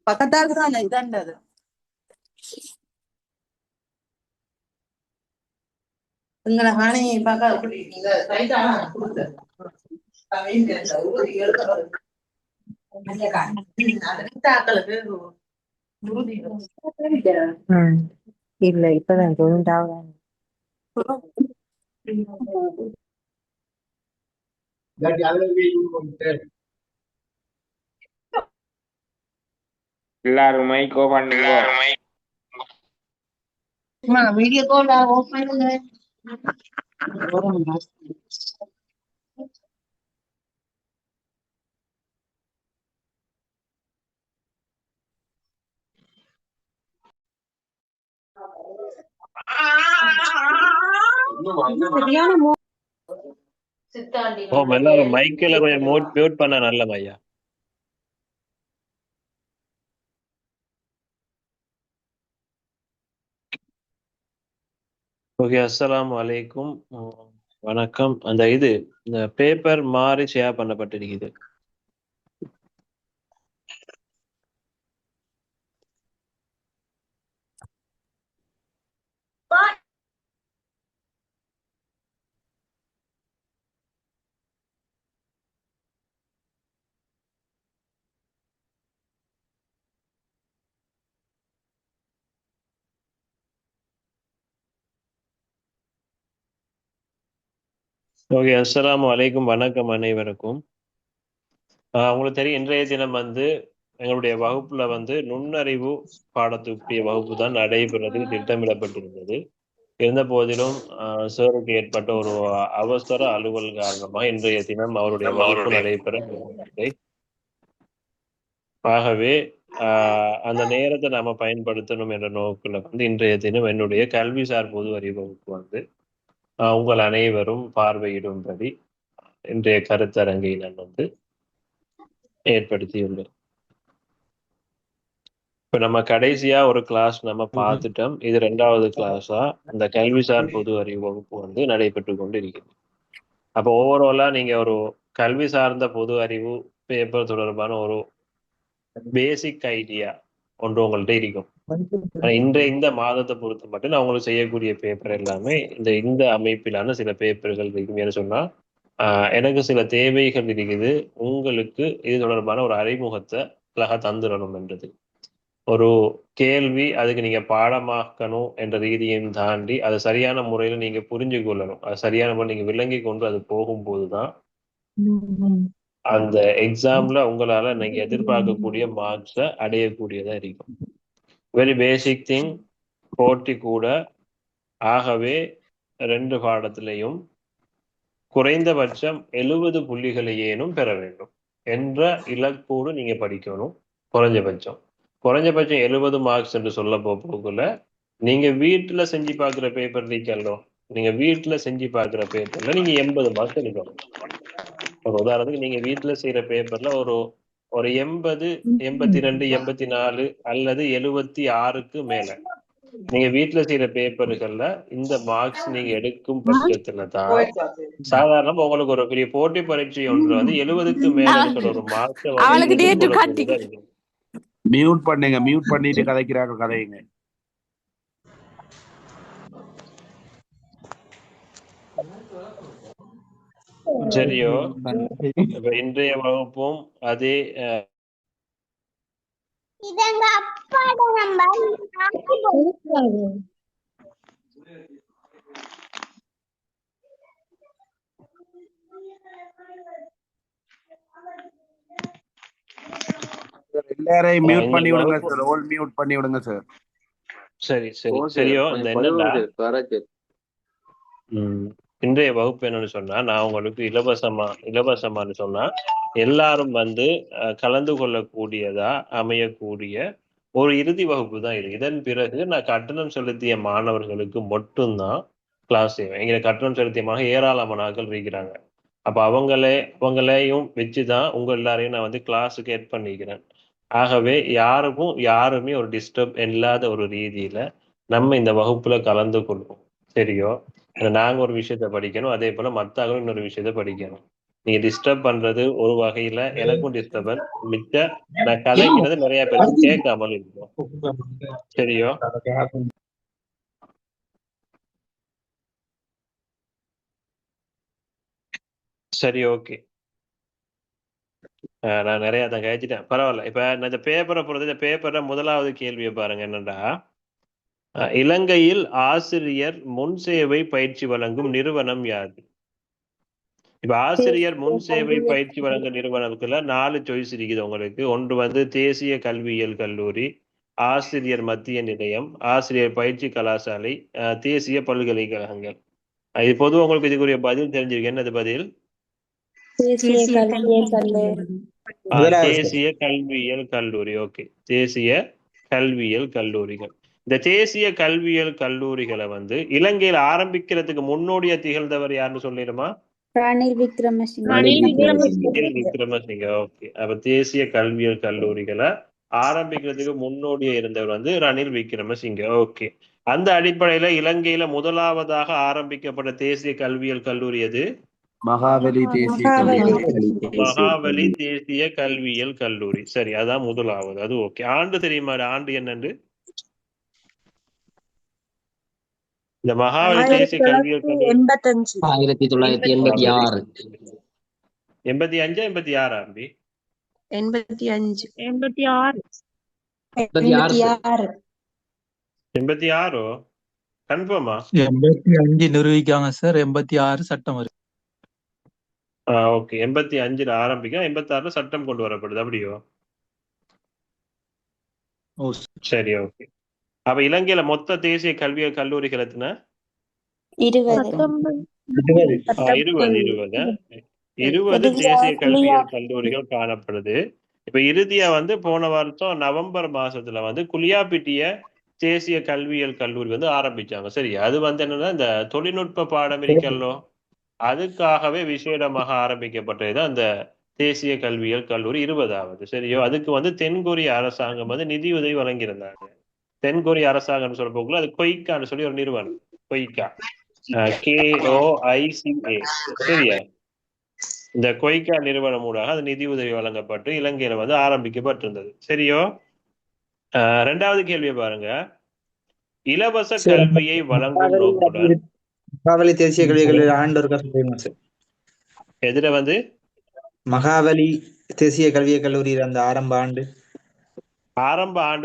பக்கத்தால தானே இதாண்டது. உங்களை ஹானி பார்க்க அப்படி நீங்க கைதான கொடுத்து இல்ல இப்பதான் தொண்ணூறாவது எல்லாரும் மைக்கோ பண்ணுங்க. வீடியோ கால் ஆஃப் பண்ணுங்க. எல்லாரும் மைக்கில் கொஞ்சம் மியூட் பண்ண நல்ல ஐயா. ஓகே, அஸ்ஸலாமு அலைக்கும், வணக்கம். அந்த இந்த பேப்பர் மாறி ஷேர் பண்ணப்பட்டிருக்குது. ஓகே, அஸ்ஸலாமு அலைக்கும், வணக்கம் அனைவருக்கும். உங்களுக்கு தெரியும், இன்றைய தினம் எங்களுடைய வகுப்புல நுண்ணறிவு பாடத்துக்குரிய வகுப்பு தான் நடைபெறதுக்கு திட்டமிடப்பட்டிருந்தது. இருந்த போதிலும் சாருக்கு ஏற்பட்ட ஒரு அவசர அலுவல் காரணமாக இன்றைய தினம் அவருடைய வகுப்பு நடைபெற. ஆகவே அந்த நேரத்தை நாம பயன்படுத்தணும் என்ற நோக்கில் இன்றைய தினம் என்னுடைய கல்விசார் பொது அறிவு வகுப்பு உங்கள் அனைவரும் பார்வையிடும்படி இன்றைய கருத்தரங்கை நான் ஏற்படுத்தியுள்ளேன். இப்ப நம்ம கடைசியா ஒரு கிளாஸ் நம்ம பார்த்துட்டோம். இது 2வது கிளாஸா இந்த கல்விசார் பொது அறிவு வகுப்பு நடைபெற்று கொண்டு இருக்கிறது. அப்போ ஓவராலா நீங்க ஒரு கல்வி சார்ந்த பொது அறிவு பேப்பர் தொடர்பான ஒரு பேசிக் ஐடியா ஒன்று உங்கள்ட்ட இருக்கும். இந்த மாதத்தை பொறுத்த மட்டும் நான் உங்களுக்கு செய்யக்கூடிய பேப்பர் எல்லாமே இந்த அமைப்பிலான சில பேப்பர்கள் இருக்கும். ஏன்னு சொன்னா எனக்கு சில தேவைகள் இருக்குது, உங்களுக்கு இது தொடர்பான ஒரு அறிமுகத்தை அழகா தந்துடணும் என்றது. ஒரு கேள்வி அதுக்கு நீங்க பாடமாக்கணும் என்ற ரீதியையும் தாண்டி அதை சரியான முறையில நீங்க புரிஞ்சு கொள்ளணும். அது சரியான முறை நீங்க விளங்கி கொண்டு அது போகும்போதுதான் அந்த எக்ஸாம்ல உங்களால நீங்க எதிர்பார்க்கக்கூடிய மார்க்ஸை அடையக்கூடியதா இருக்கும். Very basic thing. போட்டி கூட. ஆகவே 2 பாடத்திலையும் குறைந்தபட்சம் 70 புள்ளிகளை ஏனும் பெற வேண்டும் என்ற இலக்கோடு நீங்க படிக்கணும். குறைஞ்சபட்சம் 70 மார்க்ஸ் என்று சொல்ல போகல. நீங்க வீட்டுல செஞ்சு பார்க்குற பேப்பர் நீக்கல்லோ, நீங்க வீட்டுல செஞ்சு பார்க்குற பேப்பர்ல நீங்க 80 மார்க்ஸ் எடுக்கணும். ஒரு உதாரணத்துக்கு நீங்க வீட்டுல செய்யற பேப்பர்ல ஒரு 80, 82, 84 அல்லது 76க்கு மேல நீங்க வீட்டுல செய்யற பேப்பர்கள்ல இந்த மார்க்ஸ் நீங்க எடுக்கும் பட்சத்துல தான் சாதாரணமா உங்களுக்கு ஒரு பெரிய போட்டி பரீட்சை ஒன்று 70க்கு மேல இருக்கிற ஒரு மார்க்ஸ் மியூட் பண்ணுங்க, மியூட் பண்ணிட்டு கதைக்கிறாங்க, கதையுங்க. சரியோ? இன்றைய வகுப்பும் அதே எல்லாரையும் மியூட் பண்ணி விடுங்க சார். ஆல் மியூட் பண்ணி விடுங்க சார். சரி சரி சரியோ? இன்றைய வகுப்பு என்னன்னு சொன்னா, நான் உங்களுக்கு இலவசமானு சொன்னா எல்லாரும் கலந்து கொள்ளக்கூடியதா அமையக்கூடிய ஒரு இறுதி வகுப்பு தான் இது. இதன் பிறகு நான் கட்டணம் செலுத்திய மாணவர்களுக்கு மட்டும்தான் கிளாஸ் செய்வேன். எங்களை கட்டணம் செலுத்திய மாணவர்கள் ஏராளமானாக்கள் இருக்கிறாங்க. அப்ப அவங்களையும் வச்சுதான் உங்க எல்லாரையும் நான் கிளாஸுக்கு ஏட் பண்ணிக்கிறேன். ஆகவே யாருமே ஒரு டிஸ்டர்ப் இல்லாத ஒரு ரீதியில நம்ம இந்த வகுப்புல கலந்து கொள்வோம். சரியோ? நாங்க ஒரு விஷயத்த படிக்கணும், அதே போல மத்தவங்களும் இன்னொரு விஷயத்த படிக்கணும். நீங்க டிஸ்டர்ப் பண்றது ஒரு வகையில எனக்கும் டிஸ்டர்பன் மிச்ச நான் கதைக்கிறது நிறைய பேருக்கு கேட்காமல் இருக்கும். சரியோ? சரி, ஓகே. நான் நிறைய தான் கழிச்சிட்டேன், பரவாயில்ல. இப்ப நான் இந்த பேப்பரை பொறுத்து இந்த பேப்பரை முதலாவது கேள்வியை பாருங்க என்னடா, இலங்கையில் ஆசிரியர் முன் சேவை பயிற்சி வழங்கும் நிறுவனம் யாது? இப்ப ஆசிரியர் முன் சேவை பயிற்சி வழங்க நிறுவனத்துல 4 சாய்ஸ் இருக்குது உங்களுக்கு. ஒன்று வந்து தேசிய கல்வியியல் கல்லூரி, ஆசிரியர் மத்திய நிலையம், ஆசிரியர் பயிற்சி கலாசாலை, தேசிய பல்கலைக்கழகங்கள். இது பொதுவாக உங்களுக்கு இதுக்குரிய பதில் தெரிஞ்சிருக்கு. என்னது பதில்? தேசிய கல்வியியல் கல்லூரி. தேசிய கல்வியியல் கல்லூரி. ஓகே, தேசிய கல்வியியல் கல்லூரிகள். இந்த தேசிய கல்வியியல் கல்லூரிகளை வந்து இலங்கையில் ஆரம்பிக்கிறதுக்கு முன்னோடியா திகழ்ந்தவர் யாருன்னு சொல்லிடுமா? ரணில் விக்ரமசிங்க. ஓகே, அப்ப தேசிய கல்வியியல் கல்லூரிகளை ஆரம்பிக்கிறதுக்கு முன்னோடியா இருந்தவர் வந்து ரணில் விக்ரமசிங்க. ஓகே, அந்த அடிப்படையில இலங்கையில முதலாவதாக ஆரம்பிக்கப்பட்ட தேசிய கல்வியியல் கல்லூரி எது? மகாவலி தேசிய மகாவலி தேசிய கல்வியியல் கல்லூரி. சரி, அதான் முதலாவது. அது ஓகே. ஆண்டு தெரியுமா? ஆண்டு என்னண்டு? இந்த மகாவலி தேசிய கல்வியியல் கல்லூரி 1986. 85 86 அம்பி 86 கன்ஃபார்மா? 85 நிரூபிக்காங்க சார். 86 சட்டம் வரும். ஓகே, 85 ஆரம்பிக்கும், 86 சட்டம் கொண்டு வரப்படுது. அப்படியோ? சரி, ஓகே. அப்ப இலங்கையில மொத்த தேசிய கல்வியியல் கல்லூரிகள் எத்தனை? 20 தேசிய கல்வியியல் கல்லூரிகள் காணப்படுது. இப்ப இறுதியா வந்து போன வருஷம் நவம்பர் மாசத்துல வந்து குளியாப்பிட்டிய தேசிய கல்வியியல் கல்லூரி வந்து ஆரம்பிச்சாங்க. சரி, அது வந்து என்னன்னா இந்த தொழில்நுட்ப பாடம் இருக்கல்லோ, அதுக்காகவே விசேடமாக ஆரம்பிக்கப்பட்டது அந்த தேசிய கல்வியியல் கல்லூரி 20வது. சரியோ? அதுக்கு வந்து தென்கொரிய அரசாங்கம் வந்து நிதியுதவி வழங்கியிருந்தாங்க. தென்கொரிய அரசாங்கம் சொல்ல போக்குள்ள அது கொய்கான்னு சொல்லி ஒரு நிறுவனம், கொய்கா, KOICA. சரியா? இந்த கொய்கா நிறுவனம் மூலமாக அது நிதி உதவி வழங்கப்பட்டு இலங்கையில வந்து ஆரம்பிக்கப்பட்டிருந்தது. சரியோ? 2வது கேள்வியை பாருங்க. இலவச கல்வியை வழங்கும் நோக்குடன் மகாவலி தேசிய கல்விகள் ஆண்டு இருக்கா சொல்லுங்க சார். எதிர வந்து மகாவலி தேசிய கல்வியல் கல்லூரி அந்த ஆரம்ப ஆண்டு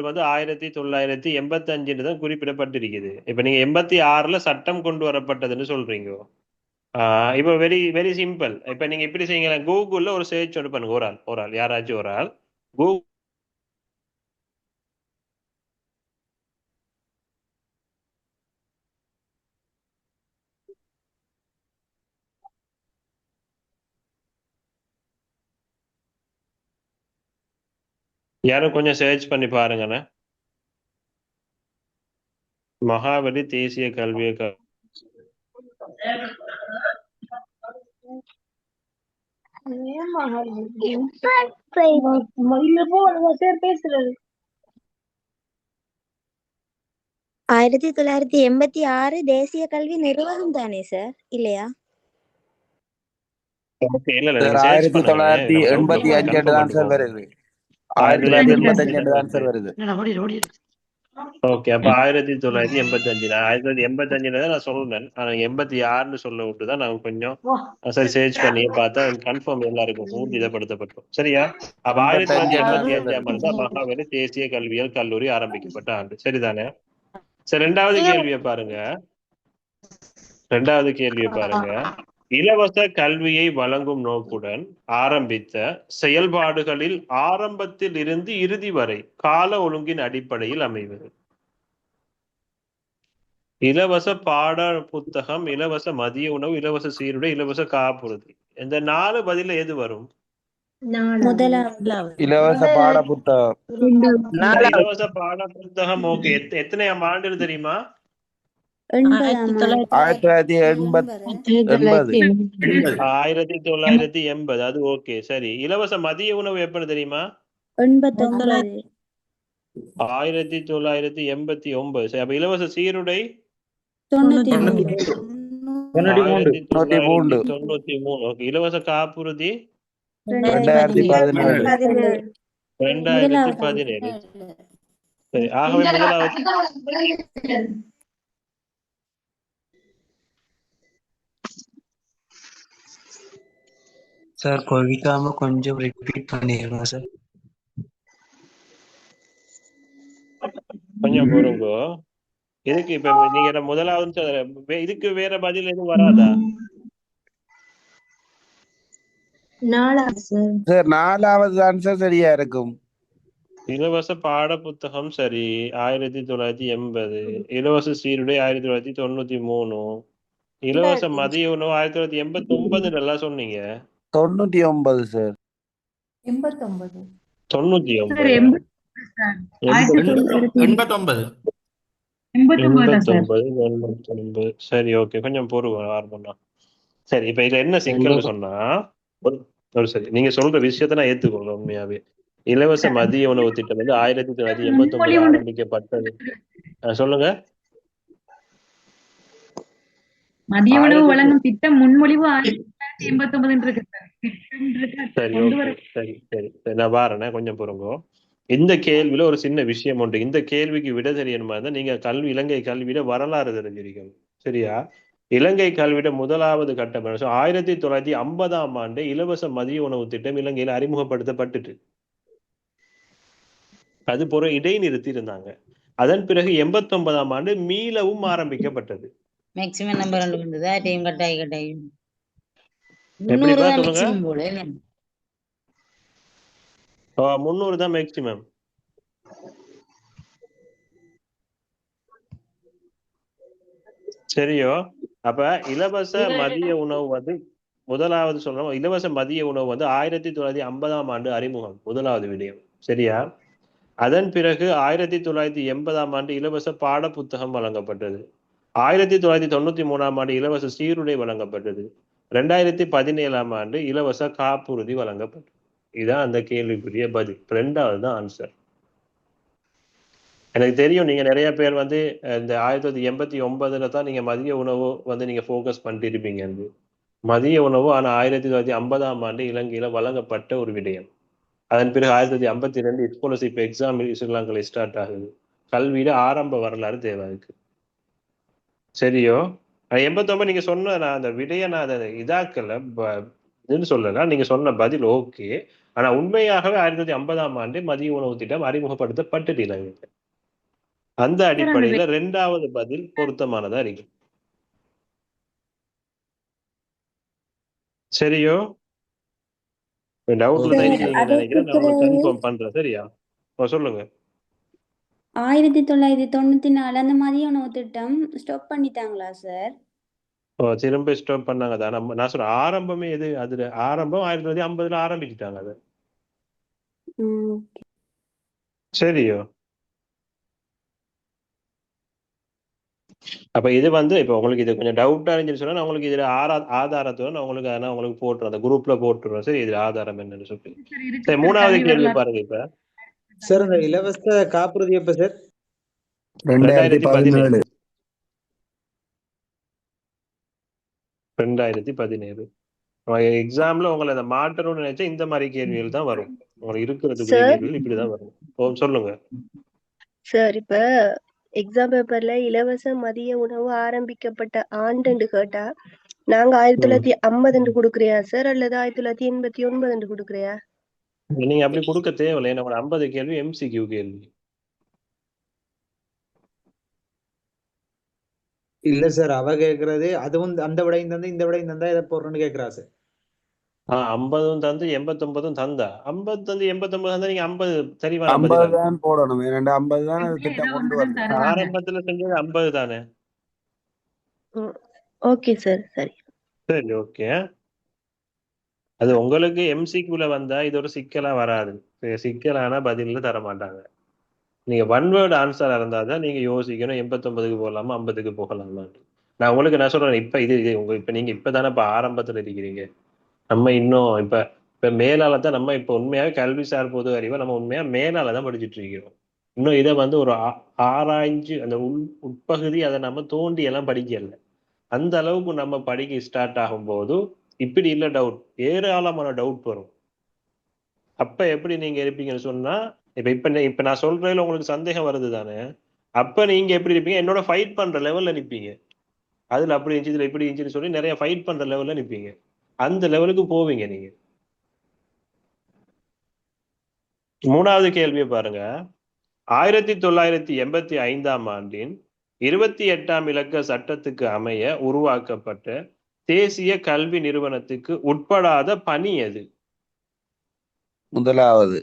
வந்து 1985 தான் குறிப்பிடப்பட்டிருக்குது. இப்ப நீங்க 86ல சட்டம் கொண்டு வரப்பட்டதுன்னு சொல்றீங்க. இப்ப வெரி வெரி சிம்பிள். இப்ப நீங்க இப்படி செய்யுங்க, கூகுள்ல ஒரு சர்ச் ஒன்று பண்ணுங்க. ஒரு ஆள் யாராச்சும் ஒரு ஆள் கூகுள் யாரும் கொஞ்சம் சர்ச் பண்ணி பாருங்கண்ணே. மகாவலி தேசிய கல்வியை பேசுறது 1986 தேசிய கல்வி நிறுவனம் தானே சார், இல்லையா? இல்ல நீங்க சர்ச் பண்ணுங்க. 1985 தான் சார் வருது. 1985 தான் சார் வருது. ஓகே, அப்ப 1985 1985 தான் நான் சொல்றேன். ஆனா 86ன்னு சொல்ல விட்டுதான் நான் கொஞ்சம் சரி சர்ச் பண்ணி பார்த்தா கன்ஃபார்ம் எல்லாருக்கும் ஊர்ஜிதப்படுத்தப்பட்டோம். சரியா? அப்ப 1985 தான் மகாவலி தேசிய கல்வியியல் கல்லூரி ஆரம்பிக்கப்பட்ட ஆண்டு. சரிதானே? சரி, 2வது கேள்வியை பாருங்க. இலவச கல்வியை வழங்கும் நோக்குடன் ஆரம்பித்த செயல்பாடுகளில் ஆரம்பத்தில் இருந்து இறுதி வரை கால ஒழுங்கின் அடிப்படையில் அமைவது. இலவச பாட புத்தகம், இலவச மதிய உணவு, இலவச சீருடை, இலவச காப்புறுதி. இந்த 4 பதில எது வரும்? இலவச பாட புத்தகம். இலவச பாட புத்தகம். ஓகே, எத்தனையாம் ஆண்டு தெரியுமா? 1980. அது ஓகே. சரி, இலவச மதிய உணவு எப்ப தெரியுமா? 1989. சரி, அப்ப இலவச சீருடை தொண்ணூற்றி மூன்று 1993. ஓகே. இலவச காப்புறுதி 2017. 2017. சரி, ஆகவே முதலாவது சார் கொவிக்காம கொஞ்சம் ரிப்பீட் பண்ணிடுங்க சார். கொஞ்சம் பொறுங்க. இதுக்கு இப்ப நீங்க என்ன முதலாவது இதுக்கு வேற பதில் எதுவும் வராதா? சார் 4வது ஆன்சர் சரியா இருக்கும். இலவச பாட புத்தகம் சரி 1980. இலவச சீருடை 1993. இலவச மதிய உணவு 1989 எல்லாம் சொன்னீங்க. 99 சார். 89. 99. 89. சரி, ஓகே. கொஞ்சம் பொறுங்க ஆர்வம்னா. சரி, இப்ப இதுல என்ன சிக்கல்னு சொன்னா சரி, நீங்க சொல்ற விஷயத்த நான் ஏத்துக்கொள்றேன் உண்மையாவே. இலவச மதிய உணவு திட்டம் வந்து 1989 ஆரம்பிக்கப்பட்டது. சொல்லுங்க. மதிய உணவு வழங்கும் திட்டம் முன்மொழிவு 1989 இருக்கு சார். சரி, ஓகே. சரி சரி சரி, நான் வாரேனே, கொஞ்சம் பொறுங்க. இந்த கேள்வியில ஒரு சின்ன விஷயம் உண்டு. இந்த கேள்விக்கு விட தெரியணுமா இருந்தா நீங்க இலங்கை கல்வியில வரலாறு தெரிஞ்சிருக்கணும். சரியா? இலங்கை கல்வியிட முதலாவது கட்டம் 1950ஆம் ஆண்டு இலவச மதிய உணவு திட்டம் இலங்கையில் அறிமுகப்படுத்தப்பட்டுட்டு அது போற இடைநிறுத்தி இருந்தாங்க. அதன் பிறகு 89ஆம் ஆண்டு மீளவும் ஆரம்பிக்கப்பட்டது. மேக்ஸிமம் நம்பர் 2 வந்ததா டைம் கட்டாய் எப்படிப்பா 300 சொல்லுங்க? மேக்ஸிமம் போல இல்ல 300 தான் மேக்சிமம். சரியோ? அப்ப இலவச மதிய உணவு வந்து முதலாவது சொல்றோம். இலவச மதிய உணவு வந்து 1950ஆம் ஆண்டு அறிமுகம், முதலாவது விடயம். சரியா? அதன் பிறகு 1980ஆம் ஆண்டு இலவச பாட புத்தகம் வழங்கப்பட்டது. 1993ஆம் ஆண்டு இலவச சீருடை வழங்கப்பட்டது. 2017ஆம் ஆண்டு இலவச காப்புறுதி வழங்கப்பட்டது. இதான் அந்த கேள்விக்குரிய பதில். 2வது தான் ஆன்சர். எனக்கு தெரியும் நீங்க நிறைய பேர் வந்து இந்த 1989 தான் நீங்க மதிய உணவு வந்து நீங்க போக்கஸ் பண்ணிட்டு இருப்பீங்க. மதிய உணவு ஆனா 1950ஆம் ஆண்டு இலங்கையில வழங்கப்பட்ட ஒரு விடயம். அதன் பிறகு 1952 ஸ்காலர்ஷிப் எக்ஸாம் ஸ்ரீலங்கால ஸ்டார்ட் ஆகுது. கல்வியில ஆரம்ப வரலாறு தேவை இருக்கு. சரியோ? 89 நீங்க சொன்ன நான் அந்த விடைய நான் அதை இதாக்கல சொல்லல. நீங்க சொன்ன பதில் ஓகே. ஆனா உண்மையாகவே 1950ஆம் ஆண்டு மதிய உணவு திட்டம் அறிமுகப்படுத்தப்பட்டுட்டு இலங்கையில. அந்த அடிப்படையில 2வது பதில் பொருத்தமானதா இருக்கு. சரியோ? டவுட்ல தான் இருக்கீங்கன்னு நினைக்கிறேன். நான் உங்களுக்கு கன்ஃபார்ம் பண்றேன். சரியா? சொல்லுங்க. 1994 அந்த மதிய உணவு திட்டம் ஸ்டாப் பண்ணிட்டாங்களா சார்? திரும்ப ஸ்டாப் பண்ணாங்க தான். நான் சொல்றேன் ஆரம்பமே எது அதுல ஆரம்பம் 1950ல ஆரம்பிச்சுட்டாங்க அது. சரியோ? அப்ப இது வந்து இப்ப உங்களுக்கு இது கொஞ்சம் டவுட்டா இருந்துச்சு சொன்னா உங்களுக்கு இதுல ஆதாரத்தோட நான் உங்களுக்கு போட்டுறேன். அந்த குரூப்ல போட்டுருவேன். சரி, இதுல ஆதாரம் என்னன்னு சொல்லி. சரி, 3வது கேள்வி பாருங்க. இப்ப சார் இந்த இலவச காப்புறுதி எப்ப சார்? 2017. 2017. எக்ஸாம்ல உங்களை அதை மாற்றணும்னு நினைச்சா இந்த மாதிரி கேள்விகள் தான் வரும். உங்களுக்கு இருக்கிறதுக்குரிய கேள்விகள் இப்படிதான் வரும். சொல்லுங்க சார். இப்ப எக்ஸாம் பேப்பர்ல இலவச மதிய உணவு ஆரம்பிக்கப்பட்ட ஆண்டு கேட்டா நாங்க 1950 கொடுக்குறியா சார் அல்லது 1989 கொடுக்குறியா? நீங்க அப்படி கொடுக்க தேவையில்லை. என்னோட 50 கேள்வி MCQ கேள்வி. இல்ல சார், அவ கேக்குறது அதுவும் அந்த விடையும் தந்து இந்த விடையும் தந்தா இதை போடுறேன்னு கேக்குறா சார். 50 தந்து 89 தந்தா 50 தந்து 89 தந்தா நீங்க 50 சரிவா 50 தான் போடணும். 50 தான் திட்டம் கொண்டு வரணும். ஆரம்பத்துல செஞ்சது 50 தானே? Okay sir. சரி சரி, ஓகே. அது உங்களுக்கு MCQல வந்தா இது ஒரு சிக்கலா வராது. சிக்கலான பதில தர மாட்டாங்க. நீங்க ஒன் வேர்டு ஆன்சரா இருந்தாதான் நீங்க யோசிக்கணும் 89க்கு போகலாமா 50க்கு போகலாமா. நான் உங்களுக்கு என்ன சொல்றேன், இப்ப நீங்க இப்பதானே இப்ப ஆரம்பத்துல இருக்கிறீங்க. நம்ம இன்னும் இப்ப மேலால தான் நம்ம இப்ப உண்மையாவே கல்விசார் பொது அறிவை நம்ம உண்மையா மேலால தான் படிச்சுட்டு இருக்கிறோம். இன்னும் இதை வந்து ஒரு ஆராய்ஞ்சு அந்த உட்பகுதி அதை நம்ம தோண்டி எல்லாம் படிக்கல. அந்த அளவுக்கு நம்ம படிக்க ஸ்டார்ட் ஆகும்போது இப்படி இல்ல டவுட், ஏராளமான டவுட் வரும். அப்ப எப்படி நீங்க இருப்பீங்கன்னு சொன்னா, இப்ப நான் சொல்றதுல உங்களுக்கு சந்தேகம் வருது தானே, அப்ப நீங்க எப்படி இருப்பீங்க? என்னோட ஃபைட் பண்ற லெவல்ல நிப்பீங்க. அதுல அப்படி இருந்துச்சு, இதுல இப்படி இருந்துச்சுன்னு சொல்லி நிறைய ஃபைட் பண்ற லெவல்ல நிப்பீங்க. அந்த லெவலுக்கு போவீங்க நீங்க. மூணாவது கேள்வியை பாருங்க. 1985ஆம் ஆண்டின் 28ஆம் இலக்க சட்டத்துக்கு அமைய உருவாக்கப்பட்ட தேசிய கல்வி நிறுவனத்துக்கு உட்படாத பணி எது? முதலாவது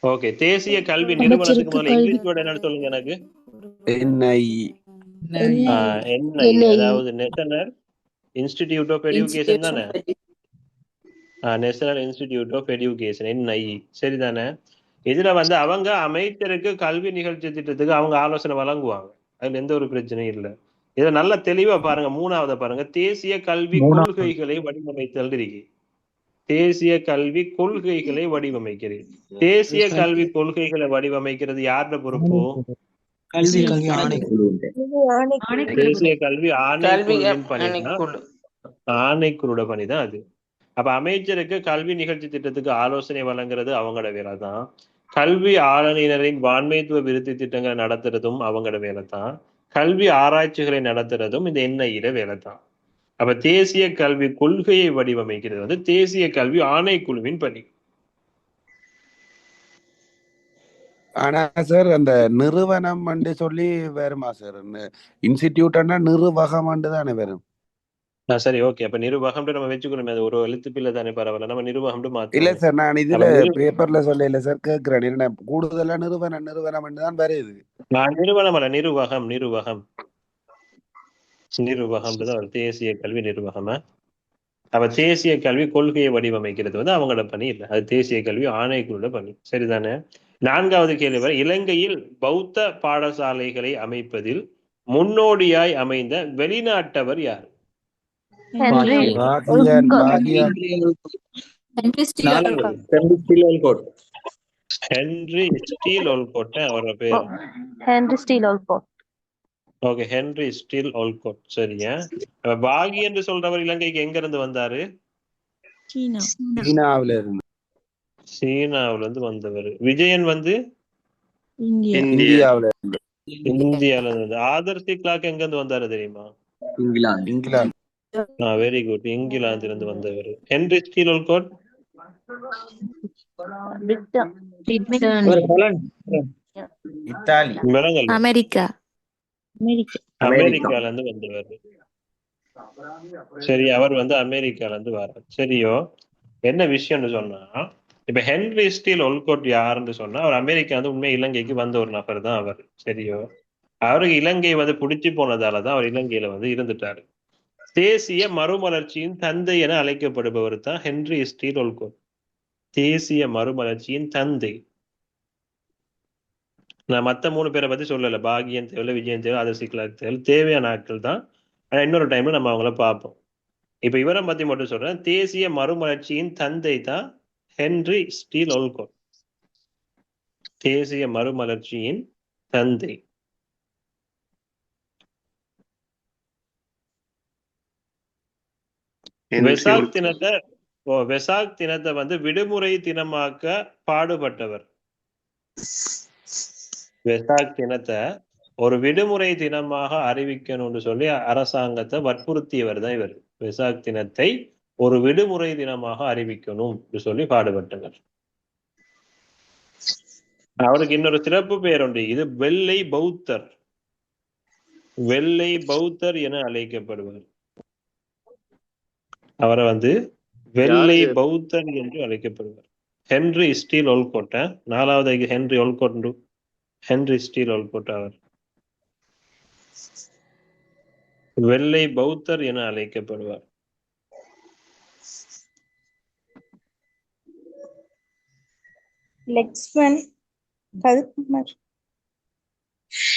ஓகே, தேசிய கல்வி நிறுவனத்துக்கு முதல்ல இங்கிலீஷ் வேர்ட் என்னன்னு சொல்லுங்க எனக்கு. NIE. NIE, அதாவது நேஷனல் இன்ஸ்டிடியூட் ஆஃப் எஜுகேஷன் தானே. National institute of education, NIE, சரிதானே? இதுல வந்து அவங்க அமைச்சருக்கு கல்வி நிகழ்ச்சி திட்டத்துக்கு அவங்க ஆலோசனை வழங்குவாங்க. அதுல எந்த ஒரு பிரச்சனையும் இல்லை. இதை நல்லா தெளிவா பாருங்க. மூணாவது பாருங்க, தேசிய கல்வி கொள்கைகளை வடிவமைத்தல் இருக்கு. தேசிய கல்வி கொள்கைகளை வடிவமைக்கிறது. தேசிய கல்வி கொள்கைகளை வடிவமைக்கிறது யாரோட பொறுப்பு? கல்வி ஆணைக்குழு. தேசிய கல்வி ஆணைக்குழுவின் பணிதான், ஆணைக்குழுட பணிதான் அது. அப்ப அமைச்சருக்கு கல்வி நிகழ்ச்சி திட்டத்துக்கு ஆலோசனை வழங்குறது அவங்களோட வேலை தான். கல்வி ஆளுநரின் வான்மைத்துவ விருத்தி திட்டங்களை நடத்துறதும் அவங்களோட வேலை தான். கல்வி ஆராய்ச்சிகளை நடத்துறதும் இந்த NIE வேலை தான். அப்ப தேசிய கல்வி கொள்கையை வடிவமைக்கிறது வந்து தேசிய கல்வி ஆணைக்குழுவின் பணி. ஆனா சார் அந்த நிறுவனம் சொல்லி வருமா சார்? இன்ஸ்டிடியூட்னா நிர்வாகம் தானே வரும். சரி, ஓகே. அப்ப நிர்வாகம் நம்ம வச்சுக்கணும். அது ஒரு எழுத்து பிள்ளை தானே, பரவாயில்ல. நம்ம நிர்வாகம் இல்ல மாத்தணும். சார், நான் இதுல பேப்பர்ல சொல்ல இல்ல சார், கேட்கிறேன். என்ன கூடுதலா நிறுவனம் தான் வருது. நிறுவனம் அல்ல, நிர்வாகம். நிர்வாகம் தான் ஒரு தேசிய கல்வி நிர்வாகமா. அப்ப தேசிய கல்வி கொள்கையை வடிவமைக்கிறது வந்து அவங்களோட பணி இல்லை, அது தேசிய கல்வி ஆணைக்குழுட பணி, சரிதானே? நான்காவது கேள்வி வரை, இலங்கையில் பௌத்த பாடசாலைகளை அமைப்பதில் முன்னோடியாய் அமைந்த வெளிநாட்டவர் யார்? ஹென்றி ஸ்டீல் ஒல்கோட் அவரோட பேர். Henry Steel Olcott. Okay, Henry Steel Olcott. சரியா? பாகி என்று சொல்றவர் இலங்கைக்கு எங்க இருந்து வந்தாரு? சீனாவில இருந்து வந்தவர். விஜயன் வந்து இந்தியாவில இருந்து. ஆதர் சிக்லாக் எங்க இருந்து வந்தாரு தெரியுமா? இங்கிலாந்து. வெரி குட், இங்கிலாந்துல இருந்து வந்தவர். ஹென்றி ஸ்டீல் ஒல்கோட் இத்தாலி, அமெரிக்கால இருந்து வந்தவர். சரி, அவர் வந்து அமெரிக்கால இருந்து வர்றார். சரியோ? என்ன விஷயம்னு சொன்னா, இப்ப ஹென்றி ஸ்டீல் ஒல்கோட் யாருன்னு சொன்னா, அவர் அமெரிக்கா வந்து உண்மை இலங்கைக்கு வந்த ஒரு நபர் தான் அவர். சரியோ? அவருக்கு இலங்கை வந்து பிடிச்சி போனதாலதான் அவர் இலங்கையில வந்து இருந்துட்டாரு. தேசிய மறுமலர்ச்சியின் தந்தை என அழைக்கப்படுபவர் தான் ஹென்றி ஸ்டீல் ஒல்கோட். தேசிய மறுமலர்ச்சியின் தந்தை. நான் மத்த 3 பேரை பத்தி சொல்லல. பாகியன் தேவை, விஜயன் தேவை, ஆதர் சிக்லாக் தேவை, தேவையான ஆட்கள் தான். ஆனா இன்னொரு டைம்ல நம்ம அவங்கள பார்ப்போம். இப்ப இவரை பத்தி மட்டும் சொல்றேன். தேசிய மறுமலர்ச்சியின் தந்தை தான் ஹென்றி ஸ்டீல் ஒல்கோட். தேசிய மறுமலர்ச்சியின் தந்தை. வெசாக் தினத்தை வந்து விடுமுறை தினமாக்க பாடுபட்டவர். வெசாக் தினத்தை ஒரு விடுமுறை தினமாக அறிவிக்கணும்னு சொல்லி அரசாங்கத்தை வற்புறுத்தியவர் தான் இவர். வெசாக் தினத்தை ஒரு விடுமுறை தினமாக அறிவிக்கணும் சொல்லி பாடுபட்டவர். அவருக்கு இன்னொரு சிறப்பு பெயர் உண்டு. இது வெள்ளை பௌத்தர். வெள்ளை பௌத்தர் என அழைக்கப்படுவார். அவரை வந்து வெள்ளை பௌத்தர் என்று அழைக்கப்படுவார். Henry Steel Olcott. 4வது Henry Olcott. Henry Steel Olcott அவர் வெள்ளை பௌத்தர் என அழைக்கப்படுவார்.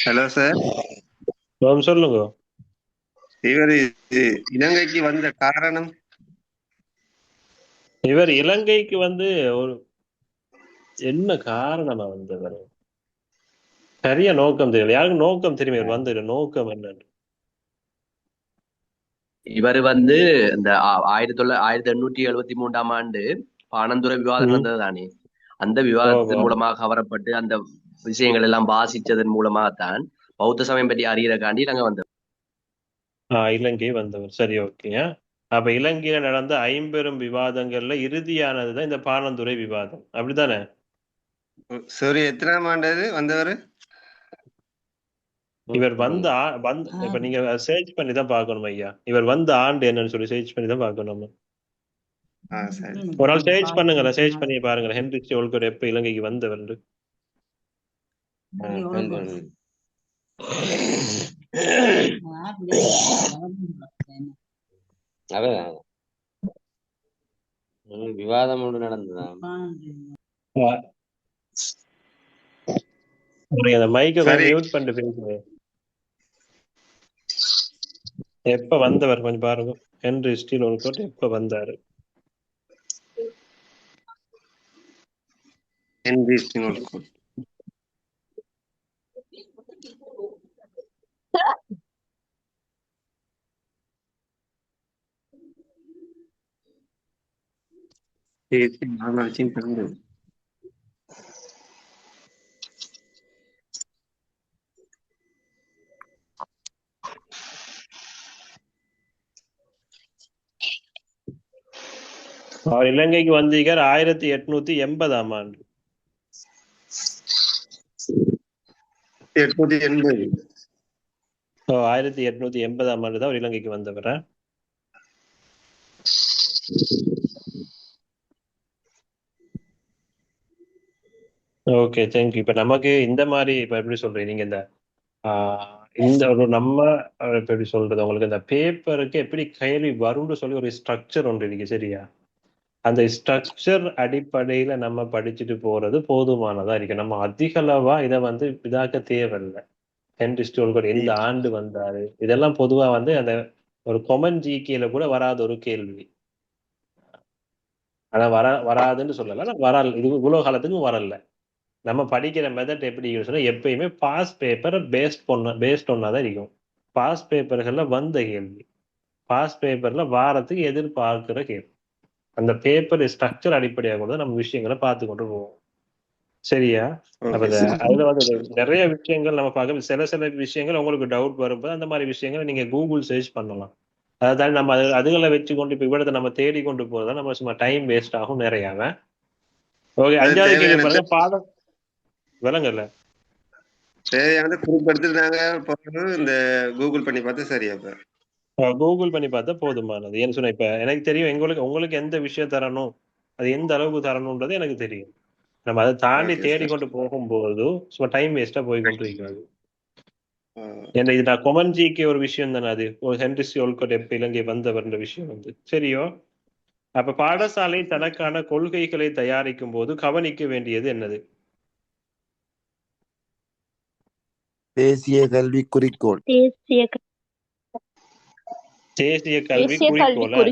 ஹலோ சார், சொல்லுங்க. இவர் இலங்கைக்கு வந்த காரணம்? இவர் இலங்கைக்கு வந்து ஒரு என்ன காரணமா வந்தவர்? சரியா நோக்கம் தெரியல. யாருக்கும் நோக்கம் தெரியும் வந்த நோக்கம் என்னன்னு? இவர் இந்த 1873ஆம் ஆண்டு பாணந்துறை விவாதம் நடந்தது தானே, அந்த விவாதத்தின் மூலமாக கவரப்பட்டு அந்த விஷயங்கள் எல்லாம் வாசிச்சதன் மூலமாகத்தான் பௌத்த சமயம் பற்றி அறியறக்காண்டி நாங்க வந்தோம். இலங்கை வந்தவர். சரி, ஓகே. அப்ப இலங்கையில நடந்த 50 விவாதங்கள்ல இறுதியானதுதான் இந்த பாணந்துறை விவாதம், அப்படித்தானே? சரி, எத்தனாம் ஆண்டு வந்தவர்? இவர் இப்ப நீங்க சர்ச் பண்ணி தான் பார்க்கணும் ஐயா. இவர் வந்த ஆண்டு என்னன்னு சொல்லி சர்ச் பண்ணி தான் பார்க்கணும். ஒரு நாள் சர்ச் பண்ணுங்க, சர்ச் பண்ணி பாருங்க ஹென்றி ஓல்கோட் எப்ப இலங்கைக்கு வந்தவர். விவாதம் ஒன்று நடந்ததா? அந்த மைக்க மியூட் பண்ணிட்டு பேசுங்க. எப்ப வந்தவர் கொஞ்சம் பாருங்க. ஹென்றி ஸ்டீல் ஓல்கோட் எப்ப வந்தாரு? ஹென்றி ஸ்டீல் ஓல்கோட் அவர் இலங்கைக்கு வந்தீங்க 1880ஆம் ஆண்டு. 1880ஆம் ஆண்டு தான் அவர் இலங்கைக்கு வந்தவர். Okay, thank you. இப்ப நமக்கு இந்த மாதிரி இப்ப எப்படி சொல்றீங்க நீங்க இந்த ஒரு நம்ம இப்ப எப்படி சொல்றது, உங்களுக்கு இந்த பேப்பருக்கு எப்படி கேள்வி வரும்னு சொல்லி ஒரு ஸ்ட்ரக்சர் ஒன்று இருக்கு, சரியா? அந்த ஸ்ட்ரக்சர் அடிப்படையில நம்ம படிச்சுட்டு போறது போதுமானதா இருக்கு. நம்ம அதிக அளவா இதை இதாக்க தேவையில்லை. ஹென்றி ஸ்டீல் ஓல்கோட் எந்த ஆண்டு வந்தாரு, இதெல்லாம் பொதுவா அந்த ஒரு கொமன் ஜிகேல கூட வராத ஒரு கேள்வி. ஆனா வராதுன்னு சொல்லல, இது இவ்வளவு காலத்துக்கும் வரல. நம்ம படிக்கிற மெத்தட் எப்படி சொன்னா எப்பயுமே பாஸ் பேப்பரை பேஸ்ட் ஒன்னாதான் இருக்கும். பாஸ் பேப்பர்கள்ல வந்த கேள்வி, பாஸ் பேப்பர்ல வாரத்துக்கு எதிர்பார்க்கிற கேள்வி, அந்த பேப்பர் ஸ்ட்ரக்சர் அடிப்படையாக கூட நம்ம விஷயங்களை பார்த்து கொண்டு போவோம், சரியா? அப்ப அதுல நிறைய விஷயங்கள் நம்ம பார்க்க, சில விஷயங்கள் உங்களுக்கு டவுட் வரும்போது அந்த மாதிரி விஷயங்களை நீங்க கூகுள் சர்ச் பண்ணலாம். அதாவது நம்ம அதுகளை வச்சுக்கொண்டு இப்ப இவ்வளவு நம்ம தேடி கொண்டு போறதா நம்ம சும்மா டைம் வேஸ்ட் ஆகும் நிறையாம. ஓகே, 5வது கேள்வி பாருங்க. பாடம் விளங்கல, சரியான குறிப்பெடுத்துட்டாங்க. இந்த கூகுள் பண்ணி பார்த்து சரியா கூகுள் பண்ணி பார்த்தா போதுமானது. ஏன்னு சொன்னா இப்ப எனக்கு தெரியும் உங்களுக்கு எந்த விஷயம் தரணும், அது எந்த அளவுக்கு தரணும்ன்றது எனக்கு தெரியும். நம்ம அதை தாண்டி தேடிக்கொண்டு போகும்போது சும்மா டைம் வேஸ்டா போய் கொண்டு இருக்கிறது. ஏன்னா இது நான் கொமன் ஜிக்கு ஒரு விஷயம் தானே, அது ஒரு ஹென்றி ஸ்டீல் ஓல்கோட் எப்ப இலங்கை வந்தவர்ன்ற விஷயம் சரியோ? அப்ப பாடசாலை தனக்கான கொள்கைகளை தயாரிக்கும் போது கவனிக்க வேண்டியது என்னது? தேசிய கல்வி குறிக்கோள். தேசிய கல்வி குறிக்கோள்.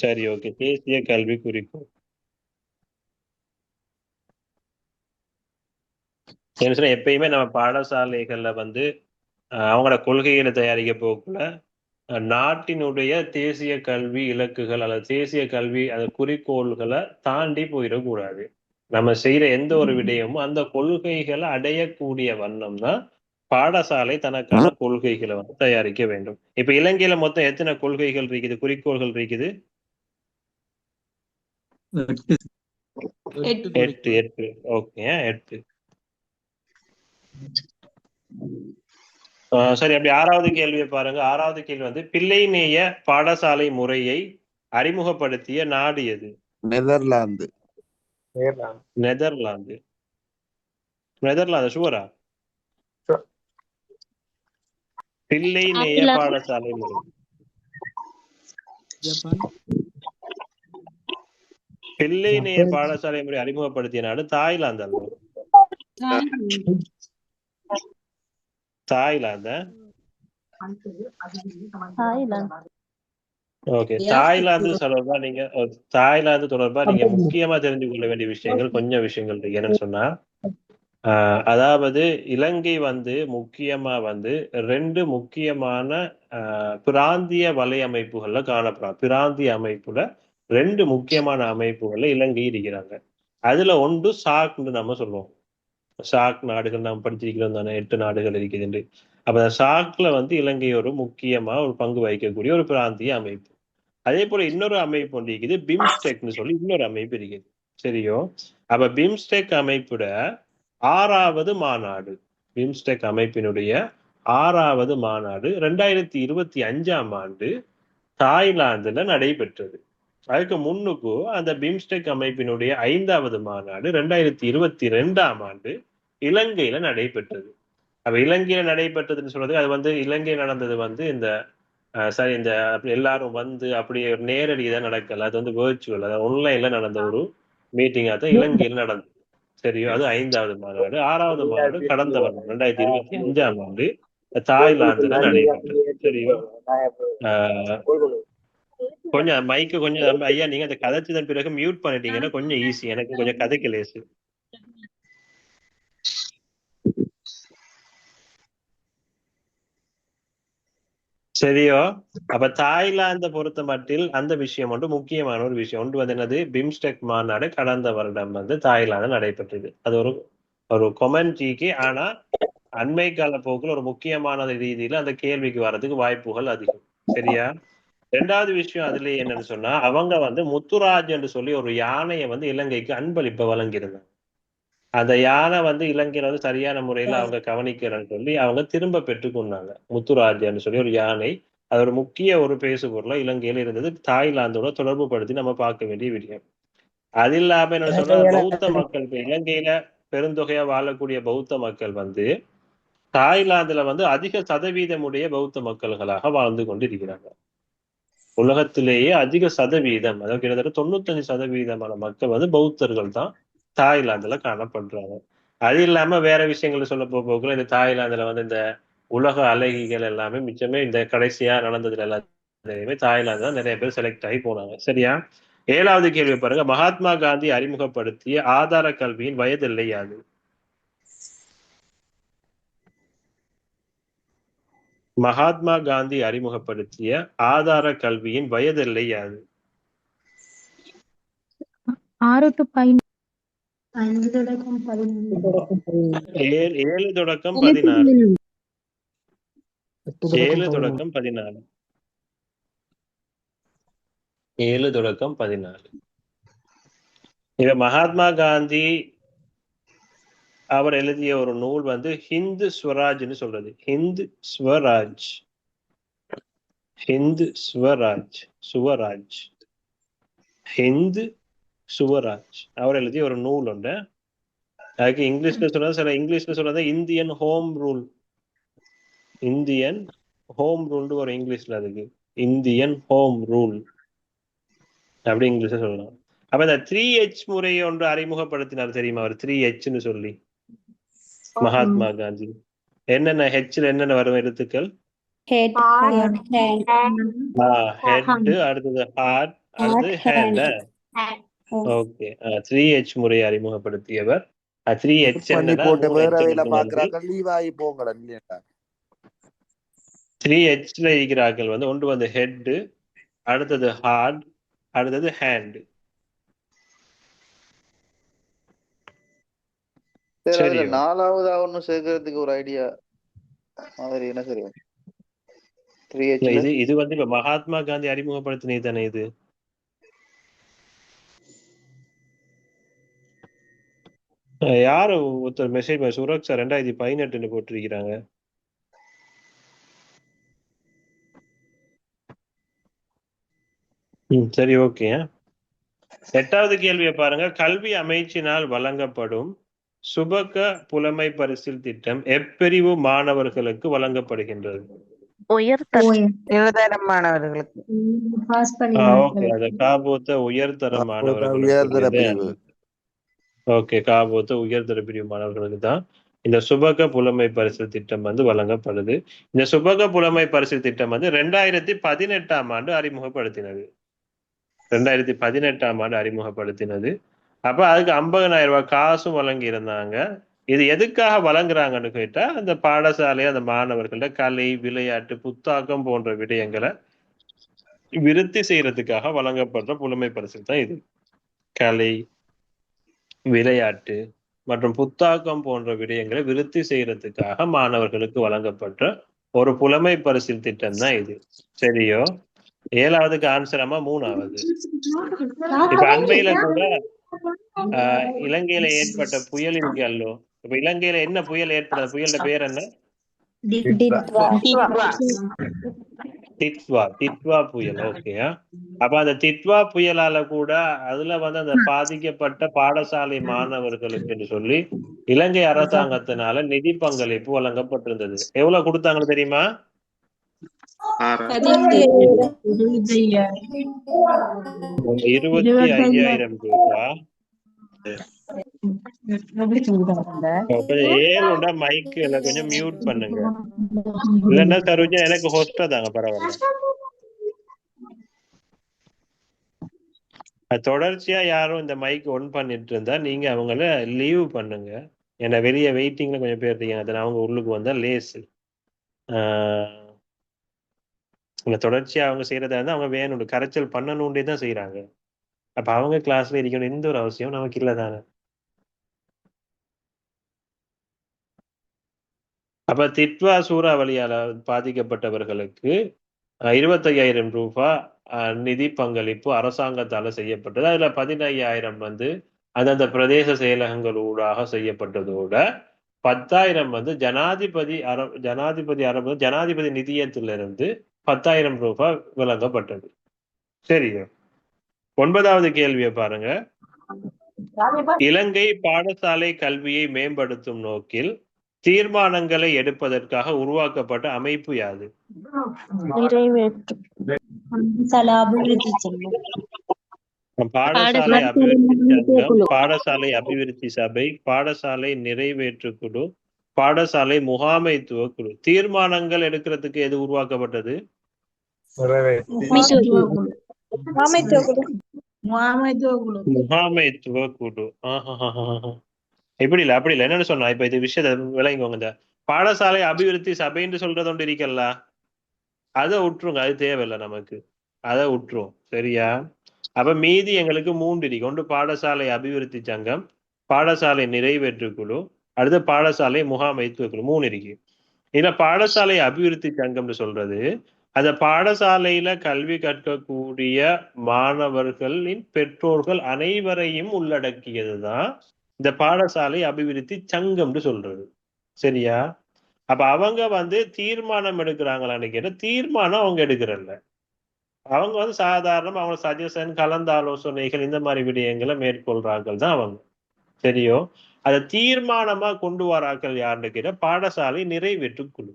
சரி, ஓகே, தேசிய கல்வி குறிக்கோள். எப்பயுமே நம்ம பாடசாலைகள்ல அவங்களோட கொள்கைகளை தயாரிக்க போக்குள்ள நாட்டினுடைய தேசிய கல்வி இலக்குகள் அல்லது தேசிய கல்வி அந்த குறிக்கோள்களை தாண்டி போயிடக்கூடாது. நம்ம செய்யற எந்த ஒரு விடயமும் அந்த கொள்கைகளை அடையக்கூடிய வண்ணம் தான் பாடசாலை தனக்கான கொள்கைகளை தயாரிக்க வேண்டும். இப்ப இலங்கையில மொத்தம் எத்தனை கொள்கைகள் இருக்குது, குறிக்கோள்கள் இருக்குது? 8. ஓகே, 8. சரி, அப்படி 6வது கேள்வியை பாருங்க. 6வது கேள்வி பிள்ளைநேய பாடசாலை முறையை அறிமுகப்படுத்திய நாடு எது? நெதர்லாந்து. நெதர்லாந்து ஷூரா? பிள்ளைநேய பாடசாலை முறை, பிள்ளைநேய பாடசாலை முறை அறிமுகப்படுத்திய நாடு தாய்லாந்து அல்ல? தாய்லாந்து. ஓகே, தாய்லாந்து தொடர்பா நீங்க முக்கியமா தெரிஞ்சு கொள்ள வேண்டிய விஷயங்கள் கொஞ்சம் விஷயங்கள் இருக்கு. என்னன்னு சொன்னா அதாவது இலங்கை வந்து முக்கியமா வந்து 2 முக்கியமான பிராந்திய வலையமைப்புகள்ல காணப்படும். பிராந்திய அமைப்புல 2 முக்கியமான அமைப்புகள்ல இலங்கை இருக்கிறாங்க. அதுல ஒன்று சாக்னு நம்ம சொல்லுவோம். சாக் நாடுகள் நாம் படிச்சிருக்கிறோம் தானே, 8 நாடுகள் இருக்குது. அப்ப சாக்ல வந்து இலங்கை ஒரு முக்கியமா ஒரு பங்கு வகிக்கக்கூடிய ஒரு பிராந்திய அமைப்பு. அதே போல இன்னொரு அமைப்பு ஒன்று இருக்குது, பிம்ஸ்டெக்னு சொல்லி இன்னொரு அமைப்பு இருக்குது. சரியோ? அப்ப பிம்ஸ்டெக் அமைப்புட 6வது மாநாடு, பிம்ஸ்டெக் அமைப்பினுடைய 6வது மாநாடு 2025ஆம் ஆண்டு தாய்லாந்துல நடைபெற்றது. அதுக்கு முன்னுக்கு அந்த பிம்ஸ்டெக் அமைப்பினுடைய 5வது மாநாடு 2022ஆம் ஆண்டு இலங்கையில நடைபெற்றது. அப்ப இலங்கையில நடைபெற்றதுன்னு சொல்றது, அது வந்து இலங்கை நடந்தது வந்து இந்த சரி இந்த எல்லாரும் வந்து அப்படியே ஒரு நேரடி இதான் நடக்கல, அது வந்து வேர்ச்சுவல், அதாவது ஆன்லைன்ல நடந்த ஒரு மீட்டிங்கா தான் இலங்கையில நடந்தது. சரியோ? அது 5வது மாநாடு. 6வது மாநாடு கடந்த வருடம் 2025ஆம் ஆண்டு தாய்லாந்துல நடைபெற்றது. சரியோ? கொஞ்சம் மைக்கு கொஞ்சம் ஐயா, நீங்க அந்த கதைச்சதன் பிறகு மியூட் பண்ணிட்டீங்கன்னா கொஞ்சம் ஈஸி, எனக்கு கொஞ்சம் கதைக்கு லேசு. சரியோ? அப்ப தாய்லாந்தை பொறுத்த மட்டில் அந்த விஷயம் ஒன்று முக்கியமான ஒரு விஷயம் ஒன்று வந்து என்னது, பிம்ஸ்டெக் மாநாடு கடந்த வருடம் வந்து தாய்லாந்து நடைபெற்றது. அது ஒரு கொமெண்ட்ரிக்கு, ஆனா அண்மை கால போக்குல ஒரு முக்கியமான ரீதியில அந்த கேள்விக்கு வர்றதுக்கு வாய்ப்புகள் அதிகம். சரியா? 2வது விஷயம் அதுல என்னன்னு சொன்னா, அவங்க வந்து முத்துராஜ் என்று சொல்லி ஒரு யானையை வந்து இலங்கைக்கு அன்பளிப்பை வழங்கியிருந்தாங்க. அந்த யானை வந்து இலங்கையில வந்து சரியான முறையில அவங்க கவனிக்கிறேன்னு சொல்லி அவங்க திரும்ப பெற்றுக்கொண்டாங்க. முத்துராஜ்னு சொல்லி ஒரு யானை, அது ஒரு முக்கிய ஒரு பேசு பொருளா இலங்கையில இருந்தது. தாய்லாந்தோட தொடர்பு படுத்தி நம்ம பார்க்க வேண்டிய விஷயம். அது இல்லாம என்ன சொன்னா, பௌத்த மக்கள் இப்ப இலங்கையில பெருந்தொகையா வாழக்கூடிய பௌத்த மக்கள் வந்து தாய்லாந்துல வந்து அதிக சதவீதமுடைய பௌத்த மக்கள்களாக வாழ்ந்து கொண்டு இருக்கிறாங்க. உலகத்திலேயே அதிக சதவீதம், அதாவது கிட்டத்தட்ட 95% மக்கள் வந்து பௌத்தர்கள் தான் தாய்லாந்துல காணப்படுறாங்க. அது இல்லாம வேற விஷயங்களை சொல்ல போக்குள்ள இந்த தாய்லாந்துல வந்து இந்த உலக அழகிகள் எல்லாமே மிச்சமே இந்த கடைசியா நடந்ததுல எல்லாத்தையுமே தாய்லாந்து தான் நிறைய பேர் செலக்ட் ஆகி போனாங்க. சரியா? 7வது கேள்வி பாருங்க, மகாத்மா காந்தி அறிமுகப்படுத்திய ஆதார கல்வியின் வயதில்லை யாது? மகாத்மா காந்தி அறிமுகப்படுத்திய ஆதார கல்வியின் வயதில்லை யாது? 6 to 5. 5 தொடக்கம் 14. 7 தொடக்கம் 16. 7 தொடக்கம் 14. 7 தொடக்கம் 14. இவ மகாத்மா காந்தி அவர் எழுதிய ஒரு நூல் வந்து ஹிந்து ஸ்வராஜ்னு சொல்றது. ஹிந்து ஸ்வராஜ், ஹிந்து ஸ்வராஜ், சுவராஜ், ஹிந்து சுவராஜ் அவர் எழுதிய ஒரு நூல் உண்டு. அதுக்கு இங்கிலீஷ்ல சொல்றது, சில இங்கிலீஷ்ல சொல்றது Indian home rule. Indian home rule ஒரு இங்கிலீஷ்ல, அதுக்கு இந்தியன் ஹோம் ரூல் அப்படி இங்கிலீஷ்ல சொல்லலாம். அப்ப இந்த 3H முறையை ஒன்று அறிமுகப்படுத்தினார் தெரியுமா? அவர் 3Hன்னு சொல்லி மகாத்மா காந்தி. என்னென்ன ஹெச்ல என்னென்ன வரும் எழுத்துக்கள்? ஹெட், ஹெட், அடுத்தது ஹார்ட், அடுத்தது ஹேண்ட். ஓகே, 3H முறையை அறிமுகப்படுத்தியவர். 3H பண்ணி என்னன்னா போட்டு 3H வேற வேலை வந்து பாக்குறாங்க, லீவ் ஆகி போங்கடா இல்லையா? 3Hல இருக்கிறார்கள் வந்து ஒன்று வந்து ஹெட், அடுத்தது ஹார்ட், அடுத்தது ஹேண்ட். சரி, 4வது ஒண்ணு சேர்க்கறதுக்கு ஒரு ஐடியா மாதிரி என்ன சரி? இது வந்து இப்ப மகாத்மா காந்தி அறிமுகப்படுத்தினது தானே இது. யாரு ஒருத்தர் மெசேஜ் சுரக்ஷா 2018 போட்டிருக்கிறாங்க. சரி, ஓகே. 8வது கேள்வியை பாருங்க, கல்வி அமைச்சினால் வழங்கப்படும் சுபக புலமை பரிசில் திட்டம் எப்பிரிவு மாணவர்களுக்கு வழங்கப்படுகின்றது? உயர்தர மாணவர்களுக்கு. ஓகே, அது காபோத்த உயர்தர மாணவர்களுக்கு. ஓகே, காபோத்த உயர்தர பிரிவு மாணவர்களுக்கு தான் இந்த சுபக புலமை பரிசில் திட்டம் வந்து வழங்கப்படுது. இந்த சுபக புலமை பரிசில் திட்டம் வந்து 2018ஆம் ஆண்டு அறிமுகப்படுத்தினது. 2018ஆம் ஆண்டு அறிமுகப்படுத்தினது. அப்ப அதுக்கு 50,000 ரூபாய் காசும் வழங்கி இருந்தாங்க. இது எதுக்காக வழங்குறாங்கன்னு கேட்டா அந்த பாடசாலை அந்த மாணவர்கள கலை, விளையாட்டு, புத்தாக்கம் போன்ற விடயங்களை விருத்தி செய்யறதுக்காக வழங்கப்படுற புலமை பரிசு தான் இது. கலை, விளையாட்டு மற்றும் புத்தாக்கம் போன்ற விடயங்களை விருத்தி செய்யறதுக்காக மாணவர்களுக்கு வழங்கப்பட்ட ஒரு புலமை பரிசில் திட்டம் தான் இது. சரியோ? 7வதுக்கு ஆன்சரமா 3வது. இப்ப அண்மையில கூட இலங்கையில ஏற்பட்ட புயல் இருக்கு அல்லோ. இப்ப இலங்கையில என்ன புயல் ஏற்படுது? புயலோட பேர் என்ன? திட்வா புயல். ஓகேயா? அப்ப அந்த திட்வா புயலால கூட அதுல அந்த பாதிக்கப்பட்ட பாடசாலை மாணவர்களுக்கு சொல்லி இலங்கை அரசாங்கத்தினால நிதி பங்களிப்பு வழங்கப்பட்டிருந்தது. எவ்வளவு கொடுத்தாங்கன்னு தெரியுமா? 25,000 ரூபாய். ஏழுண்டா மைக்ல கொஞ்சம் மியூட் பண்ணுங்க. இல்லன்னா சரோஜா எனக்கு ஹோஸ்டா தாங்க பரவாயில்ல. தொடர்ச்சியா யாரும் இந்த மைக் ஒன் பண்ணிட்டு இருந்தா நீங்க அவங்கள லீவ் பண்ணுங்க. ஏன்னா வெளியே வெயிட்டிங்ல கொஞ்சம் பேர் இருக்கீங்க. அவங்க உள்ளுக்கு வந்தா லேசு. தொடர்ச்சியா அவங்க செய்யறதா இருந்தா அவங்க வேணும் கரைச்சல் பண்ணணும்ன்றே தான் செய்யறாங்க. அப்ப அவங்க கிளாஸ்ல இருக்கணும் எந்த ஒரு அவசியம் நமக்கு இல்லதானே. அப்ப திட்வா சூறாவளியால பாதிக்கப்பட்டவர்களுக்கு 25,000 ரூபாய் நிதி பங்களிப்பு அரசாங்கத்தால செய்யப்பட்டது. அதுல 15,000 அந்தந்த பிரதேச செயலகங்களூடாக செய்யப்பட்டதோட 10,000 ஜனாதிபதி நிதியத்திலிருந்து 10,000 ரூபாய் வழங்கப்பட்டது. சரியோ? 9வது கேள்வியை பாருங்க. இலங்கை பாடசாலை கல்வியை மேம்படுத்தும் நோக்கில் தீர்மானங்களை எடுப்பதற்காக உருவாக்கப்பட்ட அமைப்பு யாது? பாடசாலை அபிவிருத்தி சங்கம், பாடசாலை அபிவிருத்தி சபை, பாடசாலை நிறைவேற்று குழு, பாடசாலை முகாமைத்துவ குழு. தீர்மானங்கள் எடுக்கிறதுக்கு எது உருவாக்கப்பட்டது? முகாமைத்துவ குழு. இப்படி இல்ல அப்படி இல்ல. என்னன்னு சொன்னா இப்ப இது விஷயத்த விளங்கிக்கோங்க. இந்த பாடசாலை அபிவிருத்தி சபைன்னு சொல்றது ஒன்று இருக்கல்ல, அதை விட்டுருங்க. அது தேவையில்லை நமக்கு, அதை விட்டுரும். சரியா? அப்ப மீதி எங்களுக்கு 3 இருக்கு. ஒன்று பாடசாலை அபிவிருத்தி சங்கம், பாடசாலை நிறைவேற்று குழு, அடுத்து பாடசாலை முகாமைத்துவ குழு. 3 இருக்கு. இதுல பாடசாலை அபிவிருத்தி சங்கம்னு சொல்றது அந்த பாடசாலையில கல்வி கற்கக்கூடிய மாணவர்களின் பெற்றோர்கள் அனைவரையும் உள்ளடக்கியதுதான் இந்த பாடசாலை அபிவிருத்தி சங்கம்னு சொல்றது. சரியா? அப்ப அவங்க தீர்மானம் எடுக்கிறாங்களான்னு கேட்ட தீர்மானம் அவங்க எடுக்கிறல்ல. அவங்க சாதாரண அவங்க சஜஷன், கலந்த ஆலோசனைகள், இந்த மாதிரி விடயங்களை மேற்கொள்றார்கள் தான் அவங்க. சரியோ? அதை தீர்மானமா கொண்டு வராக்கள் யாருன்னு கேட்ட பாடசாலை நிறைவேற்று குழு.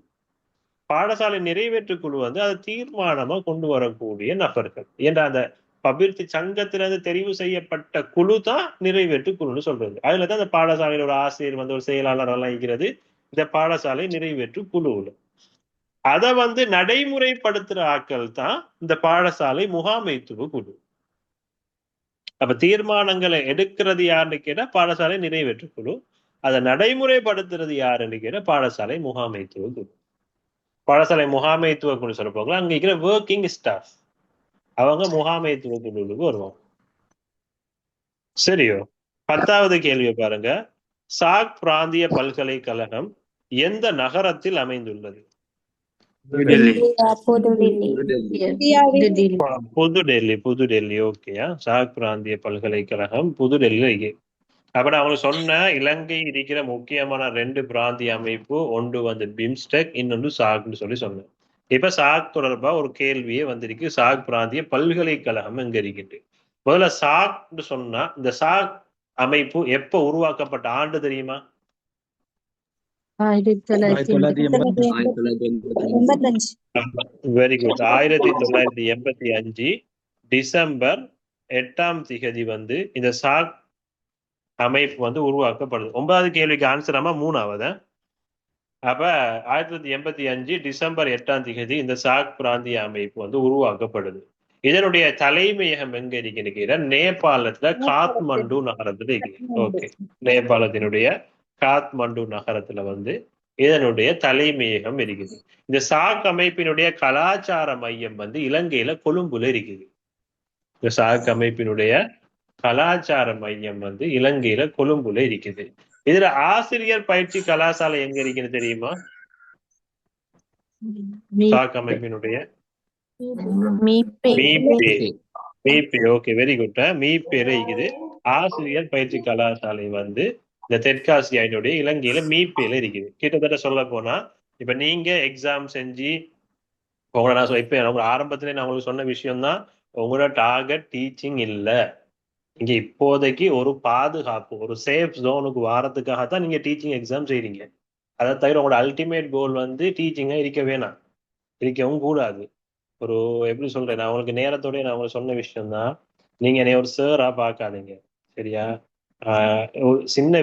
பாடசாலை நிறைவேற்று குழு அதை தீர்மானமா கொண்டு வரக்கூடிய நபர்கள். என்ற அந்த அபிவிருத்தி சங்கத்திலிருந்து தெரிவு செய்யப்பட்ட குழு தான் நிறைவேற்று குழுன்னு சொல்றது. அதுலதான் அந்த பாடசாலையில் ஒரு ஆசிரியர் ஒரு செயலாளர் எல்லாம் இருக்கிறது இந்த பாடசாலை நிறைவேற்று குழுவுல. அதை நடைமுறைப்படுத்துற ஆட்கள் தான் இந்த பாடசாலை முகாமைத்துவ குழு. அப்ப தீர்மானங்களை எடுக்கிறது யாருன்னு கேட்டா பாடசாலை நிறைவேற்று குழு. அதை நடைமுறைப்படுத்துறது யாருன்னு கேட்டா பாடசாலை முகாமைத்துவ குழு. பாடசாலை முகாமைத்துவ குழு சொல்ல போகலாம் அங்க இருக்கிற ஒர்க்கிங் ஸ்டாஃப் அவங்க முகாமைத்துவ குழுவுக்கு வருவாங்க. சரியோ? 10வது கேள்வியை பாருங்க. சாக் பிராந்திய பல்கலைக்கழகம் எந்த நகரத்தில் அமைந்துள்ளது? புதுடெல்லி. ஓகேயா? சாக் பிராந்திய பல்கலைக்கழகம் புதுடெல்லி. அப்ப நான் அவங்களுக்கு சொன்ன இலங்கை இருக்கிற முக்கியமான 2 பிராந்திய அமைப்பு, ஒன்று பிம்ஸ்டெக், இன்னொன்று சாக்னு சொன்னேன். இப்ப சாக் தொடர்பா ஒரு கேள்வியே வந்திருக்கு. சாக் பிராந்திய பல்கலைக்கழகம் எங்க இருக்கிட்டு? முதல்ல சாக்னு சொன்னா இந்த சாக் அமைப்பு எப்ப உருவாக்கப்பட்ட ஆண்டு தெரியுமா? 1985. Very good. 1985 டிசம்பர் 8ஆம் திகதி இந்த சாக் அமைப்பு உருவாக்கப்படுது. 9வது கேள்விக்கு ஆன்சராமா 3வது. அப்ப 1985 டிசம்பர் 8ஆம் திகதி இந்த சாக் பிராந்திய அமைப்பு உருவாக்கப்படுது. இதனுடைய தலைமையகம் எங்க இருக்குன்னு கேட்டா நேபாளத்துல காத்மண்டு நகரத்துல இருக்கு. ஓகே, நேபாளத்தினுடைய காத்மண்டு நகரத்துல வந்து இதனுடைய தலைமையகம் இருக்குது. இந்த சாக் அமைப்பினுடைய கலாச்சார மையம் வந்து இலங்கையில கொழும்புல இருக்குது. இந்த சாக் அமைப்பினுடைய கலாச்சார மையம் வந்து இலங்கையில கொழும்புல இருக்குது. இதுல ஆசிரியர் பயிற்சி கலாசாலை எங்க இருக்குன்னு தெரியுமா? சாக் அமைப்பினுடைய மீப்பே. Okay, very good. மீப்பேல இருக்குது. ஆசிரியர் பயிற்சி கலாசாலை வந்து இந்த தெற்காசியாவினுடைய இலங்கையில மீப்பேல இருக்குது. கிட்டத்தட்ட சொல்ல போனா இப்ப நீங்க எக்ஸாம் செஞ்சு உங்களை நான் இப்ப ஆரம்பத்திலே நான் உங்களுக்கு சொன்ன விஷயம் தான், உங்களோட டார்கெட் டீச்சிங் இல்ல. இங்க இப்போதைக்கு ஒரு பாதுகாப்பு, ஒரு சேஃப் ஜோனுக்கு வாரத்துக்காகத்தான் நீங்க டீச்சிங் எக்ஸாம் செய்றீங்க. அதை தவிர உங்களோட அல்டிமேட் கோல் வந்து டீச்சிங்கா இருக்க வேணாம், இருக்கவும் கூடாது. ஒரு எப்படி சொல்றேன், நான் உங்களுக்கு நேரத்தோடய நான் உங்களுக்கு சொன்ன விஷயம் தான். நீங்க என்னை ஒரு சேரா பார்க்காதீங்க, சரியா? ஒரு சின்ன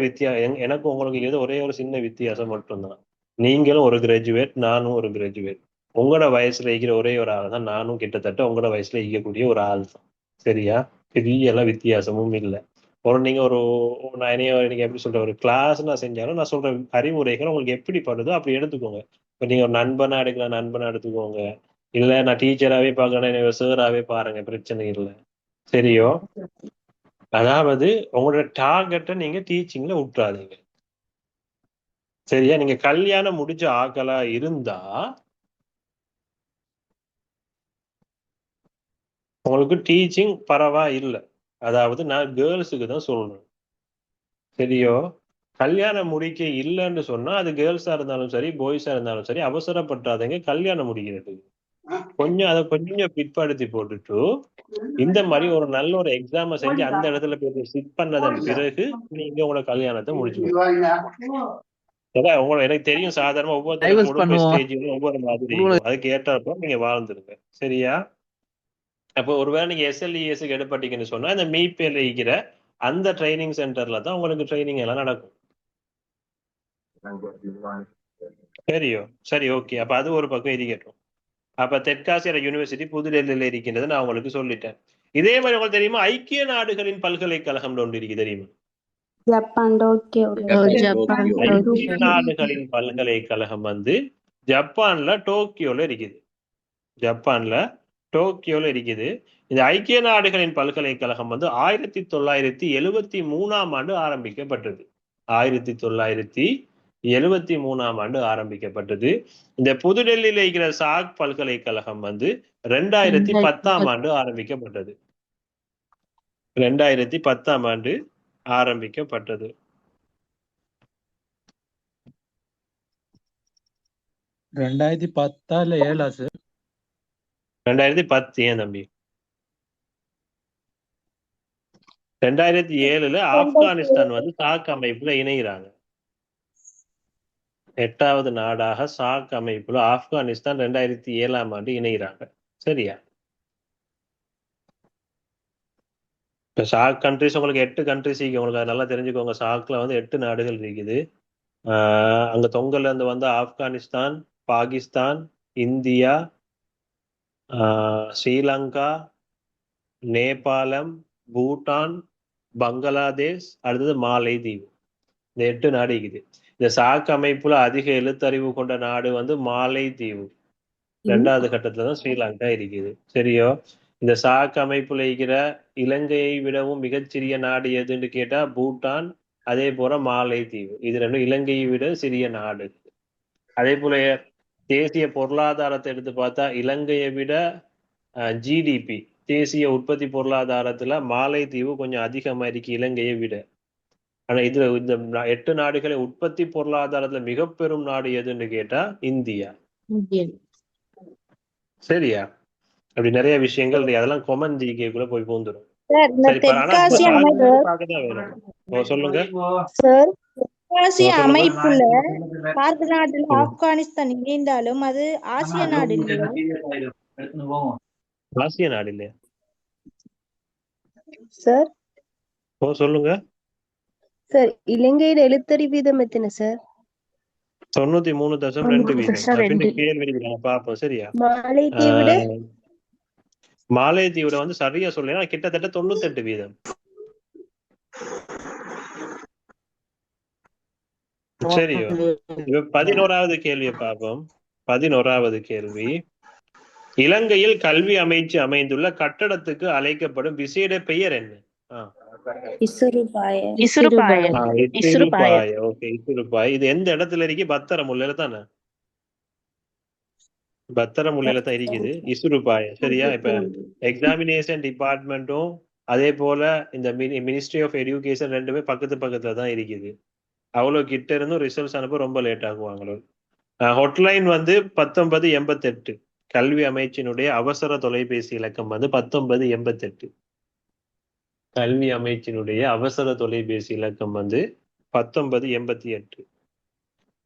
எனக்கு உங்களுக்கு இது ஒரே ஒரு சின்ன வித்தியாசம் மட்டும்தான். நீங்களும் ஒரு கிராஜுவேட், நானும் ஒரு கிராஜுவேட். உங்களோட வயசுல இருக்கிற ஒரே ஒரு ஆள் தான் நானும். கிட்டத்தட்ட உங்களோட வயசுல இருக்கக்கூடிய ஒரு ஆள் தான், சரியா? பெரிய எல்லாம் வித்தியாசமும் இல்லை. நீங்க நான் நீங்க எப்படி சொல்ற, ஒரு கிளாஸ் நான் செஞ்சாலும் நான் சொல்ற அறிவுரைகள் உங்களுக்கு எப்படி படுதோ அப்படி எடுத்துக்கோங்க. இப்ப நீங்க ஒரு நண்பனா எடுக்கலாம், நண்பனா எடுத்துக்கோங்க. இல்ல நான் டீச்சராகவே பார்க்கறேன், சேராகவே பாருங்க, பிரச்சனை இல்லை, சரியோ? அதாவது உங்களோட டார்கெட்டை நீங்க டீச்சிங்ல விட்டுறாதீங்க, சரியா? நீங்க கல்யாணம் முடிச்ச ஆக்களா இருந்தா உங்களுக்கு டீச்சிங் பரவா இல்லை. அதாவது நான் கேர்ள்ஸுக்கு தான் சொல்றேன், சரியோ? கல்யாணம் முடிக்க இல்லைன்னு சொன்னா அது கேர்ள்ஸா இருந்தாலும் சரி, பாய்ஸா இருந்தாலும் சரி, அவசரப்பட்டாதீங்க கல்யாணம் முடிக்கிறதுக்கு. அதை கொஞ்சம் பிற்படுத்தி போட்டுட்டு இந்த மாதிரி ஒரு நல்ல ஒரு எக்ஸாம செஞ்சு அந்த இடத்துல போய் சிட் பண்ணதன் பிறகு நீங்க உங்களோட கல்யாணத்தை முடிச்சுக்கோங்க. எனக்கு தெரியும், சாதாரணமா ஒவ்வொரு ஸ்டேஜ்லயும் ஒவ்வொரு மாதிரி, அதுக்கு ஏற்றப்போ நீங்க வாழ்ந்துருங்க, சரியா? அப்போ ஒருவேளை நீங்க SLESக்கு எடுப்பட்டீங்கன்னு சொன்னா இந்த மீப்பேல இருக்கிற அந்த ட்ரைனிங் சென்டர்ல தான் உங்களுக்கு ட்ரைனிங் எல்லாம் நடக்கும், சரியோ? சரி, ஓகே. அப்ப அது ஒரு பக்கம் இருக்கட்டும். அப்ப தெற்காசிய யூனிவர்சிட்டி புதுடெல்லியில இருக்கின்றது நான் உங்களுக்கு சொல்லிட்டேன். இதே மாதிரி உங்களுக்கு தெரியுமா ஐக்கிய நாடுகளின் பல்கலைக்கழகம் ஒன்று இருக்கு, தெரியுமா? ஐக்கிய நாடுகளின் பல்கலைக்கழகம் வந்து ஜப்பான்ல டோக்கியோல இருக்குது. ஜப்பான்ல டோக்கியோல இருக்குது. இந்த ஐக்கிய நாடுகளின் பல்கலைக்கழகம் வந்து 1973ஆம் ஆண்டு ஆரம்பிக்கப்பட்டது. 1973ஆம் ஆண்டு ஆரம்பிக்கப்பட்டது. இந்த புதுடெல்லியில இருக்கிற சாக் பல்கலைக்கழகம் வந்து 2010ஆம் ஆண்டு ஆரம்பிக்கப்பட்டது. 2010ஆம் ஆண்டு ஆரம்பிக்கப்பட்டது. 2010 இல்ல 7 சார்? 2010. ஏன் தம்பி? 2007 ஆப்கானிஸ்தான் வந்து சாக் அமைப்புல இணைகிறாங்க. 8வது நாடாக சாக் அமைப்புல ஆப்கானிஸ்தான் 2007ஆம் ஆண்டு இணைகிறாங்க, சரியா? இப்ப சாக் கண்ட்ரிஸ் உங்களுக்கு 8 கண்ட்ரிஸ் இருக்கு, உங்களுக்கு அது நல்லா தெரிஞ்சுக்கோங்க. சாக்ல வந்து 8 நாடுகள் இருக்குது. அங்க தொங்கல்ல இருந்து வந்து ஆப்கானிஸ்தான், பாகிஸ்தான், இந்தியா, ஸ்ரீலங்கா, நேபாளம், பூட்டான், பங்களாதேஷ், அடுத்தது மாலைதீவு. இந்த 8 நாடு இருக்குது. இந்த சாக் அமைப்புல அதிக எழுத்தறிவு கொண்ட நாடு வந்து மாலைதீவு. 2வது கட்டத்துல தான் ஸ்ரீலங்கா இருக்குது, சரியோ? இந்த சாக் அமைப்புல இருக்கிற இலங்கையை விடவும் மிகச்சிறிய நாடு எதுன்னு கேட்டா பூட்டான், அதே போல மாலைதீவு. இது ரெண்டும் இலங்கையை விட சிறிய நாடு. அதே போல தேசிய பொருளாதாரத்தை எடுத்து பார்த்தா இலங்கையை விட ஜிடிபி, தேசிய உற்பத்தி பொருளாதாரத்துல மாலைதீவு கொஞ்சம் அதிகமா இருக்கு இலங்கையை விட. ஆனா இதுல இந்த 8 நாடுகளை உற்பத்தி பொருளாதாரத்துல மிக பெரும் நாடு எதுன்னு கேட்டா இந்தியா, சரியா? அப்படி நிறைய விஷயங்கள் அதெல்லாம் கொமன் ஜிகேக்குள்ள போய் பூந்துரும். சொல்லுங்க சார். தெற்காசிய அமைப்புல பாரத நாட்டில் ஆப்கானிஸ்தான் இணைந்தாலும் அது ஆசிய நாடு இல்லையா? ஆசிய நாடு இல்லையா சார்? சொல்லுங்க சார், இலங்கையில எழுத்தறி வீதம் எத்தனை சார்? 93.2%. கேள்வி பாப்போம், சரியா? மாலைதீவுல வந்து சரியா சொல்ல கிட்டத்தட்ட 98%. சரியோ இப்ப 11வது கேள்வியை பார்ப்போம். 11வது கேள்வி, இலங்கையில் கல்வி அமைச்சு அமைந்துள்ள கட்டடத்துக்கு அழைக்கப்படும் விசேட பெயர் என்ன? இசுருபாய ஓகே, இசுருபாய். இது எந்த இடத்துல இருக்கு? பத்தரமுல்லையில தானே? பத்தரமுல்லையில தான் இருக்குது இசுருபாய. சரியா? இப்ப எக்ஸாமினேஷன் டிபார்ட்மெண்ட்டும் அதே போல இந்த மினிஸ்ட்ரி ஆஃப் எஜுகேஷன் ரெண்டுமே பக்கத்து பக்கத்துல தான் இருக்குது. அவ்வளவு கிட்ட இருந்தும் ரிசல்ட்ஸ் அனுப்ப ரொம்ப லேட் ஆகுவாங்களோ. ஹாட்லைன் வந்து 1988. கல்வி அமைச்சினுடைய அவசர தொலைபேசி இலக்கம் வந்து 1988. கல்வி அமைச்சினுடைய அவசர தொலைபேசி இலக்கம் வந்து 1988.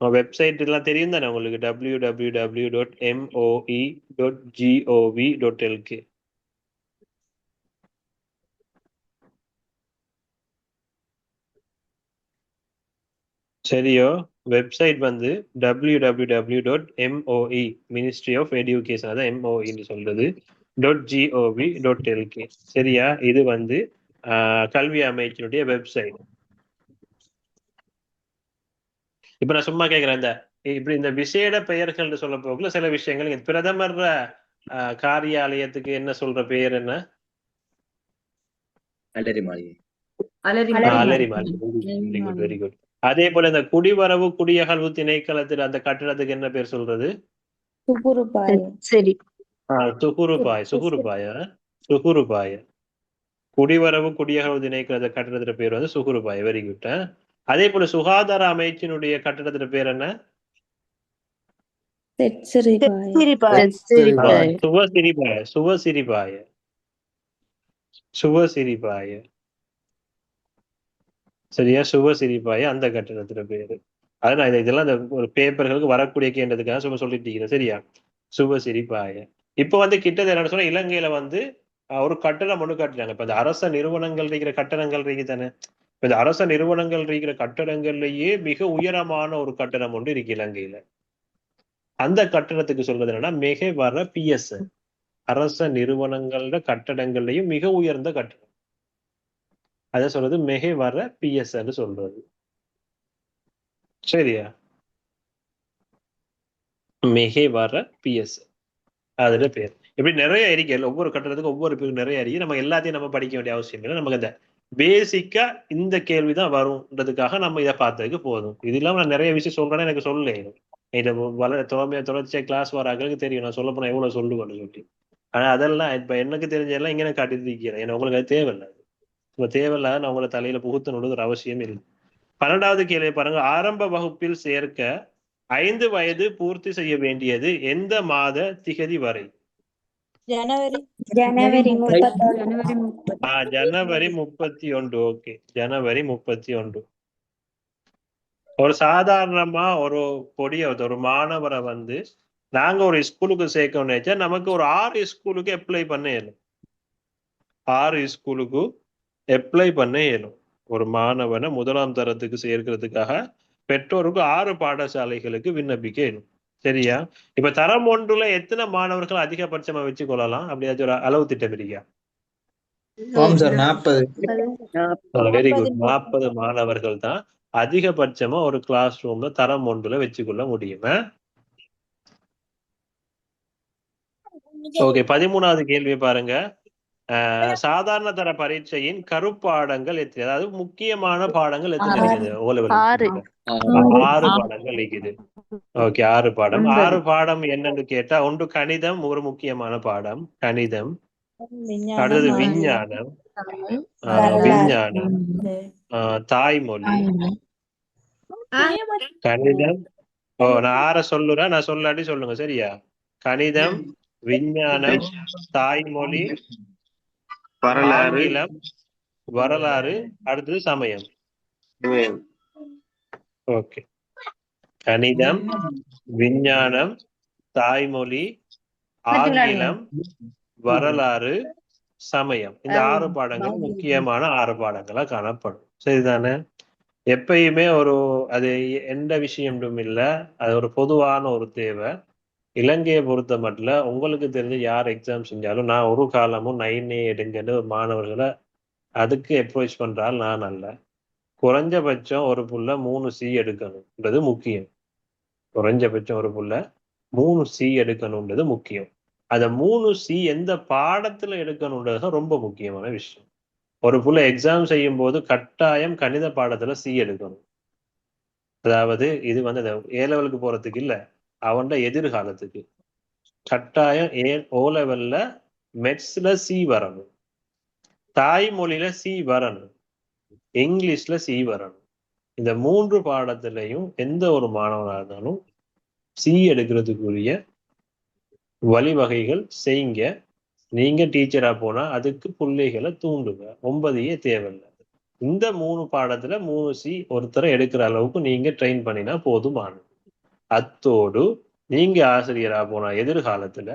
வெப்சைட் எல்லாம் தெரியும் தானே உங்களுக்கு? www.moe.gov.lk. சரியோ? வெப்சைட் வந்து www.moe மினிஸ்ட்ரி ஆஃப் எஜுகேஷன், அதான் MOE சொல்றது .gov.lk. சரியா? இது வந்து கல்வி அமைச்சினுடைய வெப்சைட். இப்ப நான் சும்மா கேட்கிறேன், இப்படி இந்த விசேட பெயர்கள் சொல்ல போகல சில விஷயங்கள். பிரதமர் காரியாலயத்துக்கு என்ன சொல்ற பெயர் என்ன? அலரி மாளிகை. அலரி மாளிகை. Very good. அதே போல இந்த குடிவரவு குடியகழ்வு திணைக்களத்தில் அந்த கட்டிடத்துக்கு என்ன பேர் சொல்றது? சுகுருபாய. குடிவரவு குடியகழ்வு திணைக்கள கட்டிடத்துல பேர் வந்து சுகுருபாய. Very good. அதே போல சுகாதார அமைச்சினுடைய கட்டிடத்துல பேர் என்ன? சுவசிரிபாய. சரியா? சுவசிரிபாய அந்த கட்டிடத்துல பேரு. அதனால இதெல்லாம் இந்த ஒரு பேப்பர்களுக்கு வரக்கூடிய கேண்டதுக்காக சும்மா சொல்லிட்டு இருக்கிறேன். சரியா? சுவசிரிபாய. இப்ப வந்து கிட்டத்தட்ட என்ன சொன்னா, இலங்கையில வந்து ஒரு கட்டடம் ஒண்ணு கட்டுறாங்க. இப்ப இந்த அரச நிறுவனங்கள் இருக்கிற கட்டடங்கள் இருக்கு தானே? இப்ப இந்த அரச நிறுவனங்கள் இருக்கிற கட்டடங்கள்லயே மிக உயரமான ஒரு கட்டடம் ஒன்று இருக்கு இலங்கையில. அந்த கட்டடத்துக்கு சொல்றது என்னன்னா மிக வர PS. அரச நிறுவனங்களோட கட்டடங்கள்லயும் மிக உயர்ந்த கட்டடம். அத சொல்றது மிக வர PS சொல்றது. சரியா? மிக வர PS அதுல பேர். இப்படி நிறைய இருக்கு. ஒவ்வொரு கட்டடத்துக்கும் ஒவ்வொரு பேர் நிறைய இருக்கு. நம்ம எல்லாத்தையும் நம்ம படிக்க வேண்டிய அவசியம் இல்லை. நமக்கு அந்த பேசிக்கா இந்த கேள்விதான் வரும்ன்றதுக்காக நம்ம இதை பார்த்ததுக்கு போதும். இது இல்லாம நான் நிறைய விஷயம் சொல்றேன்னா எனக்கு சொல்ல தொடர்ச்சியா கிளாஸ் வராங்களுக்கு தெரியும் நான் சொல்ல போனா எவ்வளவு சொல்லுவேன்னு சொல்லி. ஆனா அதெல்லாம் இப்ப எனக்கு தெரிஞ்சதெல்லாம் இங்கே காட்டிட்டு இருக்கிறேன். ஏன்னா உங்களுக்கு அது தேவையில்லை. தேவையில்லாத நான் உங்களை தலையில புகுத்தணுன்னு ஒரு அவசியம் இல்லை. 12வது கேள்வி பாருங்க. ஆரம்ப வகுப்பில் சேர்க்க 5 வயது பூர்த்தி செய்ய வேண்டியது எந்த மாத திகதி வரை? ஜனவரி 31. ஓகே, ஜனவரி 31. ஒரு சாதாரணமா ஒரு ஒரு மாணவரை வந்து நாங்க ஒரு ஸ்கூலுக்கு சேர்க்கணும்னு நினைச்சா நமக்கு ஒரு 6 ஸ்கூலுக்கு அப்ளை பண்ண இயலும். 6 ஸ்கூலுக்கு அப்ளை பண்ண இயலும். ஒரு மாணவனை 1ஆம் தரத்துக்கு சேர்க்கிறதுக்காக பெற்றோருக்கு 6 பாடசாலைகளுக்கு விண்ணப்பிக்க இயலும். சரியா? இப்ப தரம் 1ல எத்தனை மாணவர்கள் அதிகபட்சமா வச்சு கொள்ளலாம்? அப்படியாச்சும் ஒரு அளவு திட்டம் இருக்கா? 40. Very good. 40 மாணவர்கள் தான் அதிகபட்சமா ஒரு கிளாஸ் ரூம்ல தரம் 1ல வச்சுக்கொள்ள முடியுமா? ஓகே, 13வது கேள்வி பாருங்க. சாதாரண தர பரீட்சையின் கருப்பாடங்கள் எத்தனை? அதாவது முக்கியமான பாடங்கள் எத்தனை இருக்குது? 6 பாடங்கள் இருக்குது. ஓகே, 6 பாடம். 6 பாடம் என்னன்னு கேட்டா, ஒன்று கணிதம், ஒரு முக்கியமான பாடம் கணிதம். அடுத்தது விஞ்ஞானம், தாய்மொழி, கணிதம். நான் 6 சொல்லுறேன், நான் சொல்லாட்டி சொல்லுங்க. சரியா? கணிதம், விஞ்ஞானம், தாய்மொழி, ஆங்கிலம், வரலாறு, அடுத்தது சமயம். ஓகே, கணிதம், விஞ்ஞானம், தாய்மொழி, ஆங்கிலம், வரலாறு, சமயம். இந்த 6 பாடங்கள் முக்கியமான 6 பாடங்களா காணப்படும். சரிதானே? எப்பயுமே அது எந்த விஷயமும் இல்லை. அது ஒரு பொதுவான ஒரு தேவை. இலங்கையை பொறுத்த மட்டும் உங்களுக்கு தெரிஞ்ச யார் எக்ஸாம் செஞ்சாலும் நான் ஒரு காலமும் 9A எடுங்கன்னு மாணவர்களை அதுக்கு அப்ரோச் பண்றால் நான் அல்ல. குறைஞ்சபட்சம் ஒரு புள்ள 3 சி எடுக்கணும்ன்றது முக்கியம். குறைஞ்சபட்சம் ஒரு புள்ள 3 சி எடுக்கணும்ன்றது முக்கியம். அத 3 சி எந்த பாடத்துல எடுக்கணும்ன்றது ரொம்ப முக்கியமான விஷயம். ஒரு புள்ள எக்ஸாம் செய்யும் போது கட்டாயம் கணித பாடத்துல சி எடுக்கணும். அதாவது இது வந்து ஏ லெவலுக்கு போறதுக்கு இல்ல, அவன் எதிர்காலத்துக்கு கட்டாயம் ஓ லெவல்ல மெட்ஸ்ல சி வரணும், தாய்மொழியில சி வரணும், இங்கிலீஷ்ல சி வரணும். இந்த 3 பாடத்திலையும் எந்த ஒரு மாணவனாக இருந்தாலும் சி எடுக்கிறதுக்குரிய வழிவகைகள் செய்யுங்க. நீங்க டீச்சரா போனா அதுக்கு பிள்ளைகளை தூண்டுங்க. 9 தேவையில்லை. இந்த 3 பாடத்துல 3 சி ஒருத்தரை எடுக்கிற அளவுக்கு நீங்க ட்ரெயின் பண்ணினா போதுமானது. அத்தோடு நீங்க ஆசிரியரா போனா எதிர்காலத்துல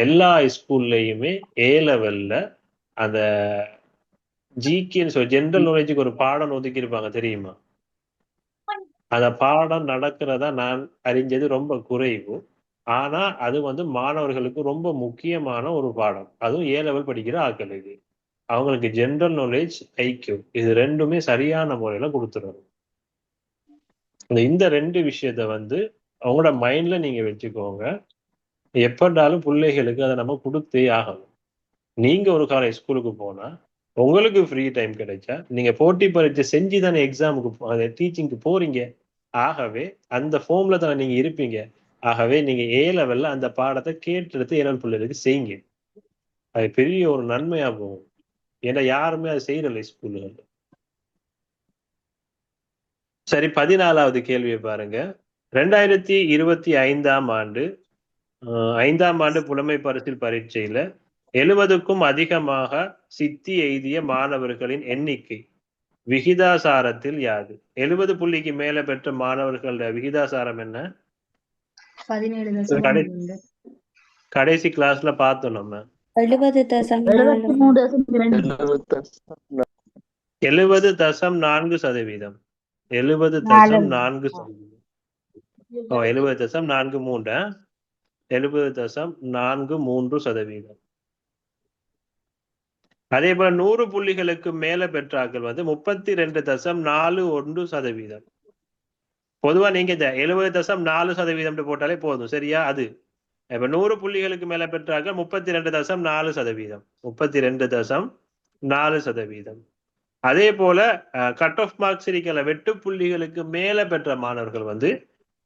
எல்லா ஸ்கூல்லையுமே ஏ லெவல்ல அந்த ஜிகேன்னு சொல்லி ஜென்ரல் நாலேஜுக்கு ஒரு பாடம் ஒதுக்கி இருப்பாங்க தெரியுமா? அந்த பாடம் நடக்கிறதா நான் அறிஞ்சது ரொம்ப குறைவு. ஆனா அது வந்து மாணவர்களுக்கு ரொம்ப முக்கியமான ஒரு பாடம். அதுவும் ஏ லெவல் படிக்கிற ஆட்களுக்கு அவங்களுக்கு ஜென்ரல் நாலேஜ், ஐக்யூ இது ரெண்டுமே சரியான முறையில கொடுத்துடணும். இந்த 2 விஷயத்த வந்து அவங்களோட மைண்ட்ல நீங்க வச்சுக்கோங்க. எப்படாலும் பிள்ளைகளுக்கு அதை நம்ம கொடுத்தே ஆகணும். நீங்க ஒரு காலை ஸ்கூலுக்கு போனா உங்களுக்கு ஃப்ரீ டைம் கிடைச்சா நீங்க போட்டி பரீட்சை செஞ்சு தானே எக்ஸாமுக்கு டீச்சிங்க்கு போறீங்க. ஆகவே அந்த ஃபார்ம்ல தானே நீங்க இருப்பீங்க. ஆகவே நீங்க ஏ லெவல்ல அந்த பாடத்தை கேட்டெடுத்து ஏழல் பிள்ளைகளுக்கு செய்யுங்க. அது பெரிய ஒரு நன்மையா போகும். ஏன்னா யாருமே அதை செய்யறதில்லை ஸ்கூல்ல. சரி, 14வது கேள்வியை பாருங்க. 2025ஆம் ஆண்டு 5ஆம் ஆண்டு புலமை பரிசில் பரீட்சையில 70க்கும் அதிகமாக சித்தி எய்திய மாணவர்களின் எண்ணிக்கை விகிதாசாரத்தில் யாது? 70 புள்ளிக்கு மேல பெற்ற மாணவர்களோட விகிதாசாரம் என்ன? 17.2. கடைசி கிளாஸ்ல பார்த்தோம் நம்ம. 70.4%. 70.4%. 70.4%. 70.43. 70.43%. அதே போல 100 புள்ளிகளுக்கு மேல பெற்றாக்கள் வந்து 32.41%. பொதுவா நீங்க இந்த 70.4% போட்டாலே போதும். சரியா? அது இப்ப 100 புள்ளிகளுக்கு மேல பெற்றாக்கள் 32.4%. 32.4%. அதே போல கட் ஆஃப் மார்க்ஸ் இருக்கல வெட்டு புள்ளிகளுக்கு மேல பெற்ற மாணவர்கள் வந்து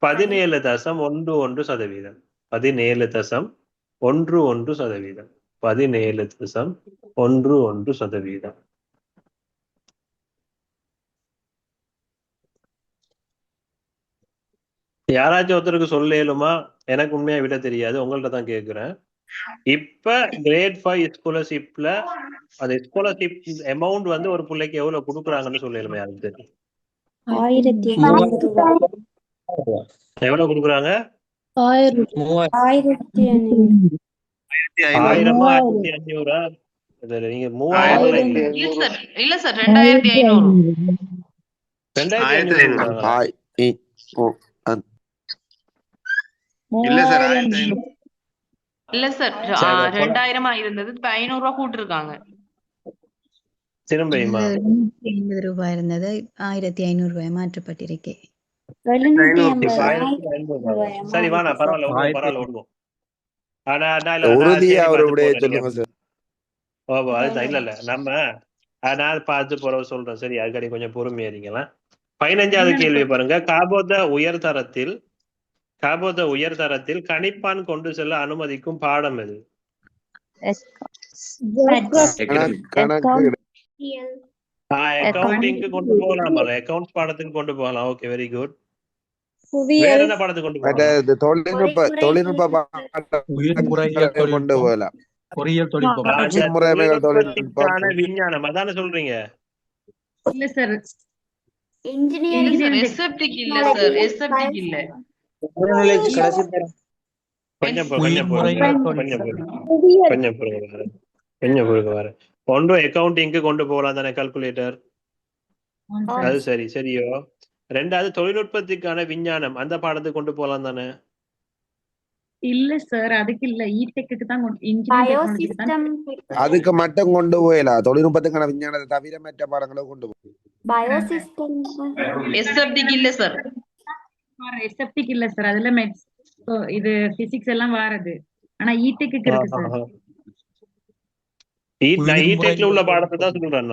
17.11%. 17.11%. 17.11%. யாராச்சும் ஒருத்தருக்கு சொல்ல இயலுமா? எனக்கு உண்மையா விட தெரியாது, உங்கள்ட்ட தான் கேட்கிறேன். இப்ப கிரேட் 5 ஸ்காலர்ஷிப்ல அந்த ஸ்காலர்ஷிப் அமௌண்ட் வந்து ஒரு பிள்ளைக்கு எவ்வளவு கொடுக்குறாங்கன்னு சொல்ல இயலுமா? யாருக்கு தெரியும்? 1500 ரூபாய். எவ்வளவு கொடுக்குறாங்க? 1500. 1500. நீங்க 3000 இல்ல சார் 2500. 2500 கொடுக்குறாங்களா? இல்ல சார் 1500. இல்ல சார் 2000 இருந்தது, இப்ப 500 ரூபாய் கூட்டிருக்காங்க. திரும்பியுமா? 280 ரூபாய் இருந்தது, 1500 ரூபாய் மாற்றப்பட்டிருக்கு. 750. சரி வாணா, பரவாயில்ல விடுவோம். ஆனா உறுதியா அவருடைய சொல்லுங்க சார். அதுதான் இல்ல நம்ம நான் பார்த்து போறவ சொல்றேன். சரி, அதுக்கடி கொஞ்சம் பொறுமையா இருக்கலாம். 15வது கேள்வி பாருங்க. காபோத உயர்தரத்தில் கணிப்பான் கொண்டு செல்ல அனுமதிக்கும் பாடம் எது? அக்கவுண்டிங்க்கு கொண்டு போகலாம். அக்கவுண்ட்ஸ் பாடத்துக்கு கொண்டு போகலாம். Okay, very good. வேற என்ன பாடத்துக்கு கொண்டு போகலாம்? தொழில்நுட்ப கொண்டு போகலாம். விஞ்ஞானம் அதான சொல்றீங்க? இல்ல சார், எஸ்எப்டிக் இல்ல சார், எஸ்எப்டிக் இல்ல. கொஞ்சம் வர ஒன்று அக்கவுண்டிங்க்கு கொண்டு போகலாம் தானே, கால்குலேட்டர். அது சரியோ. 2வது தொழில்நுட்பத்துக்கான விஞ்ஞானம் அந்த பாடத்துக்கு கொண்டு போகலாம் தானே? இல்ல சார், அதுக்கு இல்ல. இடெக்கு தான் அதுக்கு மட்டும் கொண்டு போயலாம். தொழில்நுட்பத்துக்கான விஞ்ஞானத்தை தவிர மற்ற பாடங்களை கொண்டு போகலாம். பயோசிஸ்டம் எஸ்எஃப்டிக்கு இல்ல சார். எஸ்எஃப்டிக்கு இல்ல சார், அதுல மெட்ஸ் இது பிசிக்ஸ் எல்லாம் வாரது. ஆனா இடெக்கு இருக்கு சார். நான் இடெக்ல உள்ள பாடத்தை தான் சொல்றேன்.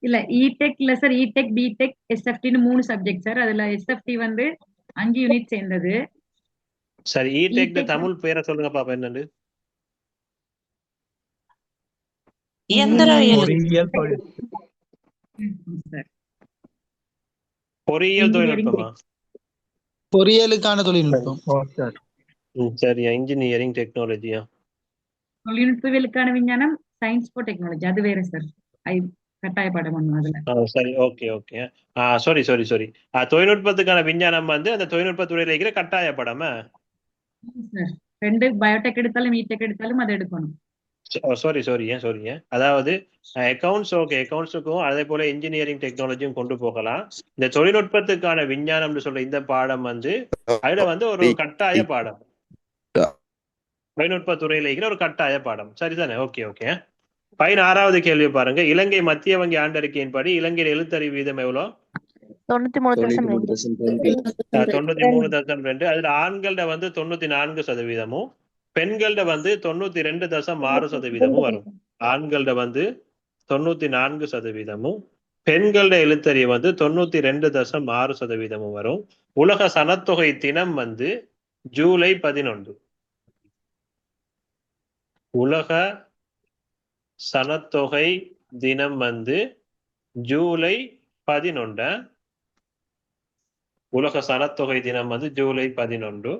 இல்ல இடெக் இல்ல சார், இடெக் பிடெக் எஸ்எஃப்டின்னு 3 சப்ஜெக்ட் சார். அதுல எஸ்எஃப்டி வந்து 5 யூனிட் சேர்ந்தது. சரி, இடெக் தமிழ் பேரை சொல்லுங்க பாப்பா என்னன்னு. பொறியியல் தொழில்நுட்பமா? பொறியியலுக்கான தொழில்நுட்பம். சரியா, இன்ஜினியரிங் டெக்னாலஜியா? தொழில்நுட்பவியலுக்கான விஞ்ஞானம் சயின்ஸ் ஃபார் டெக்னாலஜி, அது வேற சார். கட்டாய பாடம் ஒண்ணு அதுல. சரி, ஓகே ஓகே. சாரி தொழில்நுட்பத்துக்கான விஞ்ஞானம் வந்து அந்த தொழில்நுட்ப துறையில இருக்கிற கட்டாய பாடமா? ரெண்டு பயோடெக் எடுத்தாலும் இடெக் எடுத்தாலும் அதை எடுக்கணும். சாரி. அதாவது அக்கவுண்ட்ஸ், ஓகே, அக்கவுண்ட்ஸுக்கும் அதே போல இன்ஜினியரிங் டெக்னாலஜியும் கொண்டு போகலாம். இந்த தொழில்நுட்பத்துக்கான விஞ்ஞானம்னு சொல்ற இந்த பாடம் வந்து அதுல வந்து ஒரு கட்டாய பாடம், தொழில்நுட்ப துறையில இருக்கிற ஒரு கட்டாய பாடம். சரிதானே? ஓகே. 16வது கேள்வி பாருங்க. இலங்கை மத்திய வங்கி ஆண்டறிக்கையின்படி இலங்கையில் எழுத்தறிவு வீதம் எவ்வளவு? 93.2. அதுல ஆண்கள்ட வந்து 94%, பெண்கள்ட வந்து 92.6% வரும். ஆண்கள்ட வந்து 94%, பெண்கள்ட எழுத்தறிவு வந்து 92.6% வரும். உலக சனத்தொகை தினம் வந்து ஜூலை 11. உலக சனத்தொகை தினம் வந்து ஜூலை 11. உலக சனத்தொகை தினம் வந்து ஜூலை 11.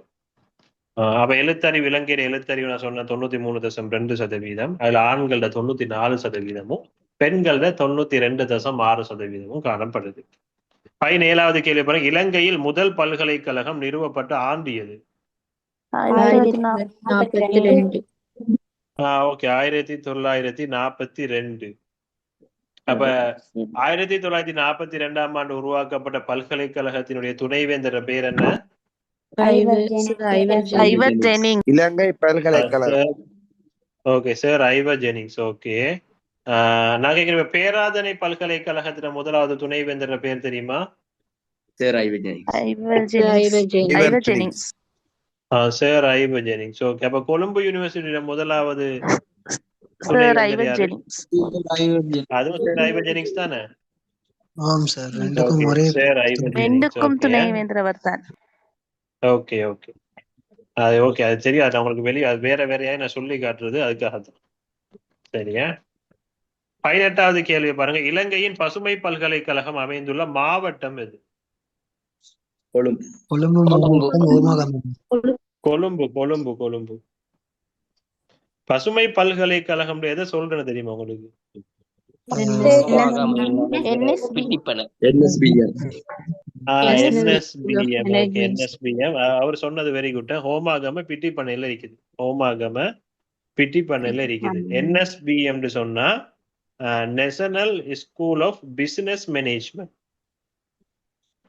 அப்ப எழுத்தறிவு, இலங்கையில எழுத்தறிவு நான் சொன்ன 93.2%, அதுல ஆண்கள்ட 94%, பெண்கள்ட 92.6% காணப்படுது. 17வது கேள்வி பாருங்க. இலங்கையில் முதல் பல்கலைக்கழகம் நிறுவப்பட்ட ஆண்டு எது? ஓகே, 1942. அப்ப 1942ஆம் ஆண்டு உருவாக்கப்பட்ட பல்கலைக்கழகத்தினுடைய துணைவேந்தர் பேர் என்ன? இலங்கை பல்கலைக்கழகம். Okay sir, Ivor Jennings. Okay, நான் கேட்கிறேன், பேராதனை பல்கலைக்கழகத்தின முதலாவது துணைவேந்தர் பேர் தெரியுமா? Sir Ivor Jennings. Sir Ivor Jennings. Okay, அப்ப கொழும்பு யூனிவர்சிட்டியோட முதலாவது துணைவேந்தர் யாரு? அதுவும் சார் ஐவர் ஜெனிங்ஸ் தானே? ஆம் சார், ரெண்டுக்கும் ஒரே துணைவேந்தர் தான். ஓகே. அது ஓகே, அது தெரியாது அவங்களுக்கு வெளியே, அது வேற வேறையா நான் சொல்லி காட்டுறது அதுக்காக தான். சரியா? 18வது கேள்வி பாருங்க. இலங்கையின் பசுமை பல்கலைக்கழகம் அமைந்துள்ள மாவட்டம் எது? கொழும்பு. பசுமை பல்கலைக்கழகம் எதை சொல்றேன்னு தெரியுமா உங்களுக்கு? NSBM. அவர் சொன்னது வெரி குட். ஹோமாகம பிட்டிப்பண்ணையில இருக்குது. NSBM சொன்னா national school of business management.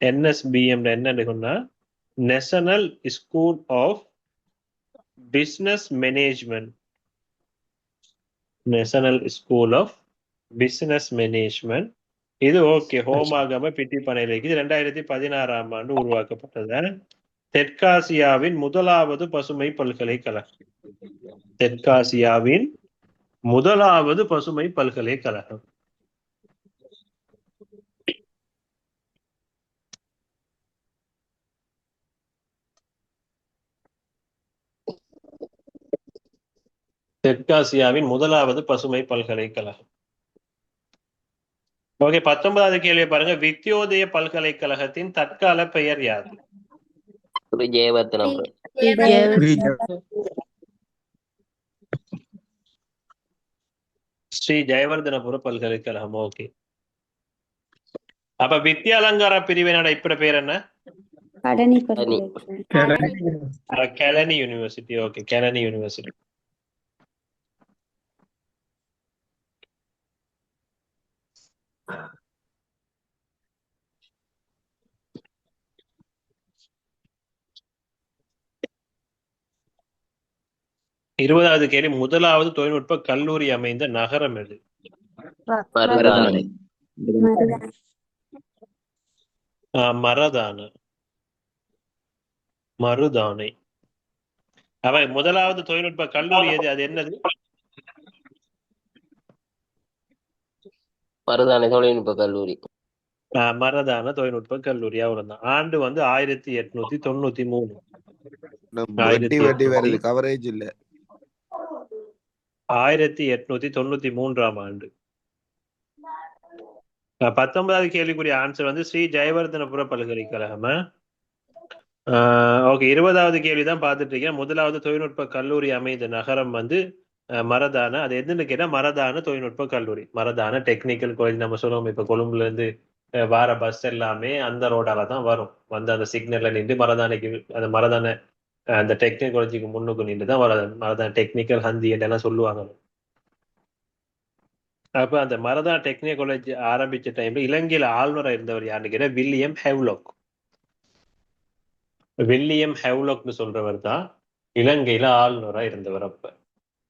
NSBM என்ன சொன்னா national school of business management. National school of business management. இது ஓகே, ஹோமாகம பிட்டிப்பண்ணையில இருக்குது. 2016ஆம் ஆண்டு உருவாக்கப்பட்டது. தெற்காசியாவின் முதலாவது பசுமை பல்கலைக்கழகம். தெற்காசியாவின் முதலாவது பசுமை பல்கலைக்கழகம். தெற்காசியாவின் முதலாவது பசுமை பல்கலைக்கழகம். ஓகே, 19வது கேள்வி பாருங்க. வித்யோதய பல்கலைக்கழகத்தின் தற்கால பெயர் யாது? ஸ்ரீ ஜெயவர்தனபுர பல்கலைக்கழகம். ஓகே, அப்ப வித்யாலங்கார பிரிவினோட இப்ப பேர் என்ன? Kelani university. Okay, Kelani university. இருபதாவது கேள்வி. முதலாவது தொழில்நுட்ப கல்லூரி அமைந்த நகரம் எது? மரதான மருதானை. அவை முதலாவது தொழில்நுட்ப கல்லூரி எது? அது என்னது? மருதானை தொழில்நுட்ப கல்லூரி. மரதான தொழில்நுட்ப கல்லூரி. அவ்வளவுதான். ஆண்டு வந்து 1893. வட்டி வருது, கவரேஜ் இல்ல. 1893ஆம் ஆண்டு. 19வது கேள்விக்குரிய ஆன்சர் வந்து ஸ்ரீ ஜெயவர்தனபுர பல்கலைக்கழகம். ஓகே, 20வது கேள்விதான் பார்த்துட்டு இருக்கேன். முதலாவது தொழில்நுட்ப கல்லூரி அமைந்த நகரம் வந்து மரதான. அது எதுன்னு கேட்டா மரதான தொழில்நுட்ப கல்லூரி, மரதான டெக்னிக்கல் காலேஜ். நம்ம சொல்லுவோம் இப்ப கொழும்புல இருந்து வார பஸ் எல்லாமே அந்த ரோடால தான் வரும். வந்து அந்த சிக்னல்ல நின்று மரதானைக்கு, அந்த மரதான அந்த டெக்னிக்கல் காலேஜுக்கு முன்னுக்கு நின்று தான் மரதான டெக்னிக்கல் ஹந்தி எல்லாம் சொல்லுவாங்க. அப்ப அந்த மரதான டெக்னிக்கல் காலேஜ் ஆரம்பிச்ச டைம்ல இலங்கையில ஆளுநரா இருந்தவர் யாருன்னு கேட்டா வில்லியம் ஹெவ்லாக். வில்லியம் ஹெவ்லாக்னு சொல்றவர் தான் இலங்கையில ஆளுநரா இருந்தவர். அப்ப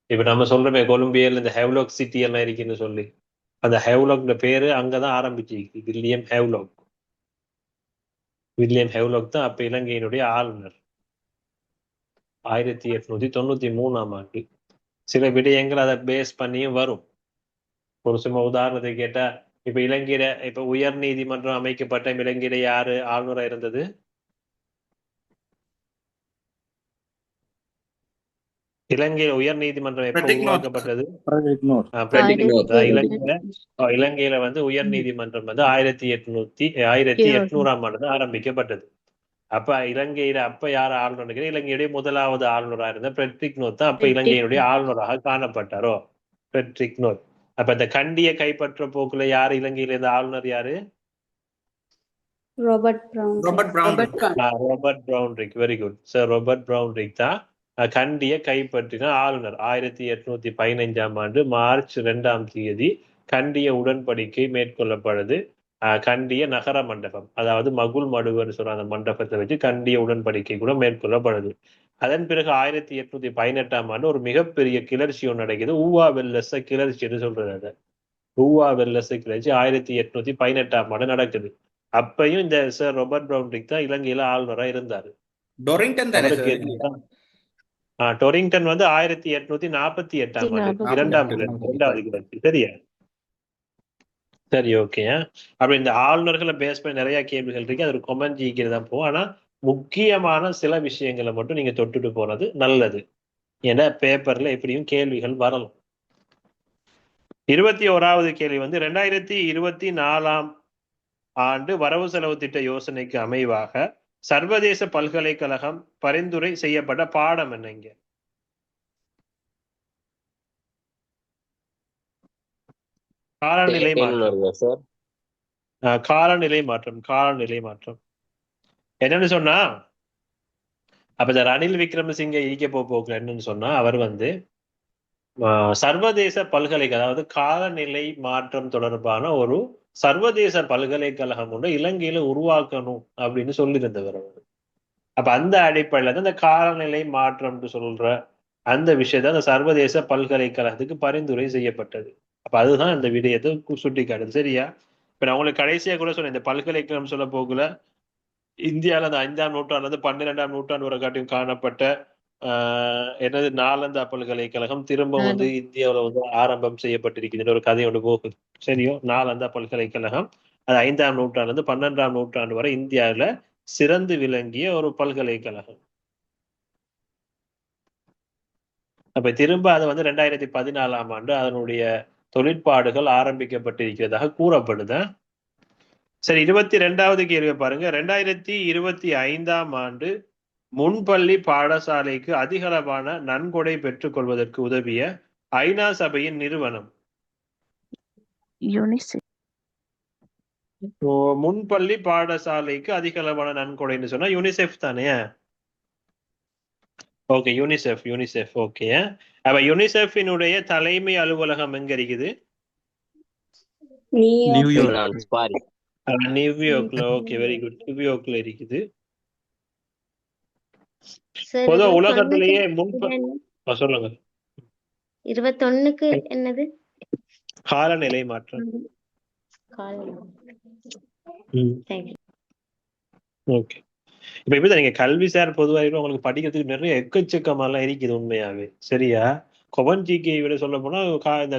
இப்ப நம்ம சொல்றோமே கொலம்பியால இந்த ஹெவ்லாக் சிட்டி எல்லாம் இருக்குன்னு சொல்லி, அந்த ஹெவ்லாக்ன்ற பேரு அங்கதான் ஆரம்பிச்சு. William Havelock. வில்லியம் ஹெவ்லாக் தான் அப்ப இலங்கையினுடைய ஆளுநர். 1893ஆம் ஆண்டு. சில விடயங்கள் அதை பேஸ் பண்ணியும் வரும். ஒரு சும்மா உதாரணத்துக்கு கேட்டா, இப்ப இலங்கையில இப்ப உயர் நீதிமன்றம் அமைக்கப்பட்ட இலங்கையில யாரு ஆளுநரா இருந்தது? இலங்கையில உயர் நீதிமன்றம் எப்ப உருவாக்கப்பட்டது? இலங்கையில வந்து உயர் நீதிமன்றம் வந்து 1800ஆம் ஆண்டு ஆரம்பிக்கப்பட்டது. அப்ப இலங்கையில அப்ப யார் ஆளுநர்? இலங்கையுடைய முதலாவது ஆளுநராக இருந்த ஃபிரெட்ரிக் நோத் தான் அப்ப இலங்கையினுடைய ஆளுநராக காணப்பட்டாரோ, ஃபிரெட்ரிக் நோத். அப்ப இந்த கண்டிய கைப்பற்ற போக்குல யாரு இலங்கையில இருந்த ஆளுநர்? யாரு? Robert Brownrigg. Very good sir. Robert Brownrigg தான் கண்டிய கைப்பற்றின ஆளுநர். 1815ஆம் ஆண்டு மார்ச் 2ஆம் தேதி கண்டிய உடன்படிக்கை மேற்கொள்ளப்படுது. கண்டிய நகர மண்டபம், அதாவது மகுல் மடுவன்னு சொல்ற அந்த மண்டபத்தை வச்சு கண்டிய உடன்படிக்கை கூட மேற்கொள்ளப்படுது. அதன் பிறகு 1818ஆம் ஆண்டு ஒரு மிகப்பெரிய கிளர்ச்சி ஒன்று நடக்குது. ஊவா வெல்லச கிளர்ச்சின்னு சொல்றது. அதை ஊவா வெல்லச கிளர்ச்சி 1818ஆம் ஆண்டு நடக்குது. அப்பையும் இந்த சார் ராபர்ட் ப்ரவுன்ரிக் தான் இலங்கையில ஆளுநரா இருந்தாரு. டொரிங்டன் வந்து 1848ஆம் ஆண்டு இரண்டாவது கிளர்ச்சி. சரியா? சரி, ஓகே. அப்ப இந்த ஆளுநர்களை பேஸ் பண்ணி நிறைய கேள்விகள் இருக்கு. அது ஒரு கொமெண்ட் ஜிக்கிறது தான் போகும். ஆனா முக்கியமான சில விஷயங்களை மட்டும் நீங்க தொட்டுட்டு போறது நல்லது. ஏன்னா பேப்பர்ல எப்படியும் கேள்விகள் வரலாம். 21வது கேள்வி வந்து 2024ஆம் ஆண்டு வரவு செலவு திட்ட யோசனைக்கு அமைவாக சர்வதேச பல்கலைக்கழகம் பரிந்துரை செய்யப்பட்ட பாடம் என்னங்க? காலநிலை மாற்றம். என்னன்னு சொன்னா, அப்ப இந்த ரணில் விக்ரமசிங்க ஈக்க போக்குல என்னன்னு சொன்னா, அவர் வந்து சர்வதேச பல்கலைக்கழகம், அதாவது காலநிலை மாற்றம் தொடர்பான ஒரு சர்வதேச பல்கலைக்கழகம் ஒன்று இலங்கையில உருவாக்கணும் அப்படின்னு சொல்லியிருந்தவர் அவர். அப்ப அந்த அடிப்படையில தான் இந்த காலநிலை மாற்றம் சொல்ற அந்த விஷயத்த அந்த சர்வதேச பல்கலைக்கழகத்துக்கு பரிந்துரை செய்யப்பட்டது. அப்ப அதுதான் இந்த விடயத்தை சுட்டி காட்டுது. சரியா? இப்ப நான் உங்களுக்கு கடைசியா கூட சொன்னேன், இந்த பல்கலைக்கழகம் சொல்ல போக்குல இந்தியாவில அந்த 5ஆம் நூற்றாண்டுல இருந்து 12ஆம் நூற்றாண்டு வரை காட்டியும் காணப்பட்ட என்னது நாலந்தா பல்கலைக்கழகம் திரும்ப வந்து இந்தியாவில வந்து ஆரம்பம் செய்யப்பட்டிருக்குது ஒரு கதையோடு போகுது. சரியோ? நாலந்தா பல்கலைக்கழகம் அது 5ஆம் நூற்றாண்டுல இருந்து 12ஆம் நூற்றாண்டு வரை இந்தியாவில சிறந்து விளங்கிய ஒரு பல்கலைக்கழகம். அப்ப திரும்ப அதை வந்து 2014ஆம் ஆண்டு அதனுடைய தொழிற்பாடுகள் ஆரம்பிக்கப்பட்டிருக்கிறதாக கூறப்படுது. சரி, 22வது கேள்வி பாருங்க. 2025ஆம் ஆண்டு முன்பள்ளி பாடசாலைக்கு அதிகளவான நன்கொடை பெற்றுக் கொள்வதற்கு உதவிய ஐநா சபையின் நிறுவனம். முன்பள்ளி பாடசாலைக்கு அதிகளவான நன்கொடைன்னு சொன்னா யூனிசெஃப் தானே? Okay, UNICEF. ஓகே. அப்ப யூனிசெஃபினுடைய தலைமை அலுவலகம் எங்க இருக்குது? நியூயார்க்ல. Okay, very good. நியூயார்க்ல இருக்குது. பொதுவா உலகத்திலேயே சொல்லுங்க. 21க்கு என்னது? காலநிலை மாற்றம். ஓகே. இப்ப இப்படிதான் நீங்க கல்வி சார் பொதுவாக உங்களுக்கு படிக்கிறதுக்கு நிறைய எக்கச்சக்கமாலாம் இருக்குது உண்மையாவே. சரியா? கொமன் ஜிகே விட சொல்ல போனா இந்த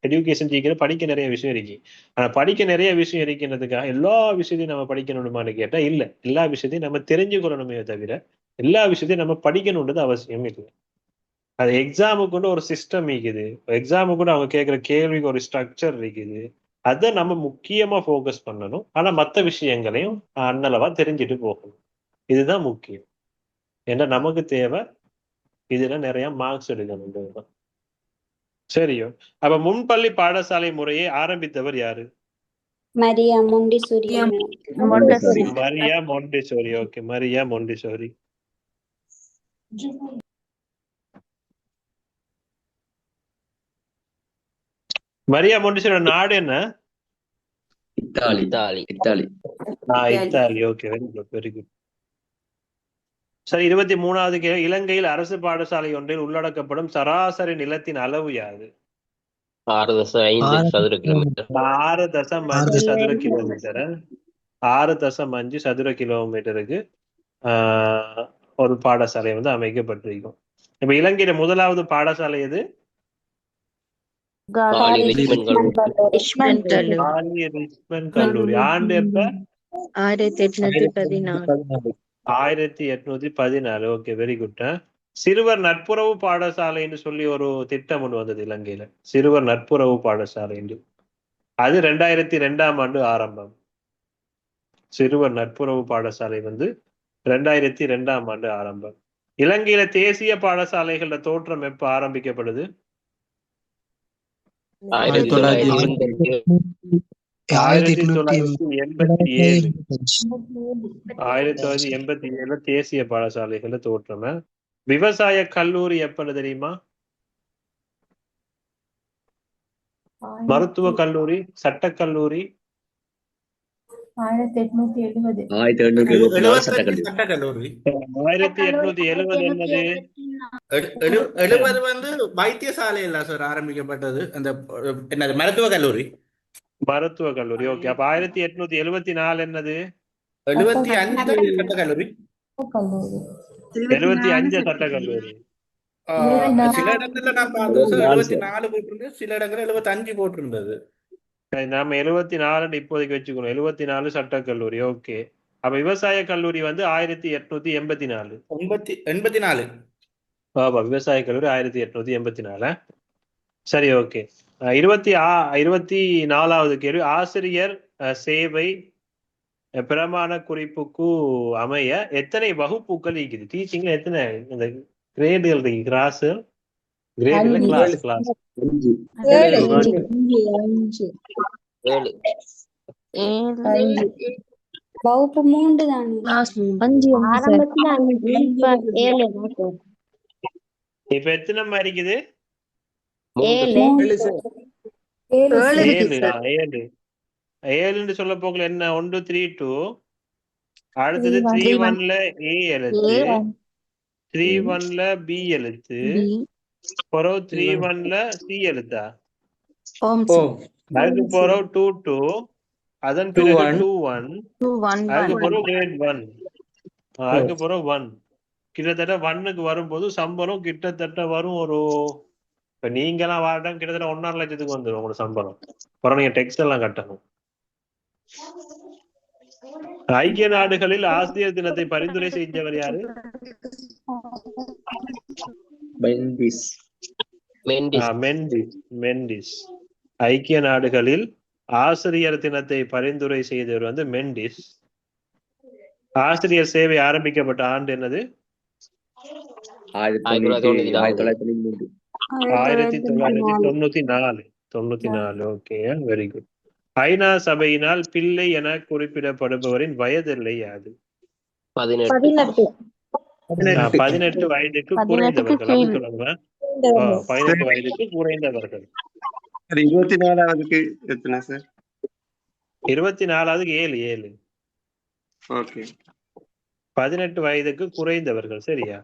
எஜுகேஷன் ஜிகே படிக்க நிறைய விஷயம் இருக்கு. ஆனா படிக்க நிறைய விஷயம் இருக்குன்றதுக்காக எல்லா விஷயத்தையும் நம்ம படிக்கணுமான்னு கேட்டா இல்ல. எல்லா விஷயத்தையும் நம்ம தெரிஞ்சு கொள்ளணுமே தவிர எல்லா விஷயத்தையும் நம்ம படிக்கணுன்றது அவசியம் இல்லை. அது எக்ஸாமுக்கு கூட ஒரு சிஸ்டம் இருக்குது. எக்ஸாமுக்கு கூட அவங்க கேட்கிற கேள்விக்கு ஒரு ஸ்ட்ரக்சர் இருக்குது. அதை நம்ம முக்கியமா ஃபோக்கஸ் பண்ணணும். ஆனா மற்ற விஷயங்களையும் அன்னளவா தெரிஞ்சுட்டு போகணும். இதுதான் முக்கியம். ஏன்னா நமக்கு தேவை இதுல நிறைய மார்க்ஸ் எடுக்கணும். சரியோ? அப்ப முன்பள்ளி பாடசாலை முறையை ஆரம்பித்தவர் யாரு? மரியா மொண்டிசோரி. மரியா மொண்டிசோரி. ஓகே, மரியா மொண்டிசோரி. மரியா மொண்டிசோரியோட நாடு என்ன? Italy. Italy. Italy. Italy. Okay, very good, very good. சரி, 23வது கேள்வி. இலங்கையில் அரசு பாடசாலை ஒன்றில் உள்ளடக்கப்படும் சராசரி நிலத்தின் அளவு யாது? 6.5 சதுர கிலோமீட்டர். 6.5 சதுர கிலோமீட்டர். 6.5 சதுர கிலோமீட்டருக்கு ஒரு பாடசாலை வந்து அமைக்கப்பட்டிருக்கும். இப்ப இலங்கையில முதலாவது பாடசாலை எது? கல்லூரி. ஆண்டு எப்ப? 1814. Okay, very good. சிறுவர் நட்புறவு பாடசாலைன்னு சொல்லி ஒரு திட்டம் ஒன்று வந்தது இலங்கையில. சிறுவர் நட்புறவு பாடசாலை. அது 2002ஆம் ஆண்டு ஆரம்பம். சிறுவர் நட்புறவு பாடசாலை வந்து 2002ஆம் ஆண்டு ஆரம்பம். இலங்கையில தேசிய பாடசாலைகளோட தோற்றம் எப்ப ஆரம்பிக்கப்படுது? 1987. 1987 தேசிய பாடசாலைகள தோற்றம. விவசாய கல்லூரி எப்பன்னு தெரியுமா? மருத்துவ கல்லூரி, சட்டக்கல்லூரி? 1870. 1874 சட்டக்கல்லூரி. 1870 என்னது? 70 வந்து வைத்தியசாலை இல்ல சார் ஆரம்பிக்கப்பட்டது. அந்த என்னது மருத்துவ கல்லூரி. மருத்துவ கல்லூரி. ஓகே. அப்ப 1874 என்னது? 75 சட்டக்கல்லூரி. 75 சட்டக்கல்லூரி. சில இடங்கள்ல நான் பார்த்தேன் சார் 74 போட்டிருந்தது, சில இடங்கள்ல 75 போட்டிருந்தது. நாம 74 இப்போதைக்கு வச்சுக்கணும். 74 சட்டக்கல்லூரி. ஓகே. அப்ப விவசாய கல்லூரி வந்து 1884. 84. ஆமா, விவசாய கல்லூரி 1884. சரி, ஓகே. 24வது கேள்வி. ஆசிரியர் சேவை பிரமாண குறிப்புக்கு அமைய எத்தனை வகுப்புகள் இருக்குது? டீச்சிங்ல எத்தனை இந்த கிரேடுகள் இருக்கு? கிளாஸ், கிரேட் இல்ல, கிளாஸ். கிளாஸ் 7. வகுப்பு 3 தான். ஆரம்பத்துல 5, இப்ப 7. இப்ப எத்தனை இருக்குது? 7. 7 சொல்ல போகல. என்ன? 1 3 2. அடுத்தது 3-1ல A எழுத்து, 3-1ல B எழுத்து, பிறகு 3-1ல C எழுத்தா? அதுக்கு பிறகு 2-2, அதன் பிறகு 2-1, அதுக்கு பிறகு grade 1, அதுக்கு பிறகு 1. கிட்டத்தட்ட 1க்கு வரும்போது சம்பளம் கிட்டத்தட்ட வரும் ஒரு, இப்ப நீங்கெல்லாம் வாட்டம் கிட்டத்தட்ட 1.5 லட்சத்துக்கு வந்துடும் உங்களோட சம்பளம். அப்புறம் நீங்க டெக்ஸ் எல்லாம் கட்டணும். ஐக்கிய நாடுகளில் ஆசிரியர் தினத்தை பரிந்துரை செஞ்சவர் யாரு? மெண்டிஸ். ஐக்கிய நாடுகளில் ஆசிரியர் தினத்தை பரிந்துரை செய்தவர் வந்து மெண்டிஸ். ஆசிரியர் சேவை ஆரம்பிக்கப்பட்ட ஆண்டு என்னது? 1994. Okay, very good. ஐநா சபையினால் பிள்ளை என குறிப்பிடப்படுபவரின் வயதில்லை யாது? 18. 18 வயதுக்கு குறைந்தவர்கள். அப்படி சொல்லுங்க. 18 வயதுக்கு குறைந்தவர்கள். 24வதுக்கு எத்தனை சார்? 24வதுக்கு 7. ஓகே. 18 வயதுக்கு குறைந்தவர்கள். சரியா?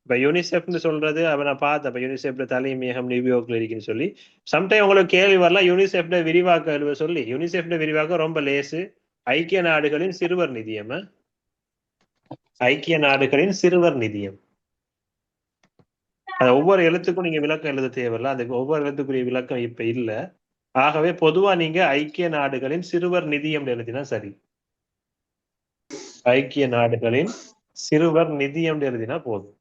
இப்ப யூனிசெஃப்னு சொல்றது அவ நான் பார்த்தேன். இப்ப யூனிசெஃப்ல தலைமையகம் நியூயார்க்ல இருக்குன்னு சொல்லி சம்டைம் உங்களுக்கு கேள்வி வரலாம். யூனிசெஃப்ல விரிவாக்கம் எழுத சொல்லி. யூனிசெஃப்ல விரிவாக்கம் ரொம்ப லேசு. ஐக்கிய நாடுகளின் சிறுவர் நிதியம். ஐக்கிய நாடுகளின் சிறுவர் நிதியம். அது ஒவ்வொரு எழுத்துக்கும் நீங்க விளக்கம் எழுத தேவையில்ல. அதுக்கு ஒவ்வொரு எழுத்துக்குரிய விளக்கம் இப்ப இல்ல. ஆகவே பொதுவா நீங்க ஐக்கிய நாடுகளின் சிறுவர் நிதியம் எழுதினா சரி. ஐக்கிய நாடுகளின் சிறுவர் நிதியம் எழுதினா போதும்.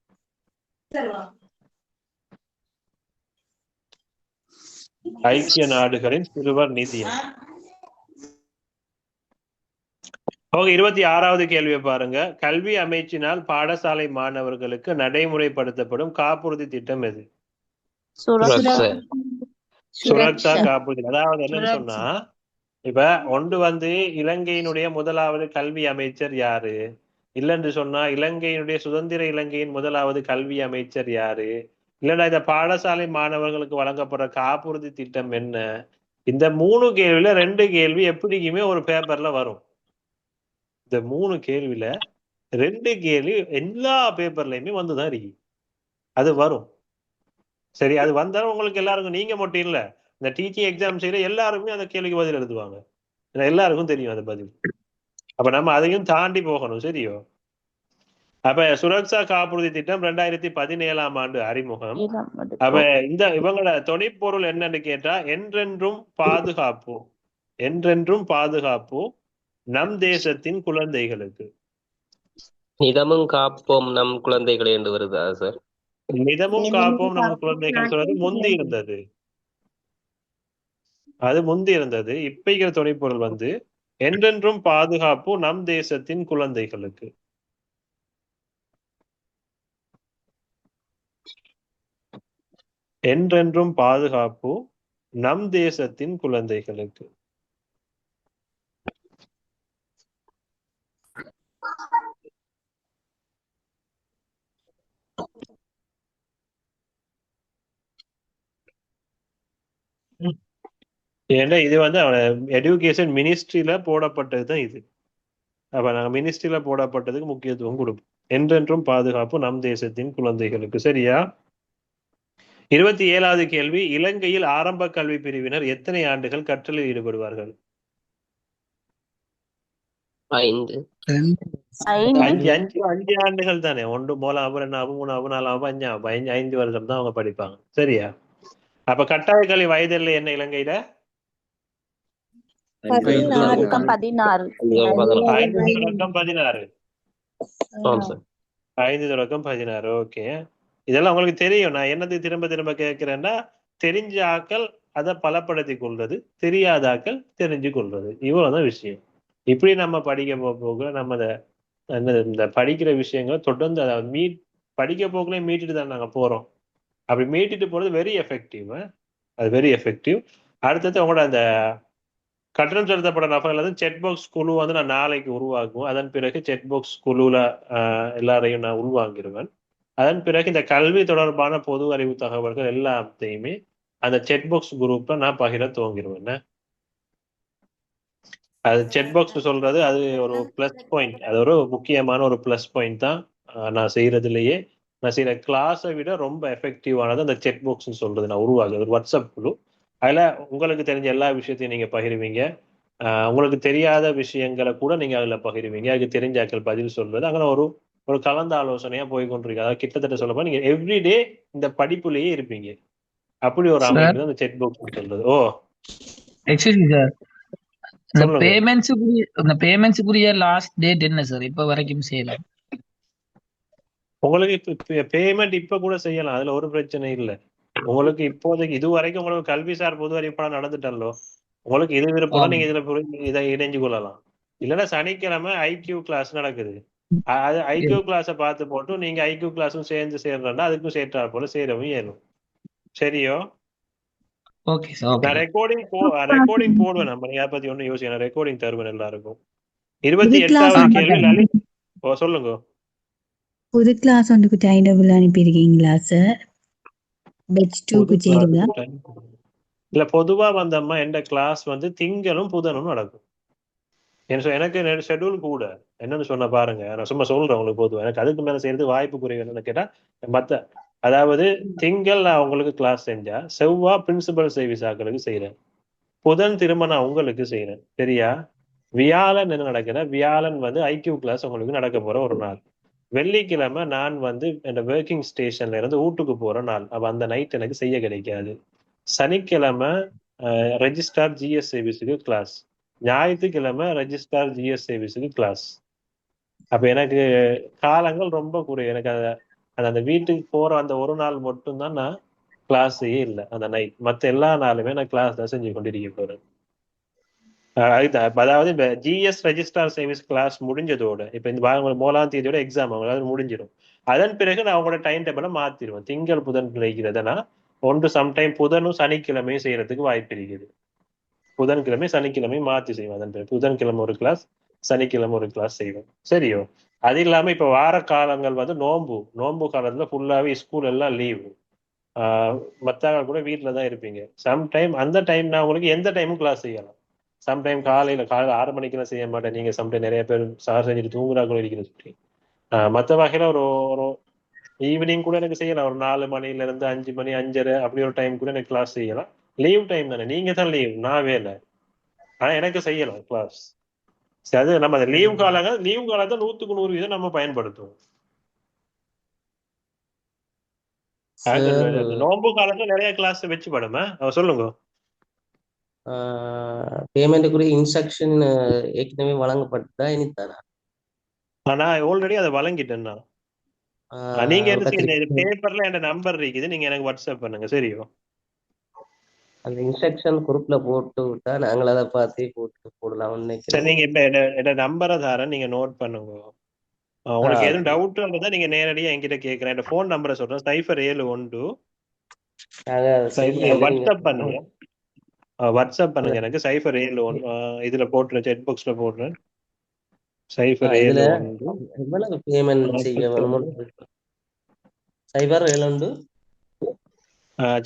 ஐக்கிய நாடுகளின் சிறுவர் நிதியம். அவங்க 26வது கேள்வியை பாருங்க. கல்வி அமைச்சினால் பாடசாலை மாணவர்களுக்கு நடைமுறைப்படுத்தப்படும் காப்புறுதி திட்டம் எது? சுரக்ஷா காப்புறுதி. அதாவது என்னன்னு சொன்னா, இப்ப ஒன்று இலங்கையினுடைய முதலாவது கல்வி அமைச்சர் யாரு, இல்லைன்னு சொன்னா இலங்கையினுடைய சுதந்திர இலங்கையின் முதலாவது கல்வி அமைச்சர் யாரு, இல்லைன்னா இந்த பாடசாலை மாணவர்களுக்கு வழங்கப்படுற காப்புறுதி திட்டம் என்ன? இந்த 3 கேள்வியில 2 கேள்வி எப்படிக்குமே ஒரு பேப்பர்ல வரும். இந்த 3 கேள்வியில 2 கேள்வி எல்லா பேப்பர்லயுமே வந்துதான் இருக்கு. அது வரும். சரி, அது வந்தாலும் உங்களுக்கு எல்லாருக்கும், நீங்க மட்டும் இல்ல, இந்த டீச்சிங் எக்ஸாம் செய்யற எல்லாருமே அந்த கேள்விக்கு பதில் எழுதுவாங்க. எல்லாருக்கும் தெரியும் அந்த பதில். அப்ப நம்ம அதையும் தாண்டி போகணும். சரியோ? அப்ப சுரக்ஷா காப்புறுதி திட்டம் 2017ஆம் ஆண்டு அறிமுகம். அப்ப இந்த இவங்களோட துணைப்பொருள் என்னன்னு கேட்டா, என்றென்றும் பாதுகாப்பு, என்றென்றும் பாதுகாப்பு நம் தேசத்தின் குழந்தைகளுக்கு. நிதமும் காப்போம் நம் குழந்தைகளை என்று வருதா சார்? நிதமும் காப்போம் நம் குழந்தைகள் சொல்றது முந்தி இருந்தது. அது முந்தி இருந்தது. இப்ப துணைப்பொருள் என்றென்றும் பாதுகாப்பு நம் தேசத்தின் குழந்தைகளுக்கு. என்றென்றும் பாதுகாப்பு நம் தேசத்தின் குழந்தைகளுக்கு. ஏன்னா இது எஜுகேஷன் மினிஸ்ட்ரியில போடப்பட்டதுதான் இது. அப்ப நாங்க மினிஸ்ட்ரியில போடப்பட்டதுக்கு முக்கியத்துவம் கொடுப்போம். என்றென்றும் பாதுகாப்பு நம் தேசத்தின் குழந்தைகளுக்கு. சரியா? 27வது கேள்வி. இலங்கையில் ஆரம்ப கல்வி பிரிவினர் எத்தனை ஆண்டுகள் கற்றலில் ஈடுபடுவார்கள்? 5 ஆண்டுகள் தானே. 1 முதலாவது 2வது 3வது 4வது 5வது 5 வருஷம் தான் அவங்க படிப்பாங்க. சரியா? அப்ப கட்டாய கல்வி வயது இல்லை என்ன இலங்கையில? 16. 5 ஓகே. இதெல்லாம் உங்களுக்கு தெரியும். நான் என்னது திரும்ப திரும்ப கேட்கிறேன்னா, தெரிஞ்ச ஆக்கள் அதை பலப்படுத்தி கொள்றது, தெரியாத ஆக்கள் தெரிஞ்சு கொள்றது, இவ்வளவுதான் விஷயம். இப்படி நம்ம படிக்க போக நம்ம இந்த படிக்கிற விஷயங்களை தொடர்ந்து படிக்க போக்குள்ளே மீட்டுட்டு தான் நாங்க போறோம். அப்படி மீட்டுட்டு போறது வெரி எஃபெக்டிவ். அது வெரி எஃபெக்டிவ். அடுத்தது உங்களோட அந்த கட்டணம் செலுத்தப்பட நபர்கள் செக் பாக்ஸ் குழு நான் நாளைக்கு உருவாக்குவோம். அதன் பிறகு செக் பாக்ஸ் குழுல எல்லாரையும் நான் உருவாக்கிடுவேன். அதன் பிறகு இந்த கல்வி தொடர்பான பொது அறிவு தகவல்கள் எல்லாத்தையுமே அந்த செக் பாக்ஸ் குரூப்ல நான் பகிர துவங்கிடுவேன். அது செக் பாக்ஸ் சொல்றது அது ஒரு பிளஸ் பாயிண்ட். அது ஒரு முக்கியமான ஒரு பிளஸ் பாயிண்ட் தான். நான் செய்யறதுலயே நான் செய்யற கிளாஸை விட ரொம்ப எஃபெக்டிவானது அந்த செக் பாக்ஸ் சொல்றது. நான் உருவாக்குறது ஒரு வாட்ஸ்அப் குழு. அதுல உங்களுக்கு தெரிஞ்ச எல்லா விஷயத்தையும் நீங்க பகிர்வீங்க. உங்களுக்கு தெரியாத விஷயங்களை கூட நீங்க அதுல பகிர்வீங்க. அதுக்கு தெரிஞ்சாக்கள் பதில் சொல்றது. அங்கே ஒரு கலந்த ஆலோசனையா போய் கொண்டிருக்கு. அதாவது கிட்டத்தட்ட சொல்லப்போ நீங்க எவ்ரிடே இந்த படிப்புலயே இருப்பீங்க. அப்படி ஒரு அமைப்பு அந்த செக் பாக்ஸ் சொல்றது. ஓ எக்ஸ்கியூஸ் மீ சார், பேமெண்ட்ஸுக்குரிய லாஸ்ட் டேட் என்ன சார்? இப்ப வரைக்கும் செய்யலாம். உங்களுக்கு பேமெண்ட் இப்ப கூட செய்யலாம். அதுல ஒரு பிரச்சனை இல்லை. உங்களுக்கு இப்போதைக்கு இது வரைக்கும் உங்களுக்கு கல்விசார் பொது அறிவிப்பாளர் நடந்துட்டല്ലോ. உங்களுக்கு இது விருப்பம் நீங்க இதை இணைஞ்சு கொள்ளலாம். இல்லைன்னா சனிக்கிழமை ஐக்யூ கிளாஸ் நடக்குது. அது ஐக்யூ கிளாஸை பார்த்து போட்டு நீங்க ஐக்யூ கிளாஸும் சேர்ந்து சேர்றா அதுக்கும் சேர்த்தா போல சேரவும் ஏறும். சரியோ? நான் ரெக்கார்டிங் போடுவேன். நம்ம அதை பத்தி ஒன்னும் யோசிக்கணும். ரெக்கார்டிங் தருவேன் எல்லாருக்கும். 28வது கேள்வி லலித். சொல்லுங்க. புது கிளாஸ் ஒன்றுக்கு டைம் டேபிள் அனுப்பியிருக்கீங்களா சார்? இல்ல பொதுவா வந்தம்மா எந்த கிளாஸ் திங்களும் புதனும் நடக்கும். எனக்கு ஷெட்யூல் கூட என்னன்னு சொன்ன பாருங்க, நான் சும்மா சொல்றேன் உங்களுக்கு பொதுவாக. எனக்கு அதுக்கு மேல செய்யறது வாய்ப்பு குறைவு. என்னன்னு கேட்டா மத்த அதாவது திங்கள் நான் உங்களுக்கு கிளாஸ் செஞ்சா, செவ்வாய் பிரின்சிபல் சர்வீஸ் ஆக்களுக்கு செய்யறேன், புதன் திரும்ப நான் உங்களுக்கு செய்யறேன், சரியா? வியாழன் என்ன நடக்குதுன்னா, வியாழன் வந்து ஐக்யூ கிளாஸ் உங்களுக்கு நடக்க போற ஒரு நாள். வெள்ளிக்கிழமை நான் வந்து என் ஒர்க்கிங் ஸ்டேஷன்ல இருந்து வீட்டுக்கு போற நாள். அப்ப அந்த நைட் எனக்கு செய்ய கிடைக்காது. சனிக்கிழமை ரெஜிஸ்டார் ஜிஎஸ் சர்வீஸுக்கு கிளாஸ், ஞாயிற்றுக்கிழமை ரெஜிஸ்டார் ஜிஎஸ் சர்வீஸுக்கு கிளாஸ். அப்ப எனக்கு காலங்கள் ரொம்ப குறைவு. எனக்கு அந்த வீட்டுக்கு போற அந்த ஒரு நாள் மட்டும்தான் நான் கிளாஸே இல்லை அந்த நைட். மற்ற எல்லா நாளுமே நான் கிளாஸ் தான் செஞ்சு கொண்டிருக்க போறேன். அதாவது இப்ப ஜிஎஸ் ரெஜிஸ்டார் சர்வீஸ் கிளாஸ் முடிஞ்சதோட இப்ப இந்த 3ஆம் தேதியோட எக்ஸாம் அவங்களால முடிஞ்சிடும். அதன் பிறகு நான் அவங்களோட டைம் டேபிள மாத்திடுவேன். திங்கள் புதன் கிடைக்கிறதுனா ஒன்று சம்டைம் புதனும் சனிக்கிழமையும் செய்யறதுக்கு வாய்ப்பு இருக்குது. புதன்கிழமை சனிக்கிழமையும் மாத்தி செய்வேன். அதன் பிறகு புதன்கிழமை ஒரு கிளாஸ், சனிக்கிழமை ஒரு கிளாஸ் செய்வேன், சரியோ? அது இல்லாம இப்ப வார காலங்கள் வந்து நோன்பு காலத்துல ஃபுல்லாவே ஸ்கூல் எல்லாம் லீவு. மற்ற கூட வீட்டுல தான் இருப்பீங்க. சம்டைம் அந்த டைம் நான் உங்களுக்கு எந்த டைமும் கிளாஸ் செய்யலாம். சம்டைம் காலையில 6 மணிக்கெல்லாம் செய்ய மாட்டேன். நீங்க சம்டைம் நிறைய பேர் சார் செஞ்சுட்டு தூங்குறா கூட இருக்கிறது சொல்லி மற்ற வகையில ஒரு ஈவினிங் கூட எனக்கு செய்யலாம். ஒரு 4 மணில இருந்து 5 மணி 5:30 அப்படி ஒரு டைம் கூட எனக்கு கிளாஸ் செய்யலாம். லீவ் டைம் தானே, நீங்க தான் லீவ், நான் வேலை, ஆனா எனக்கு செய்யலாம் கிளாஸ். அது நம்ம அந்த லீவ் காலத்தை 100% நம்ம பயன்படுத்துவோம். நோன்பு காலத்துல நிறைய கிளாஸ் வச்சு படுமா சொல்லுங்க. பேமெண்ட்டுக்குரிய இன்ஸ்ட்ரக்ஷன் ஏற்கனவே வழங்கப்பட்டதா இனித்தானா? நான் ஆல்ரெடி அதை வழங்கிட்டேன்னா. நீங்க என்ன செய்யுங்க, பேப்பர்ல என் நம்பர் இருக்குது, நீங்க எனக்கு வாட்ஸ்அப் பண்ணுங்க, சரியோ? அந்த இன்ஸ்ட்ரக்ஷன் குரூப்ல போட்டு விட்டா நாங்கள் அதை பார்த்து போடலாம்னு நினைக்கிறேன். நீங்க இப்ப என்ன நம்பரை தரேன், நீங்க நோட் பண்ணுங்க. உங்களுக்கு எதுவும் டவுட் இருந்தா நீங்க நேரடியா என்கிட்ட கேட்கறேன். என் போன் நம்பரை சொல்றேன், 071 வாட்ஸ்அப் பண்ணுங்க. வாட்ஸ்அப் பண்ணுங்க எனக்கு 071 இதுல போட்டுறேன், செட் பாக்ஸ்ல போடுறேன். 071 எவ்வளவு பேமெண்ட் செய்ய வேணுமோ 071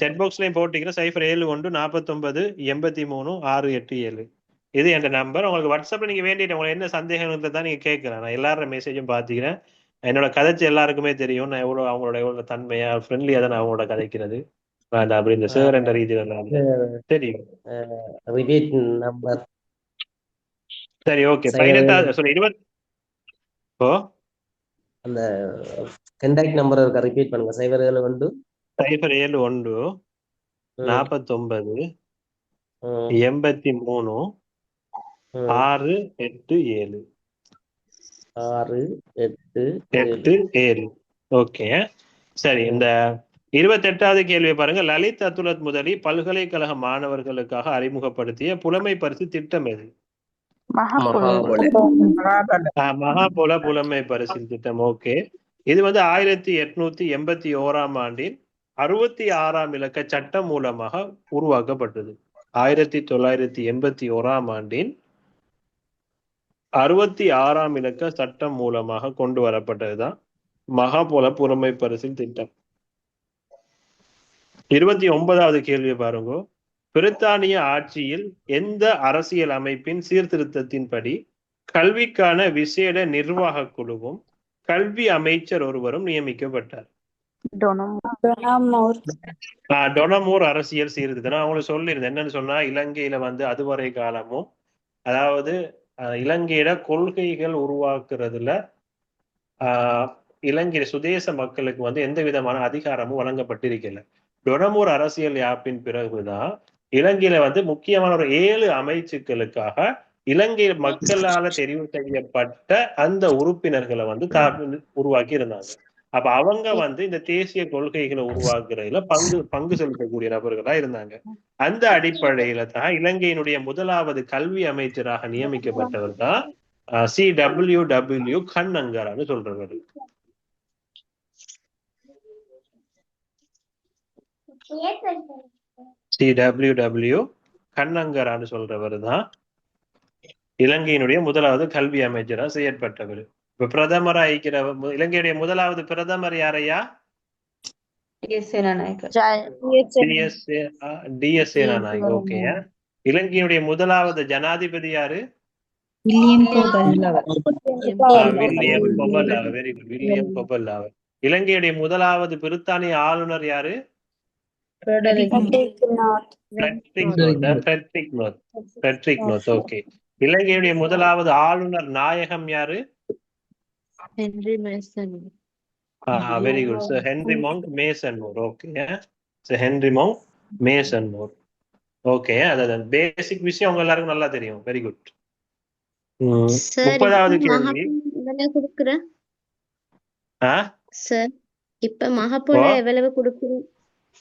செட் பாக்ஸ்லயும் போட்டீங்கன்னா 071 49 83 687 இது என் நம்பர். உங்களுக்கு வாட்ஸ்அப்ல நீங்க வேண்டிட்டு உங்களுக்கு என்ன சந்தேகம் தான் நீங்க கேட்கலாம். நான் எல்லாரோட மெசேஜும் பாத்துக்கிறேன். என்னோட கதைச்சு எல்லாருக்குமே தெரியும் நான் அவங்களோட தன்மையா ஃப்ரெண்ட்லியா தான் நான் அவங்களோட கதைக்கிறது. அப்படி இந்த சார் என்ற ரீதியில தெரியும். சரி, ஓகே. 18 சொல்லி 20 அந்த கான்டாக்ட் நம்பர் இருக்கா, ரிப்பீட் பண்ணுங்க. 071 49 83 687. ஓகே, சரி. இந்த 28வது கேள்வியை பாருங்க. லலித் அத்துலத் முதலி பல்கலைக்கழக மாணவர்களுக்காக அறிமுகப்படுத்திய புலமை பரிசு திட்டம் எது? மகாபோல புலமை பரிசு திட்டம். ஓகே, இது வந்து 1881ஆம் ஆண்டில் 66ஆம் இலக்க சட்டம் மூலமாக உருவாக்கப்பட்டது. 1981ஆம் ஆண்டின் 66ஆம் இலக்க சட்டம் மூலமாக கொண்டு வரப்பட்டதுதான் மகாபோல புலமை பரிசு திட்டம். 29வது கேள்வி பாருங்க. பிரித்தானிய ஆட்சியில் எந்த அரசியல் அமைப்பின் சீர்திருத்தத்தின்படி கல்விக்கான விசேட நிர்வாக குழுவும் கல்வி அமைச்சர் ஒருவரும் நியமிக்கப்பட்டார்? டொனமூர் அரசியல் சீர்திருத்தம். நான் உங்களுக்கு சொல்லியிருந்தேன். என்னன்னு சொன்னா, இலங்கையில வந்து அதுவரை காலமும் அதாவது இலங்கையில கொள்கைகள் உருவாக்குறதுல இலங்கை சுதேச மக்களுக்கு வந்து எந்த விதமான அதிகாரமும் வழங்கப்பட்டிருக்கல. டொனமூர் அரசியல் யாப்பின் பிறகுதான் இலங்கையில வந்து முக்கியமான ஒரு 7 அமைச்சுக்களுக்காக இலங்கை மக்களால தெரிவு செய்யப்பட்ட அந்த உறுப்பினர்களை வந்து உருவாக்கி இருந்தாங்க. அப்ப அவங்க வந்து இந்த தேசிய கொள்கைகளை உருவாக்குறதுல பங்கு செலுத்தக்கூடிய நபர்களா இருந்தாங்க. அந்த அடிப்படையில தான் இலங்கையினுடைய முதலாவது கல்வி அமைச்சராக நியமிக்கப்பட்டவர் தான் CWW கண்ணங்கரான்னு சொல்றவர். CWW கண்ணங்கரான்னு சொல்றவர் தான் இலங்கையினுடைய முதலாவது கல்வி அமைச்சரா செயற்பட்டவர். இப்ப பிரதமரா இருக்கிற இலங்கையுடைய முதலாவது பிரதமர் யாரையா? DS சேனாநாயக்க. ஓகே. இலங்கையுடைய முதலாவது ஜனாதிபதி யாரு? William Gopal. William Gopallawa. Very good. William Gopallawa. இலங்கையுடைய முதலாவது பிரித்தானிய ஆளுநர் யாரு? Frederick north. ஓகே. இலங்கையுடைய முதலாவது ஆளுநர் நாயகம் யாரு? Henry Mason. Very good. So Henry Mount Mason Moore. Okay. So Henry Mount Mason Moore. Okay. அதான் பேசிக் விஷயம் உங்க எல்லாருக்கும் நல்லா தெரியும். Very good. 30வது கேள்வி. கொடுக்குறேன் சார். இப்ப ஓ, மகாபோல எவ்வளவு கொடுக்குறோம்?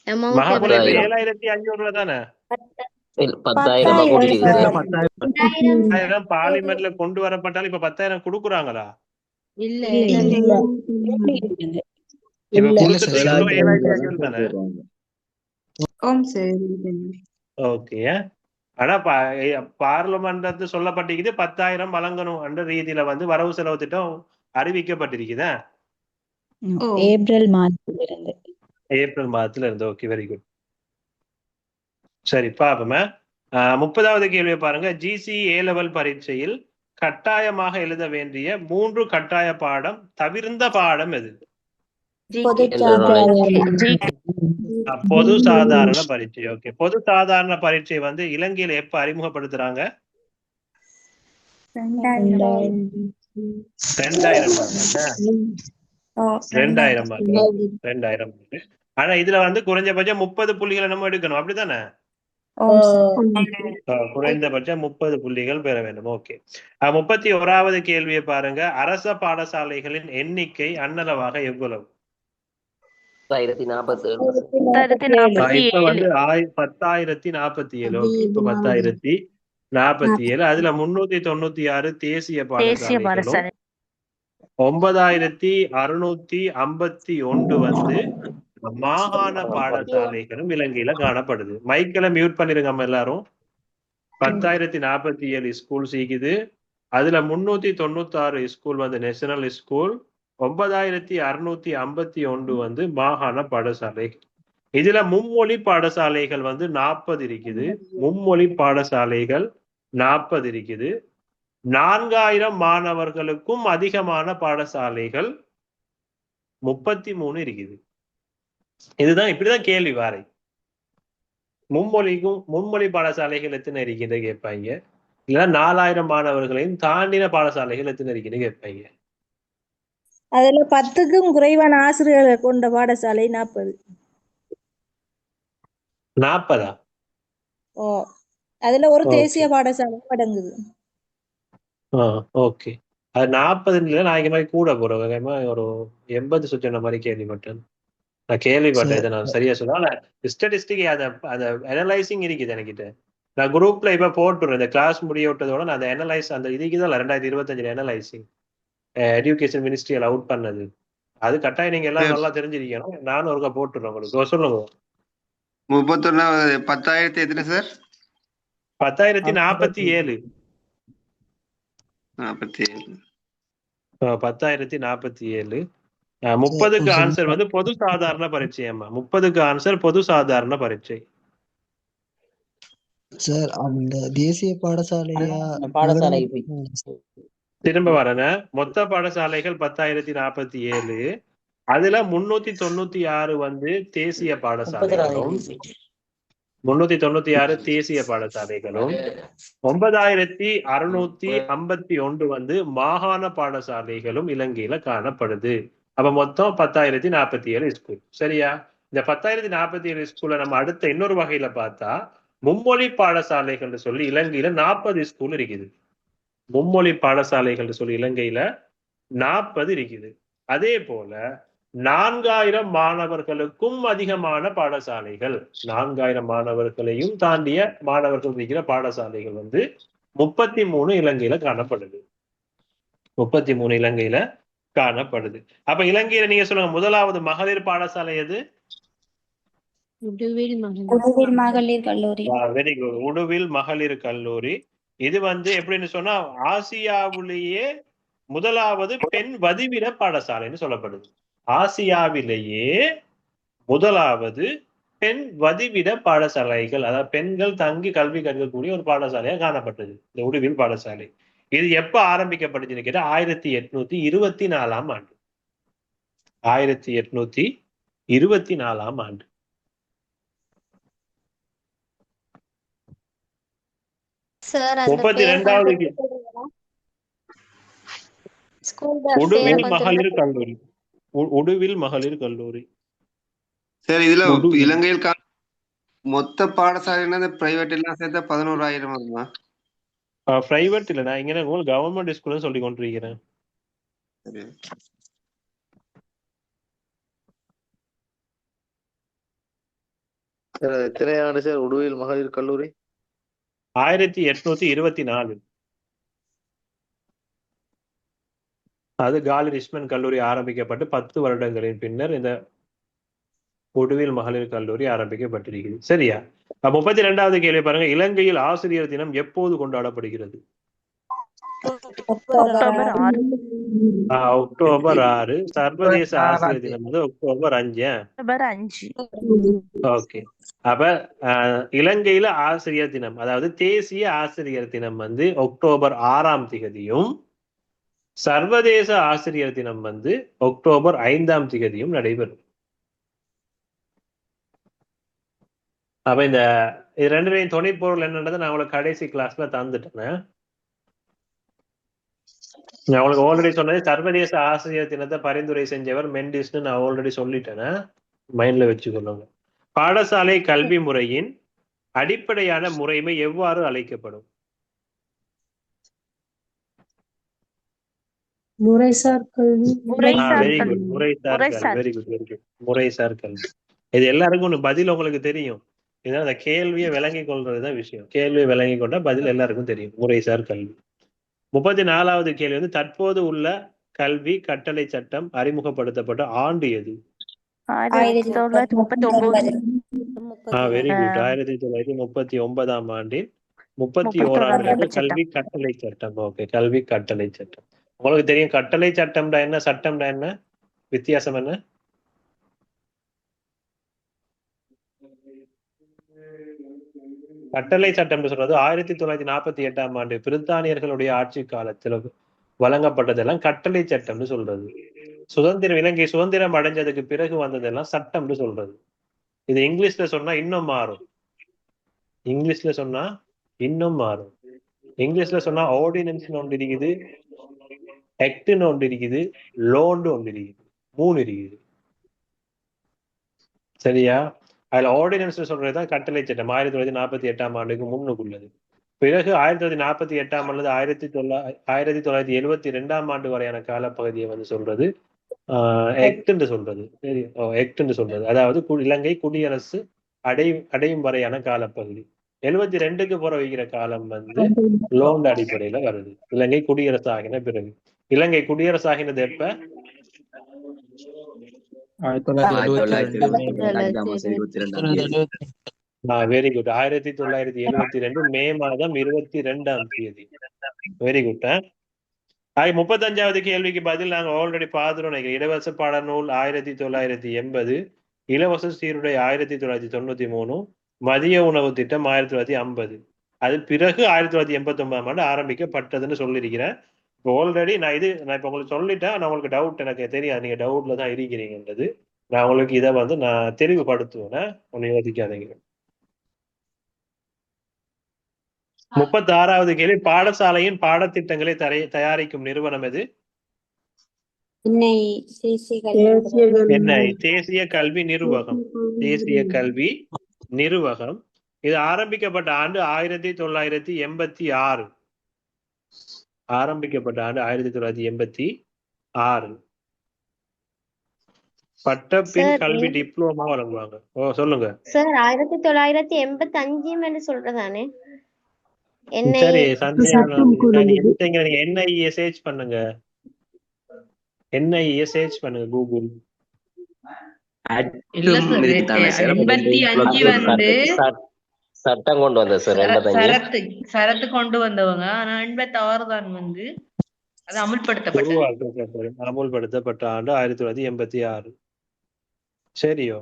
அமௌண்ட் மகாபுல இப்ப எவ்வளவு? 7,500 ரூபாய் தானே? 10,000 கூட்டிட்டு இல்ல சார். 10,000 10,000 பார்லிமெண்ட்ல கொண்டு வரப்பட்டாலும் இப்ப 10,000 கொடுக்குறாங்களா? இல்ல இப்ப கொடுத்துட்டு இப்போ 7,500 தானே? ஓகே. ஆனா பார்லிமெண்ட் சொல்லப்பட்டிருக்குது 10,000 வழங்கணும் என்ற ரீதியில வந்து வரவு செலவு திட்டம் அறிவிக்கப்பட்டிருக்குதா? ஏப்ரல் மாதத்திலிருந்து. ஏப்ரல் மாதத்துல இருந்து. ஓகே. Very good. சரி பாப்போமே. 30வது கேள்வியை பாருங்க. GCE A level பரீட்சையில் கட்டாயமாக எழுத வேண்டிய 3 கட்டாய பாடம் தவிர்ந்த பாடம் எது? பொது சாதாரண பரீட்சை. ஓகே. பொது சாதாரண பரீட்சை வந்து இலங்கையில எப்ப அறிமுகப்படுத்துறாங்க? 2000. ஆனா இதுல வந்து குறைஞ்சபட்சம் 30 புள்ளிகளை நம்ம எடுக்கணும். அப்படித்தானே? குறைந்தபட்சம் 30 புள்ளிகள் பெற வேண்டும். ஓகே. 31வது கேள்வியை பாருங்க. அரச பாடசாலைகளின் எண்ணிக்கை அன்னளவாக எவ்வளவு? 1047. இப்ப வந்து 10,047. ஓகே. இப்ப 10,047. அதுல 396 தேசிய பாடசாலைகளும் 9,651 வந்து மாகாண பாடசாலைகளும் இலங்கையில காணப்படுது. மைக்கில மியூட் பண்ணிருங்க நம்ம எல்லாரும். 10,047 ஸ்கூல் இருக்குது. அதுல 396 ஸ்கூல் வந்து நேஷனல் ஸ்கூல், 9,651 வந்து மாகாண பாடசாலை. இதுல மும்மொழி பாடசாலைகள் வந்து 40 இருக்குது. மும்மொழி பாடசாலைகள் 40 இருக்குது. 4,000 மாணவர்களுக்கும் அதிகமான பாடசாலைகள் 33 இருக்குது. இதுதான் இப்படிதான் கேள்வி வாரை. மும்மொழி பாடசாலைகள் எத்தனை இருக்குது கேட்பாங்க. இல்ல 4,000 மாணவர்களையும் தாண்டின பாடசாலைகள் எத்தனை இருக்குன்னு கேட்பாங்க. அதுல 10க்கும் குறைவான ஆசிரியர்கள் கொண்ட பாடசாலை 40. 40? ஓ, அதுல ஒரு தேசிய பாடசாலை அடங்குது. ஓகே. அது 40 நான் இங்க மாதிரி கூட போறேன். ஒரு 80 சுற்றின மாதிரி கேள்விப்பட்டேன். நான் கேள்விப்பட்டேன். இதை நான் சரியா சொல்ல ஸ்டாட்டிஸ்டிக் அதை அனலைசிங் இருக்குது என்கிட்ட. நான் குரூப்ல இப்ப போட்டுறேன். இந்த கிளாஸ் முடிய விட்டதோட நான் அந்த அனலைஸ் அந்த இதுக்குதான் 2025 அனலைசிங் எஜுகேஷன் மினிஸ்ட்ரியில் அவுட் பண்ணது. அது கட்டாயம் நீங்க எல்லாம் நல்லா தெரிஞ்சிருக்கணும். நானும் ஒருக்கா போட்டுறேன் உங்களுக்கு. சொல்லுங்க. 10,000 எத்தனை சார்? 10,047. 47. 10,047. 30க்கு ஆன்சர் வந்து பொது சாதாரண பரீட்சை. அம்மா 30க்கு ஆன்சர் பொது சாதாரண பரீட்சை. சார் அந்த தேசிய பாடசாலையா திரும்ப வரேங்க. மொத்த பாடசாலைகள் 10,047. அதுல 396 வந்து தேசிய பாடசாலைகளும் 396 தேசிய பாடசாலைகளும் 9,651 வந்து மாகாண பாடசாலைகளும் இலங்கையில காணப்படுது. அப்ப மொத்தம் 10,047 ஸ்கூல். சரியா? இந்த 10,047 ஸ்கூல்ல நம்ம அடுத்த இன்னொரு வகையில பார்த்தா மும்மொழி பாடசாலைகள் சொல்லி இலங்கையில 40 ஸ்கூல் இருக்குது. மும்மொழி பாடசாலைகள் சொல்லி இலங்கையில 40 இருக்குது. அதே போல 4,000 மாணவர்களுக்கும் அதிகமான பாடசாலைகள், 4,000 மாணவர்களையும் தாண்டிய மாணவர்கள் இருக்கிற பாடசாலைகள் வந்து 33 இலங்கையில காணப்படுது. 33 இலங்கையில காணப்படுது. அப்ப இலங்கையில நீங்க சொல்லுங்க, முதலாவது மகளிர் பாடசாலை எது? மகளிர் கல்லூரி. Very good. உடுவில் மகளிர் கல்லூரி. இது வந்து எப்படின்னு சொன்னா ஆசியாவிலேயே முதலாவது பெண் வதிவிட பாடசாலைன்னு சொல்லப்படுது. ஆசியாவிலேயே முதலாவது பெண் வதிவிட பாடசாலைகள், அதாவது பெண்கள் தங்கி கல்வி கற்கக்கூடிய ஒரு பாடசாலையா காணப்பட்டது இந்த உடுவில் பாடசாலை. இது எப்ப ஆரம்பிக்கப்பட்டுச்சுன்னு கேட்டா 1824 ஆண்டு. 1824 ஆண்டு. சார் அந்த 32வது உடுவில் மகளிர் கொஞ்சம் கல்லூரி. உடுவில் மகளிர் கல்லூரி. சார் இதுல உடுவில். இலங்கையில் மொத்த பாடசாலை பிரைவேட் எல்லாம் சேர்த்தா 11,000 வருமா? பிரைவேட் இல்ல, நான் இங்க உங்களுக்கு கவர்மெண்ட் ஸ்கூல்னு சொல்லி கொண்டிருக்கிறேன். எத்தனை ஆண்டு சார் உடுவில் மகளிர் கல்லூரி? 1824. அது காலி ரிச்மண்ட் கல்லூரி ஆரம்பிக்கப்பட்டு 10 வருடங்களின் பின்னர் இந்த உடுவில் மகளிர் கல்லூரி ஆரம்பிக்கப்பட்டிருக்கிறது. சரியா? 32வது கேள்வி பாருங்க. இலங்கையில் ஆசிரியர் தினம் எப்போது கொண்டாடப்படுகிறது? அக்டோபர் 6. சர்வதேச ஆசிரியர் தினம் வந்து அக்டோபர் 5. ஓகே. அப்ப இலங்கையில ஆசிரியர் தினம், அதாவது தேசிய ஆசிரியர் தினம் வந்து அக்டோபர் 6ஆம் திகதியும், சர்வதேச ஆசிரியர் தினம் வந்து அக்டோபர் 5ஆம் திகதியும் நடைபெறும். அப்ப இந்த ரெண்டுலையும் துணைப்பொருள் என்னன்றதை நான் உங்களுக்கு கடைசி கிளாஸ்ல தந்துட்டேன். நான் உங்களுக்கு ஆல்ரெடி சொன்னது சர்வதேச ஆசிரியர் தினத்தை பரிந்துரை செஞ்சவர் மெண்டிஸ்னு நான் ஆல்ரெடி சொல்லிட்டேன்னா மைண்ட்ல வச்சுக்கொள்ளுங்க. பாடசாலை கல்வி முறையின் அடிப்படையான முறைமை எவ்வாறு அழைக்கப்படும்? முறைசார் கல்வி. Very good. முறைசார் கல்வி. Very good, very good. முறைசார் கல்வி. இது எல்லாருக்கும் ஒண்ணு பதில் உங்களுக்கு தெரியும். இதான் அந்த கேள்வியை விளங்கி கொள்றதுதான் விஷயம். கேள்வியை விளங்கி கொண்டா பதில் எல்லாருக்கும் தெரியும். முறைசார் கல்வி. 34வது கேள்வி வந்து தற்போது உள்ள கல்வி கட்டளை சட்டம் அறிமுகப்படுத்தப்பட்ட ஆண்டு எது? Very good. 1939ஆம் ஆண்டில் 31ஆம் ஆண்டு கல்வி கட்டளை சட்டம். ஓகே, கல்வி கட்டளை சட்டம். உங்களுக்கு தெரியும் கட்டளை சட்டம்டா என்ன, சட்டம்டா என்ன, வித்தியாசம் என்ன? கட்டளை சட்டம் சொல்றது 1948ஆம் ஆண்டு பிரித்தானியர்களுடைய ஆட்சி காலத்துல வழங்கப்பட்டதெல்லாம் கட்டளை சட்டம்னு சொல்றது. இலங்கை சுதந்திரம் அடைஞ்சதுக்கு பிறகு வந்ததெல்லாம் சட்டம்னு சொல்றது. இது இங்கிலீஷ்ல சொன்னா இன்னும் மாறும். இங்கிலீஷ்ல சொன்னா ஆர்டினன்ஸ் ஒன்று இருக்குது, ஆக்ட்னு ஒன்று இருக்குது, லோன்னு ஒன்று இருக்குது, 3 இருக்குது. சரியா? அதுல ஆர்டினன்ஸ் சொல்றதுதான் கட்டளை சட்டம். 1948ஆம் ஆண்டுக்கு முன்னுக்குள்ளது. பிறகு 1948ஆம் அல்லது 1972ஆம் ஆண்டு வரையான காலப்பகுதியை வந்து சொல்றது ஆக்ட்னு சொல்றது. சரி, ஆக்ட்னு சொல்றது. அதாவது இலங்கை குடியரசு அடையும் வரையான காலப்பகுதி. 72க்கு போற வைக்கிற காலம் வந்து லோன் அடிப்படையில வருது. இலங்கை குடியரசு ஆகின பிறகு. இலங்கை குடியரசு ஆகினது எப்ப? 1972. Very good. 1972 மே மாதம் 22ஆம் தேதி. Very good. 35வது கேள்விக்கு பதில் நாங்க ஆல்ரெடி பார்த்துட்டோம். இலவச பாடநூல் 1980, இலவச சீருடை 1993, மதிய உணவு திட்டம் 1950. அது பிறகு 1989ஆம் ஆண்டு ஆரம்பிக்கப்பட்டதுன்னு சொல்லியிருக்கிறேன். இப்போ ஆல்ரெடி நான் இப்ப உங்களுக்கு சொல்லிட்டேன். நான் உங்களுக்கு டவுட் எனக்கு தெரியாது, நீங்க டவுட்ல தான் இருக்கிறீங்கன்றது. நான் உங்களுக்கு இதை வந்து நான் தெளிவுபடுத்துவேன். ஒன்னு யோசிக்காதீங்க. 36வது கேள்வி, பாடசாலையின் பாடத்திட்டங்களை தயாரிக்கும் நிறுவனம் எது? தேசிய கல்வி நிர்வாகம். தேசிய கல்வி நிர்வாகம். இது ஆரம்பிக்கப்பட்ட ஆண்டு 1986. ஆரம்பிக்கப்பட்ட ஆண்டு 1986. பட்டப்பின் கல்வி டிப்ளோமா வழங்குவாங்க. சொல்லுங்க சார். 1985 சொல்றதானே? சரி, NIE சர்ச் பண்ணுங்க. NIE சர்ச் பண்ணுங்க கூகுள். சட்டம் கொண்டு வந்த சார் சரத்து கொண்டு வந்தவங்க. ஆனா 86 தான் வந்து அது அமுல்படுத்தப்பட்ட ஆண்டு 1986. சரியோ?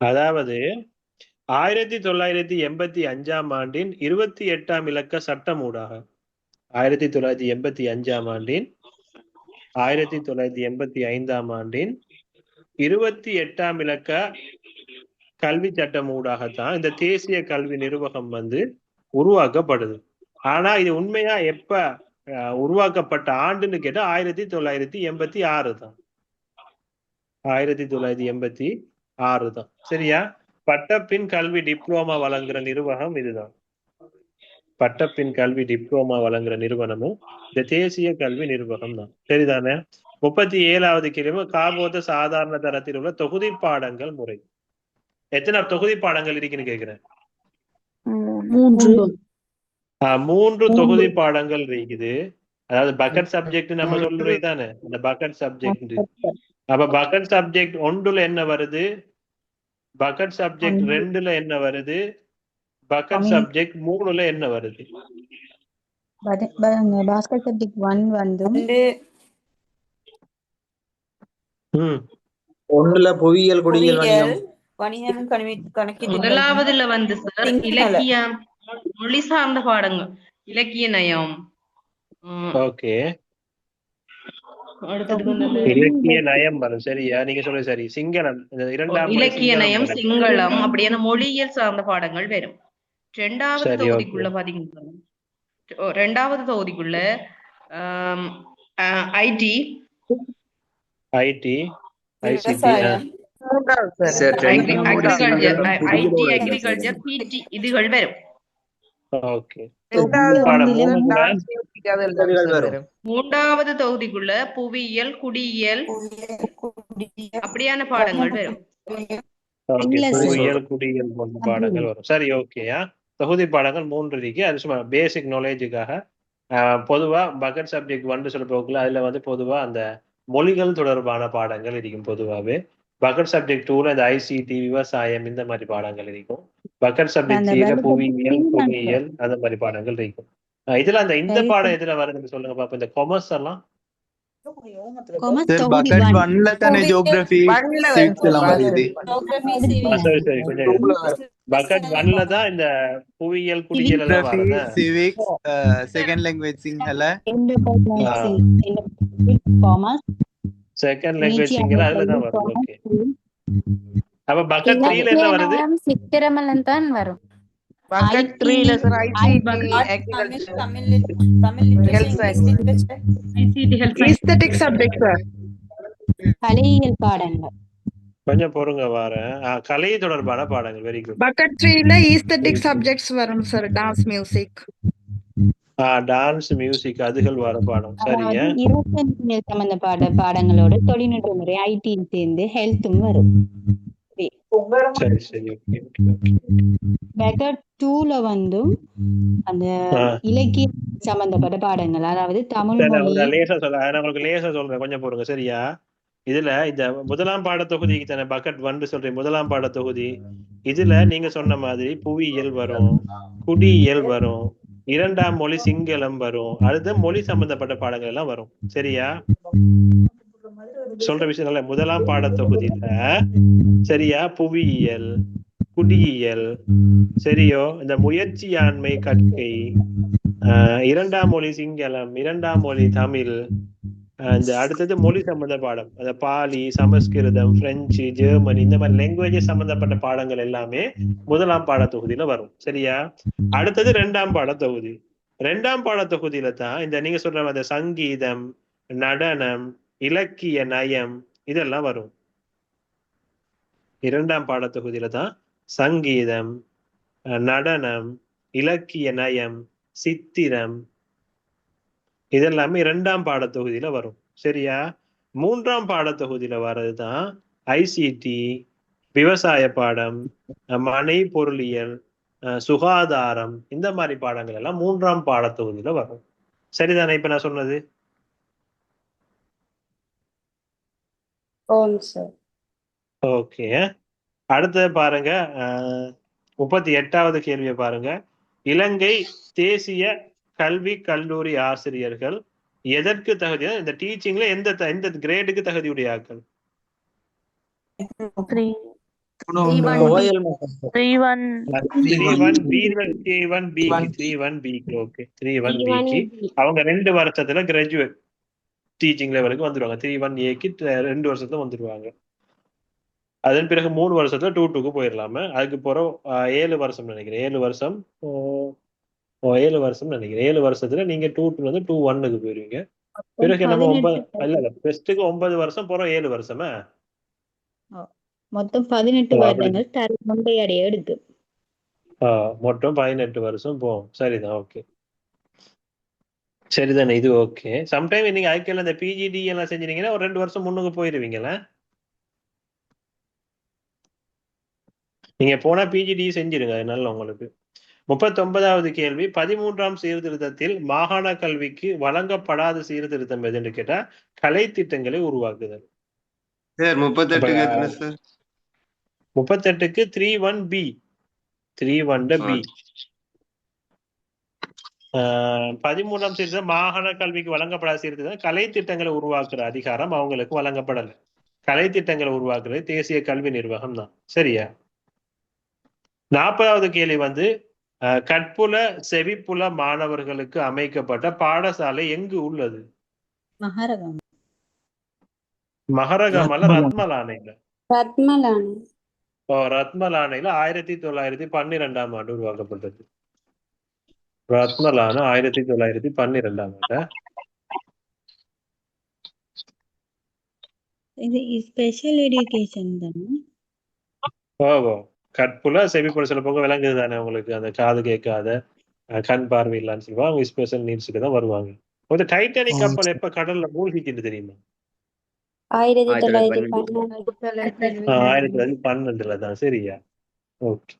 அதாவது 1985 ஆண்டின் 28ஆம் இலக்க சட்டம் ஊடாக 1985 ஆண்டின் 1985 ஆண்டின் 28ஆம் இலக்க கல்வி சட்டம் ஊடாகத்தான் இந்த தேசிய கல்வி நிர்வாகம் உருவாக்கப்படுது. ஆனா இது உண்மையா எப்ப உருவாக்கப்பட்ட ஆண்டுன்னு கேட்டா 1986 தான். 1986 தான். சரியா? பட்டப்பின் கல்வி டிப்ளோமா வழங்குற நிறுவனம் இதுதான். பட்டப்பின் கல்வி டிப்ளோமா வழங்குற நிறுவனமும் இந்த தேசிய கல்வி நிர்வாகம் தான். சரிதானே? 37வது கேள்வி காபோத சாதாரண தரத்தில் உள்ள தொகுதி பாடங்கள் முறை. எத்தனை தொகுதி பாடங்கள் இருக்குன்னு கேக்குறேன். 3 தொகுதி பாடங்கள் இருக்குது. அதாவது பக்கெட் சப்ஜெக்ட் நம்ம சொல்றது தானே, இந்த பக்கெட் சப்ஜெக்ட். அப்ப பக்கெட் சப்ஜெக்ட் 1ல என்ன வருது, பக்கெட் சப்ஜெக்ட் 2ல என்ன வருது, பக்கெட் சப்ஜெக்ட் 3ல என்ன வருது? பாஸ்கெட் சப்ஜெக்ட் 1 வந்து 1ல புவியியல் குடியியல் முதலாவதுல சார் இலக்கியம், மொழி சார்ந்த பாடங்கள், இலக்கிய நயம். ஓகே, இலக்கிய நயம் வரும். சரியா? நீங்க சொல்ல சரி. சிங்களம், இலக்கிய நயம், சிங்களம் அப்படியான மொழியியல் சார்ந்த பாடங்கள் வரும். 2வது தொகுதிக்குள்ள பாத்தீங்கன்னா 2வது தொகுதிக்குள்ள ஐடி அக்ரிகல்ச்சர் பிடி இதுகள் வரும். ஓகே, 3வது தொகுதிக்குள்ள புவியியல் குடியியல் அப்படியான பாடங்கள் வரும். புவியியல் குடியியல் போன்ற பாடங்கள் வரும். சரி, ஓகேயா? தொகுதி பாடங்கள் 3 இருக்கு. அது சும்மா பேசிக் நாலேஜுக்காக. பொதுவா பக்கெட் சப்ஜெக்ட் 1 சொல்ல போக்குள்ள அதுல பொதுவா அந்த மொழிகள் தொடர்பான பாடங்கள் இருக்கும். பொதுவாகவே பக்கெட் சப்ஜெக்ட் 2ல இந்த ஐசிடி, விவசாயம் இந்த மாதிரி பாடங்கள் இருக்கும். பக்கெட் சப்ஜெக்ட் 3ல புவியியல் குடியியல் அந்த மாதிரி பாடங்கள் இருக்கும். இதுல இந்த பாடம் எதுல வருதுன்னு சொல்லுங்க பாப்போம். இந்த கொமர்ஸ் எல்லாம் சரி கொஞ்சம் பக்கெட் 1ல தான் இந்த புவியியல் குடியியல் எல்லாம் வருது. Civics, second language Sinhala, second language Sinhala அதுல தான் வரும். ஓகே, அப்ப பக்கெட் 3ல என்ன வருது? சித்திரமலம் தான் வரும். பக்கெட் 3ல sir ICT, aesthetic subject sir, கலையியல் பாடங்கள். கொஞ்சம் பொறுங்க வாரேன். கலை தொடர்பான பாடங்கள். Very good. பக்கெட் 3ல எஸ்தெட்டிக் சப்ஜெக்ட்ஸ் வரும் sir. Dance music, dance music அதுகள் வர பாடம். சரியா? சம்பந்தப்பட்ட பாடங்களோட தொழில்நுட்ப முறை ஐடி சேர்ந்து ஹெல்த்தும் வரும். சரி சரி, ஓகே. பக்கெட் 2ல அந்த இலக்கிய சம்பந்தப்பட்ட பாடங்கள், அதாவது தமிழ் மொழி. லேசா சொல்றேன், கொஞ்சம் பொறுங்க. சரியா? இதுல இந்த முதலாம் பாடத்தொகுதிக்கு தானே பக்கெட் 1 சொல்றேன். முதலாம் பாடத்தொகுதி இதுல நீங்க சொன்ன மாதிரி புவியியல் வரும், குடியியல் வரும், 2ஆம் மொழி சிங்களம் வரும், அடுத்த மொழி சம்பந்தப்பட்ட பாடங்கள் எல்லாம் வரும். சரியா? சொல்ற விஷயம் முதலாம் பாடத்தொகுதியில சரியா புவியியல், குடியியல், சரியோ, இந்த முயற்சியாண்மை கற்கை, 2ஆம் மொழி சிங்களம், 2ஆம் மொழி தமிழ், இந்த அடுத்தது மொழி சம்பந்த பாடம், அந்த பாலி, சமஸ்கிருதம், பிரெஞ்சு, ஜெர்மனி இந்த மாதிரி லாங்குவேஜ் சம்பந்தப்பட்ட பாடங்கள் எல்லாமே முதலாம் பாடத்தொகுதியில வரும். சரியா? அடுத்தது 2ஆம் பாடத்தொகுதி. 2ஆம் பாடத்தொகுதியில தான் இந்த நீங்க சொல்ற அந்த சங்கீதம், நடனம், இலக்கிய நயம் இதெல்லாம் வரும். 2ஆம் பாடத்தொகுதியில தான் சங்கீதம், நடனம், இலக்கிய நயம், சித்திரம் இதெல்லாமே 2ஆம் பாடத்தொகுதியில வரும். சரியா? 3ஆம் பாடத்தொகுதியில வர்றதுதான் ஐசிடி, விவசாய பாடம், மனை பொருளியல், சுகாதாரம் இந்த மாதிரி பாடங்கள் எல்லாம் 3ஆம் பாடத்தொகுதியில வரும். சரிதானே இப்ப நான் சொன்னது? ஓகே, அடுத்தது பாருங்க. 38வது கேள்வியை பாருங்க. இலங்கை தேசிய கல்வி கல்லூரி ஆசிரியர்கள் எதற்கு தகுதி, இந்த டீச்சிங்ல எந்த கிரேடுக்கு தகுதியுடைய ஆட்கள்? கோயில் அவங்க 2 வருஷத்துல கிராஜுவேட் டீச்சிங் லெவலுக்கு வந்துருவாங்க. 3-1A-க்கு 2 வருஷத்துல வந்துருவாங்க. அதன் பிறகு 3 வருஷத்துல 2-2க்கு போயிடலாம. அதுக்கு பிறகு 7 வருஷம் நினைக்கிறேன். 7 வருஷம் 7 வருஷம் நினைக்கிறேன். 7 வருஷத்துல நீங்க 2-2 வந்து 2-1க்கு போயிருவீங்க. பிறகு நம்ம 9 இல்ல பெஸ்ட்டுக்கு 9 வருஷம் போறோம். 7 வருஷமா மொத்தம் 18 வருடங்கள் தரமுண்டை அடைய எடுக்கு. மொத்தம் 18 வருஷம் போகும். சரிதான். ஓகே சரிதானே, இது ஓகே. சம்டைம் நீங்க ஐக்கியம் இந்த பிஜிடி எல்லாம் செஞ்சீங்கன்னா ஒரு 2 வருஷம் முன்னுக்கு போயிருவீங்களா? நீங்க போனா பிஜிடி செஞ்சிருங்க, அது நல்ல உங்களுக்கு. 39வது கேள்வி, 13ஆம் சீர்திருத்தத்தில் மாகாண கல்விக்கு வழங்கப்படாத சீர்திருத்தம் எதுன்னு கேட்டா கலை திட்டங்களை உருவாக்குதல். 38க்கு 3-1B 3-1B. 13ஆம் சீர்திருத்தம் மாகாண கல்விக்கு வழங்கப்படாத சீர்திருத்தம் கலை திட்டங்களை உருவாக்குற அதிகாரம் அவங்களுக்கு வழங்கப்படல. கலை திட்டங்களை உருவாக்குறது தேசிய கல்வி நிர்வாகம் தான். சரியா? 40வது கேள்வி வந்து கற்புல செவிப்புல மாணவர்களுக்கு அமைக்கப்பட்ட பாடசாலை எங்கு உள்ளது? மகரகமல ரத்மலானைல. ரத்மலானைல 1912ஆம் ஆண்டு உருவாக்கப்பட்டது. ரத்மலான 1912ஆம் ஆண்டு. இது ஸ்பெஷல் எஜுகேஷன் தானே? கற்புல செவிப்புல சில பக்கம் விளங்குது தானே உங்களுக்கு, அந்த காது கேட்காத கண் பார்வை இல்லான்னு சொல்லுவாங்க. அவங்க ஸ்பெஷல் நீட்ஸுக்கு தான் வருவாங்க. ஒரு டைட்டானிக் கப்பல் எப்ப கடல்ல மூழ்கிட்டு தெரியுமா? 1912 தான். சரியா? ஓகே.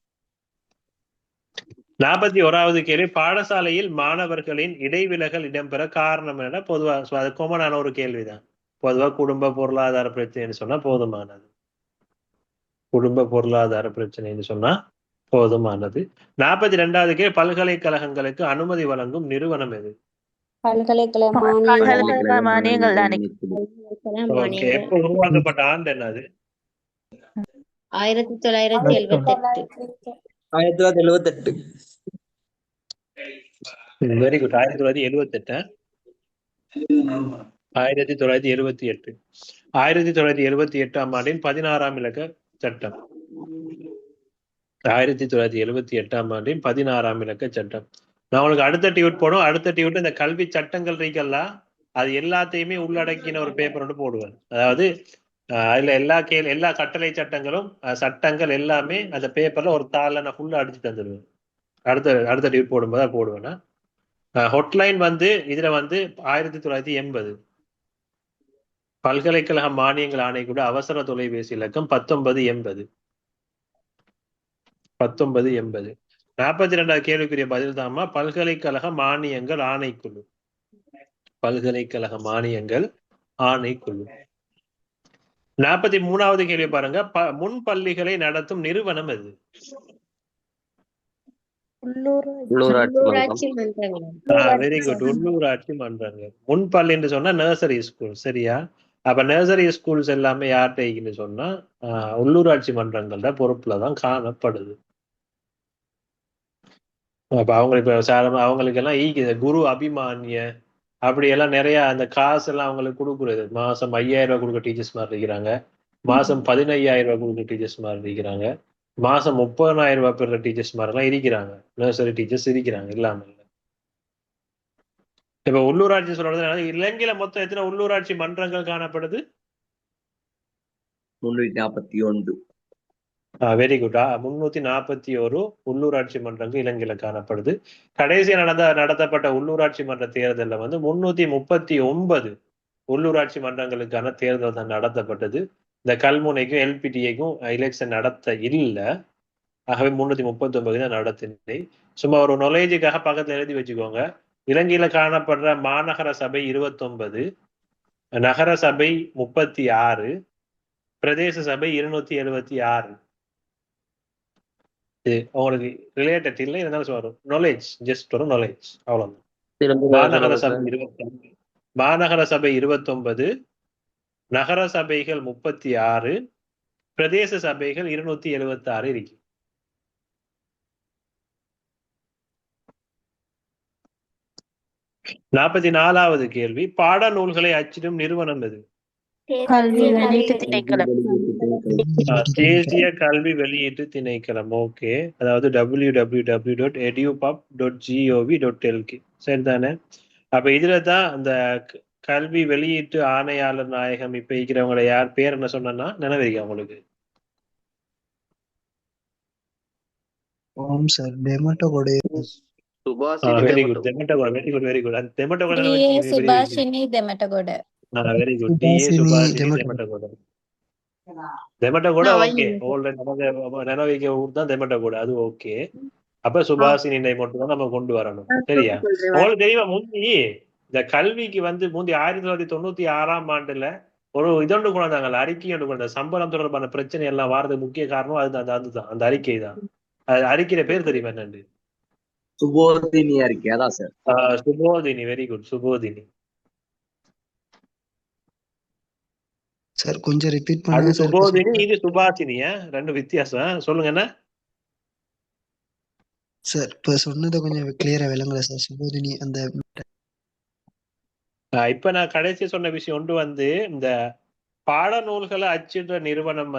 41வது கேள்வி, பாடசாலையில் மாணவர்களின் இடைவிலகல் இடம்பெற காரணம் என்ன? பொதுவா அது காமனான ஒரு கேள்விதான். பொதுவா குடும்ப பொருளாதார பிரச்சனைன்னு சொன்னா போதுமானது. குடும்ப பொருளாதார பிரச்சனைன்னு சொன்னா போதுமானது. 42வது கேள்வி, பல்கலைக்கழகங்களுக்கு அனுமதி வழங்கும் நிறுவனம் எது? எப்ப உருவாக்கப்பட்ட ஆண்டு என்னது? 1978. Very good. 1978. 1978ஆம் ஆண்டின் 16ஆம் இலக்க சட்டம். 1978ஆம் ஆண்டின் 16ஆம் இலக்க சட்டம். நான் உங்களுக்கு அடுத்த டியூட் போடும். அடுத்த டியூட் இந்த கல்வி சட்டங்கள் இருக்கல்ல, அது எல்லாத்தையுமே உள்ளடக்கின ஒரு பேப்பர் ஒன்று போடுவேன். அதாவது அதுல எல்லா கட்டளை சட்டங்கள் எல்லாமே அந்த பேப்பர்ல ஒரு தாள்ல நான் ஃபுல்லா அடிச்சு தந்துடுவேன். அடுத்த டியூட் போடும்போது போடுவேன்னா ஹொட்லைன் வந்து இதுல வந்து 1980 பல்கலைக்கழக மானியங்கள் ஆணைக்குழு அவசர தொலைபேசி இலக்கம் 1980. 42வது கேள்விக்குரிய பதில் தாமா பல்கலைக்கழக மானியங்கள் ஆணைக்குழு. பல்கலைக்கழக மானியங்கள் ஆணைக்குழு. 43வது கேள்வி பாருங்க, முன் பள்ளிகளை நடத்தும் நிறுவனம் எது? Very good. உள்ளூராட்சி மன்றங்கள். முன்பள்ளி என்று சொன்னா நர்சரி ஸ்கூல். சரியா? அப்ப நர்சரி ஸ்கூல்ஸ் எல்லாமே யார்கிட்ட சொன்னா உள்ளூராட்சி மன்றங்களோட பொறுப்புலதான் காணப்படுது. அப்ப அவங்களுக்கு எல்லாம் குரு அபிமானிய அப்படி எல்லாம் நிறைய அந்த காசு எல்லாம் அவங்களுக்கு கொடுக்குறது. மாசம் 5000 ரூபாய் கொடுக்க டீச்சர்ஸ் மாதிரி இருக்கிறாங்க. மாசம் 15000 ரூபாய் கொடுக்க டீச்சர்ஸ் மாதிரி இருக்கிறாங்க. மாசம் 30000 ரூபாய் பெற டீச்சர்ஸ் மாதிரி எல்லாம் இருக்கிறாங்க. நர்சரி டீச்சர்ஸ் இருக்கிறாங்க, இல்லாம இல்லை. இப்ப உள்ளூராட்சி சொல்றது, இலங்கையில மொத்தம் எத்தனை உள்ளூராட்சி மன்றங்கள் காணப்படுது? 341. Very good. 341 உள்ளூராட்சி மன்றங்கள் இலங்கையில காணப்படுது. கடைசியா நடத்தப்பட்ட உள்ளூராட்சி மன்ற தேர்தலில் வந்து 339 உள்ளூராட்சி மன்றங்களுக்கான தேர்தல் தான் நடத்தப்பட்டது. இந்த கல்முனைக்கும் எல்பிடிஏக்கும் எலெக்ஷன் நடத்த இல்லை. ஆகவே 339 தான் நடத்தினேன். சும்மா ஒரு நொலேஜுக்காக பக்கத்துல எழுதி வச்சுக்கோங்க. இலங்கையில காணப்படுற மாநகர சபை 29, நகர சபை 36, பிரதேச சபை 276. இது உங்களுக்கு ரிலேட்டட் இல்லை, இருந்தாலும் வரும் நாலேஜ், ஜஸ்ட் ஒரு நாலேஜ், அவ்வளவுதான். மாநகர சபை 29, நகர சபைகள் 36, பிரதேச சபைகள் 276 இருக்கு. நாற்பத்தி 4வது கேள்வி, பாடநூல்களை அச்சிடும் நிறுவனம் எது? தேசிய கல்வி வெளியீட்டு திணைக்களம். ஓகே, அதாவது www.edupub.gov.lk. சரிதானே? அப்ப இதுலதான் அந்த கல்வி வெளியீட்டு ஆணையாளர் நாயகம் இப்ப இருக்கிறவங்கள யார் பேர் என்ன சொன்னா நினைவிருக்கா உங்களுக்கு? ஓம் sir Dematagoda very good, Dematagoda. Very good, very good. அந்த Dematagoda Subashini Dematagoda. Very good. D A Subashini Dematagoda. Dematagoda okay. நினைவிக்க ஊர் தான் டெமட்டோகோட, அது ஓகே. அப்ப சுபாஷினி மட்டும் தான் நம்ம கொண்டு வரணும். சரியா? உங்களுக்கு தெரியுமா, முந்தி இந்த கல்விக்கு முந்தி 1996ஆம் ஆண்டுல ஒரு இதொன்று கொண்டு வந்தாங்கல்ல, அறிக்கை ஒன்று கொண்டு வந்தாங்க. சம்பளம் தொடர்பான பிரச்சனை எல்லாம் வாரதுக்கு முக்கிய காரணம் அதுதான், அந்த அறிக்கை தான். அறிக்கையில பேர் தெரியுமா என்னண்டு? சுபோதினி அறிக்கை. அதான் sir, Subodhini. Very good, Subodhini. Sir கொஞ்சம் ரிப்பீட் அது பண்ணுங்க சார். சுபோதினி, இது சுபாஷினியா, ரெண்டு வித்தியாசம். சொல்லுங்க என்ன சார்? இப்ப சொன்னதை கொஞ்சம் கிளியரா விளங்கல சார். சுபோதினி அந்த இப்ப நான் கடைசி சொன்ன விஷயம் ஒன்று இந்த பாடநூல்களை அச்சிடுற நிறுவனம்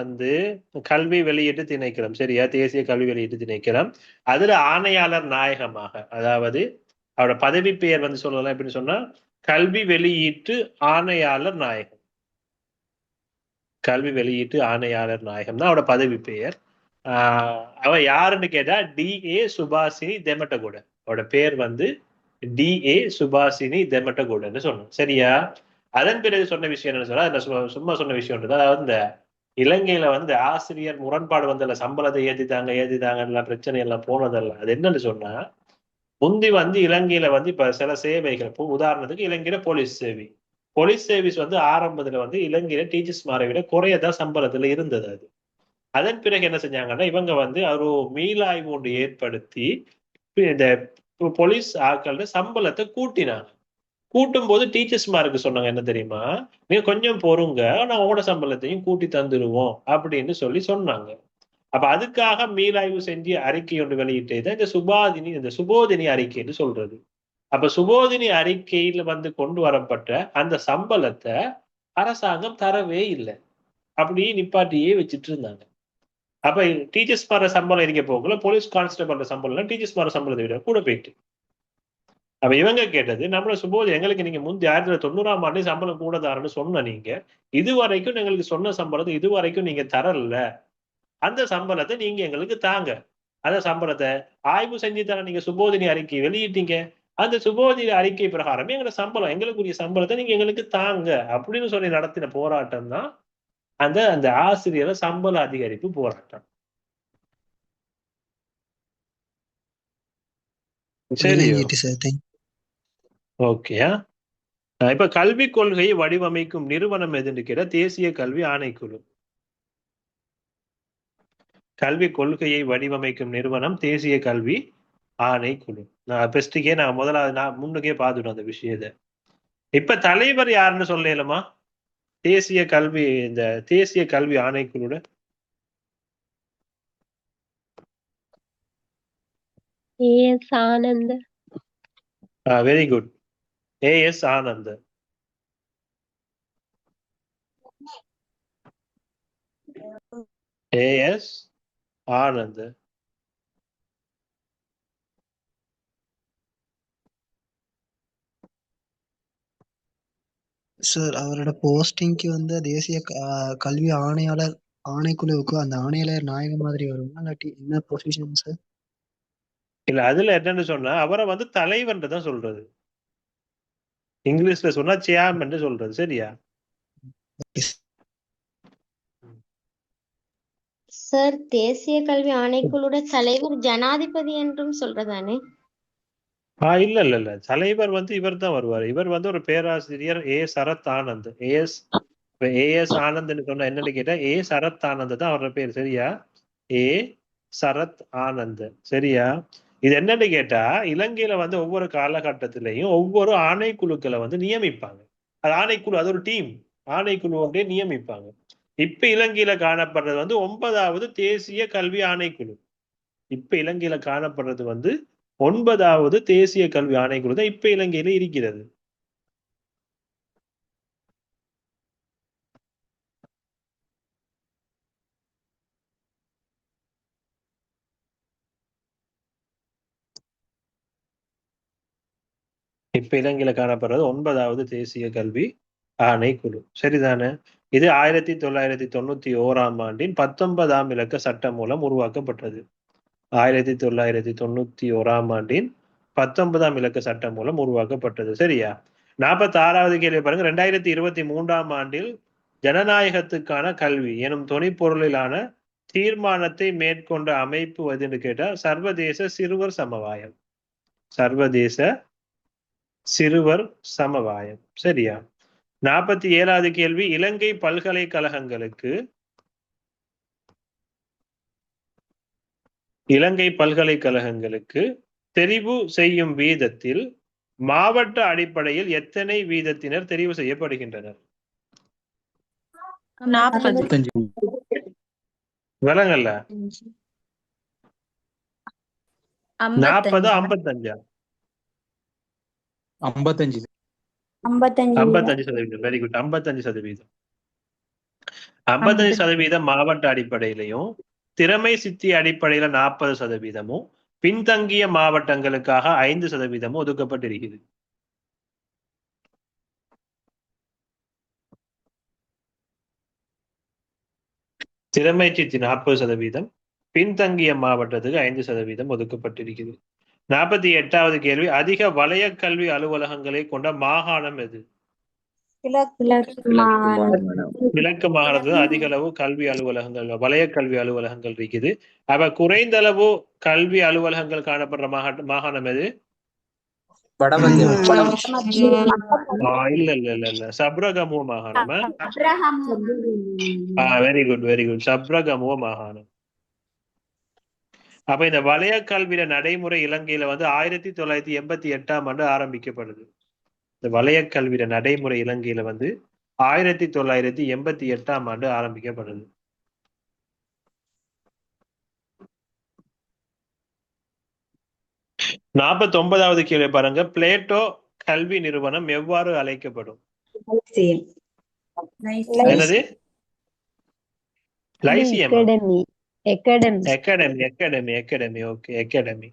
கல்வி வெளியீட்டு திணைக்களம். சரியா? தேசிய கல்வி வெளியீட்டு திணைக்களம். அதுல ஆணையாளர் நாயகமாக, அதாவது அவரோட பதவி பெயர் சொல்லலாம் எப்படின்னு சொன்னா கல்வி வெளியீட்டு ஆணையாளர் நாயகம். கல்வி வெளியீட்டு ஆணையாளர் நாயகம் தான் அவரோட பதவி பெயர். அவ யாருன்னு கேட்டா டிஏ சுபாஷினி தெமட்டகோட. அவரோட பேர் டிஏ சுபாஷினி தெமட்டகோடன்னு சொன்னோம். சரியா? அதன் பிறகு சொன்ன விஷயம் என்னன்னு சொன்னா, சும்மா சொன்ன விஷயம், அதாவது இந்த இலங்கையில ஆசிரியர் முரண்பாடு வந்தல, சம்பளத்தை ஏத்திட்டாங்க பிரச்சனை எல்லாம் போனதல்ல. அது என்னன்னு சொன்னா, முந்தி இலங்கையில இப்ப சில சேவைகள், இப்போ உதாரணத்துக்கு இலங்கையில போலீஸ் சர்வீஸ் ஆரம்பத்துல இலங்கையில டீச்சர்ஸ் மாரை விட குறையதான் சம்பளத்துல இருந்தது. அது அதன் பிறகு என்ன செஞ்சாங்கன்னா, இவங்க ஒரு மீளாய்வு ஒன்று ஏற்படுத்தி இந்த போலீஸ் ஆட்களோட சம்பளத்தை கூட்டினாங்க. கூட்டும் போது டீச்சர்ஸ் மாருக்கு சொன்னாங்க என்ன தெரியுமா, நீங்க கொஞ்சம் பொறுங்க, நான் உங்களோட சம்பளத்தையும் கூட்டி தந்துடுவோம் அப்படின்னு சொன்னாங்க. அப்ப அதுக்காக மீளாய்வு செஞ்சு அறிக்கை ஒன்று வெளியிட்டே இந்த சுபோதினி அறிக்கைன்னு சொல்றது. அப்ப சுபோதினி அறிக்கையில கொண்டு வரப்பட்ட அந்த சம்பளத்தை அரசாங்கம் தரவே இல்லை, அப்படி நிப்பாட்டியே வச்சுட்டு இருந்தாங்க. அப்ப டீச்சர்ஸ் மாற சம்பளம் இருக்க போகல, போலீஸ் கான்ஸ்டபிள் சம்பளம் டீச்சர்ஸ் மாற சம்பளத்தை விட கூட போயிட்டு. அப்ப இவங்க கேட்டது, நம்மள சுபோதி எங்களுக்கு நீங்க முந்தி 1990ஆம் ஆண்டு சம்பளம் கூட தாரன்னு சொன்ன நீங்க இதுவரைக்கும் எங்களுக்கு சொன்ன சம்பளத்தை இதுவரைக்கும் நீங்க தரல, அந்த சம்பளத்தை நீங்க எங்களுக்கு தாங்க. அந்த சம்பளத்தை ஆய்வு செஞ்சு தர நீங்க சுபோதினி அறிக்கை வெளியிட்டீங்க, அந்த சுபோதினி அறிக்கை பிரகாரமே எங்களுக்குரிய சம்பளத்தை நீங்க எங்களுக்கு தாங்க அப்படின்னு சொல்லி நடத்தின போராட்டம் தான் அந்த ஆசிரியர் சம்பள அதிகரிப்பு போராட்டம். சரி, ஓகேயா? இப்ப கல்விக் கொள்கையை வடிவமைக்கும் நிறுவனம் எதுன்னு கேட்டா தேசிய கல்வி ஆணைக்குழு. கல்விக் கொள்கையை வடிவமைக்கும் நிறுவனம் தேசிய கல்வி ஆணைக்குழு. நான் முதலாவது முன்னுக்கே பார்த்துட்டோம் அந்த விஷயத்தை. இப்ப தலைவர் யாருன்னு சொல்லலாமா தேசிய கல்வி ஆணைக்குழு? As Anand. Very good, as Anand. As Anand. Sir அவரோட போஸ்டிங்க்கு தேசிய கல்வி ஆணையாளர் ஆணைக்குழுவுக்கு அந்த ஆணையாளர் நாயகம் மாதிரி வருமா, இல்லாட்டி என்ன பொசிஷன் சார்? இல்ல, அதுல என்னன்னு சொன்னா அவரை தலைவர் தான் சொல்றது, இங்கிலீஷ்ல சொன்னா சேர்மன் சொல்றது. சரியா? சார் தேசிய கல்வி ஆணைக்குழுட தலைவர் ஜனாதிபதி என்றும் சொல்றதானே? இல்ல இல்ல இல்ல, தலைவர் இவர் தான் வருவார். இவர் ஒரு பேராசிரியர் ஏ சரத் ஆனந்த். ஏஎஸ் ஆனந்த்னு சொன்னா என்னன்னு கேட்டா ஏ சரத் ஆனந்த் தான் அவரோட பேர். சரியா? ஏ சரத் ஆனந்த். சரியா? இது என்னன்னு கேட்டா இலங்கையில ஒவ்வொரு காலகட்டத்திலையும் ஒவ்வொரு ஆணைக்குழுக்களை நியமிப்பாங்க. அது ஆணைக்குழு, அது ஒரு டீம், ஆணைக்குழு ஒன்றே நியமிப்பாங்க. இப்ப இலங்கையில காணப்படுறது வந்து 9வது தேசிய கல்வி ஆணைக்குழு. இப்ப இலங்கையில காணப்படுறது வந்து 9வது தேசிய கல்வி ஆணைக்குழு தான் இப்ப இலங்கையில இருக்கிறது. இப்ப இலங்கையில காணப்படுறது 9வது தேசிய கல்வி ஆணைக்குழு. சரிதானே? இது 1991 ஆண்டின் 19ஆம் இலக்க சட்டம் மூலம் உருவாக்கப்பட்டது. 1991 ஆண்டின் 19ஆம் இலக்க சட்டம் மூலம் உருவாக்கப்பட்டது. சரியா? 46வது கேள்வி பாருங்க. 2023ஆம் ஆண்டில் ஜனநாயகத்துக்கான கல்வி எனும் தொனிப்பொருளிலான தீர்மானத்தை மேற்கொண்ட அமைப்பு எதுன்னு கேட்டா சர்வதேச சிறுவர் சமவாயம். சர்வதேச சிறுவர் சமவாயம். சரியா? 47வது கேள்வி. இலங்கை பல்கலைக்கழகங்களுக்கு தெரிவு செய்யும் வீதத்தில் மாவட்ட அடிப்படையில் எத்தனை வீதத்தினர் தெரிவு செய்யப்படுகின்றனர்? 40. விலங்கல்ல 40 55 55%. Very good. 55%. 55% மாவட்ட அடிப்படையிலையும் திறமை சித்தி அடிப்படையில 40%, பின்தங்கிய மாவட்டங்களுக்காக 5% ஒதுக்கப்பட்டிருக்கிறது. திறமை சித்தி 40%, பின்தங்கிய மாவட்டத்துக்கு 5% ஒதுக்கப்பட்டிருக்கிறது. 48வது கேள்வி. அதிக வலய கல்வி அலுவலகங்களை கொண்ட மாகாணம் எது? கிழக்கு மாகாணத்துல அதிக அளவு கல்வி அலுவலகங்கள், வலய கல்வி அலுவலகங்கள் இருக்குது. அப்ப குறைந்த அளவு கல்வி அலுவலகங்கள் காணப்படுற மாகாணம் எது? இல்ல சப்ரகமுவ மாகாணம். Very good. சப்ரகமுவ மாகாணம். அப்ப இந்த வலய கல்வியில நடைமுறை இலங்கையில வந்து 1988ஆம் ஆண்டு ஆரம்பிக்கப்படுது. இந்த வலய கல்வியில நடைமுறை இலங்கையில வந்து 1988ஆம் ஆண்டு ஆரம்பிக்கப்படுது. நாற்பத்தொன்பதாவது கேள்வி பாருங்க. பிளேட்டோ கல்வி நிறுவனம் எவ்வாறு அழைக்கப்படும்? என்னது? அகாடமி. Okay, academy.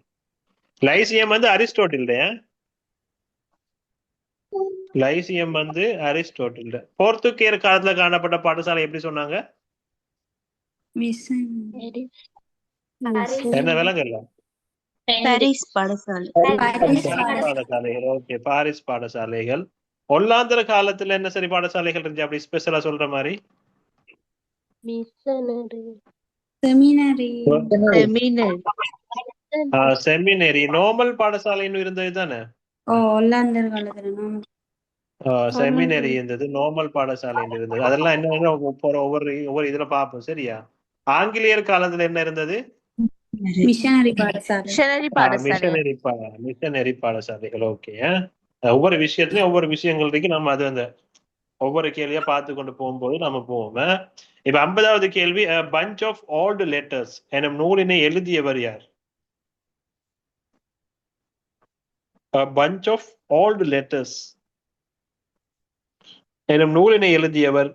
லைசியம் வந்து அரிஸ்டோட்டில். லைசியம் வந்து அரிஸ்டோட்டில். போர்த்துகேயர் காலத்துல காணப்பட்ட பாடசாலை எப்படி சொன்னாங்க? என்ன விலங்கல்ல? பாரிஸ் பாடசாலை. ஓகே, பாரிஸ் பாடசாலைகள். ஒல்லாந்தர காலத்துல என்ன சரி பாடசாலைகள் இருந்துச்சு அப்படி ஸ்பெஷலா சொல்ற மாதிரி? செமினரி. நார்மல் பாடசாலைன்னு இருந்தது தானே? செமினரி இருந்தது, நார்மல் பாடசாலை இருந்தது. அதெல்லாம் என்ன ஒவ்வொரு இதுல பார்ப்போம். சரியா? ஆங்கிலேயர் காலத்துல என்ன இருந்தது? மிஷனரி பாடசாலைகள். ஓகே. ஒவ்வொரு விஷயத்துலயும் ஒவ்வொரு விஷயங்கள் இருக்கு. நம்ம அது அந்த ஒவ்வொரு கேள்வியா பார்த்து கொண்டு போகும்போது நம்ம போவோம். இப்ப 50வது கேள்வி. பஞ்ச் ஆஃப் ஓல்டு லெட்டர்ஸ் எனும் நூலினை எழுதியவர் யார்? பஞ்ச் ஆஃப் ஓல்டு லெட்டர்ஸ் எனும் நூலினை எழுதியவர்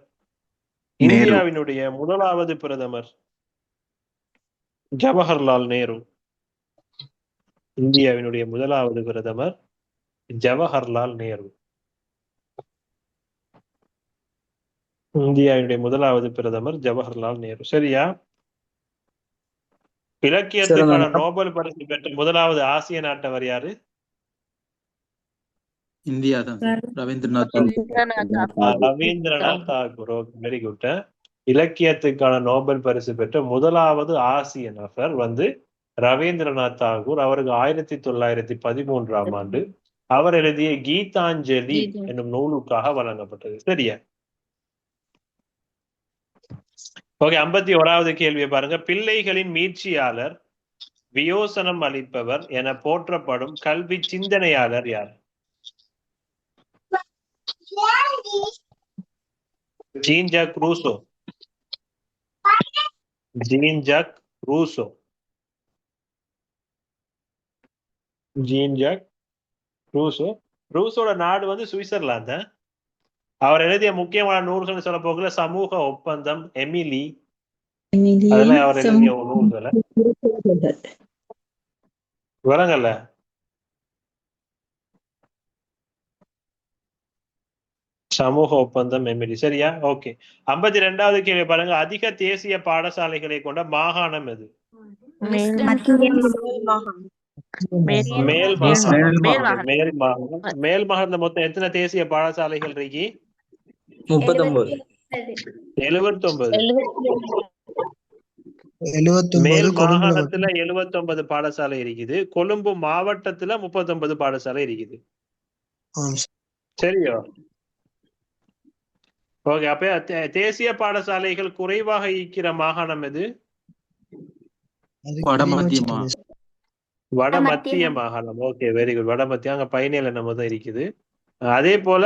இந்தியாவினுடைய முதலாவது பிரதமர் ஜவஹர்லால் நேரு. இந்தியாவினுடைய முதலாவது பிரதமர் ஜவஹர்லால் நேரு. இந்தியாவினுடைய முதலாவது பிரதமர் ஜவஹர்லால் நேரு. சரியா? இலக்கியத்துக்கான நோபல் பரிசு பெற்ற முதலாவது ஆசிய நாட்டவர் யாரு? இந்தியா தான். ரவீந்திரநாத் தாகூர். Very good. இலக்கியத்துக்கான நோபல் பரிசு பெற்ற முதலாவது ஆசிய நபர் வந்து ரவீந்திரநாத் தாகூர். அவருக்கு 1913ஆம் ஆண்டு அவர் எழுதிய கீதாஞ்சலி என்னும் நூலுக்காக வழங்கப்பட்டது. சரியா? ஓகே. 51வது கேள்வியை பாருங்க. பிள்ளைகளின் மீட்சியாளர், வியோசனம் அளிப்பவர் என போற்றப்படும் கல்வி சிந்தனையாளர் யார்? Jean Jacques Rousseau. Jean Jacques Rousseau. Jean Jacques Rousseau. ரூசோட நாடு வந்து சுவிட்சர்லாந்து. அவர் எழுதிய முக்கியமான நூல்கள் சொல்ல போகல சமூக ஒப்பந்தம், எமிலி, அதெல்லாம் அவர் எழுதிய நூல்களை விளங்கல்ல. சமூக ஒப்பந்தம், எமிலி. சரியா? ஓகே. 52வது கேள்வி பாருங்க. அதிக தேசிய பாடசாலைகளை கொண்ட மாகாணம் எது? மேல் மாகாணம். மேல் மாகாணத்துல மொத்தம் எத்தனை தேசிய பாடசாலைகள் இருக்கு? 39. 79. மேல் மாகாணத்துல 79 பாடசாலை இருக்குது. கொழும்பு மாவட்டத்துல 39 பாடசாலை இருக்குது. சரியோ? ஓகே. அப்ப தேசிய பாடசாலைகள் குறைவாக இருக்கிற மாகாணம் எது? வடமத்திய மாகாணம். Okay, very good. வடமத்திய அங்க பயணியல் நம்ம தான் இருக்குது. அதே போல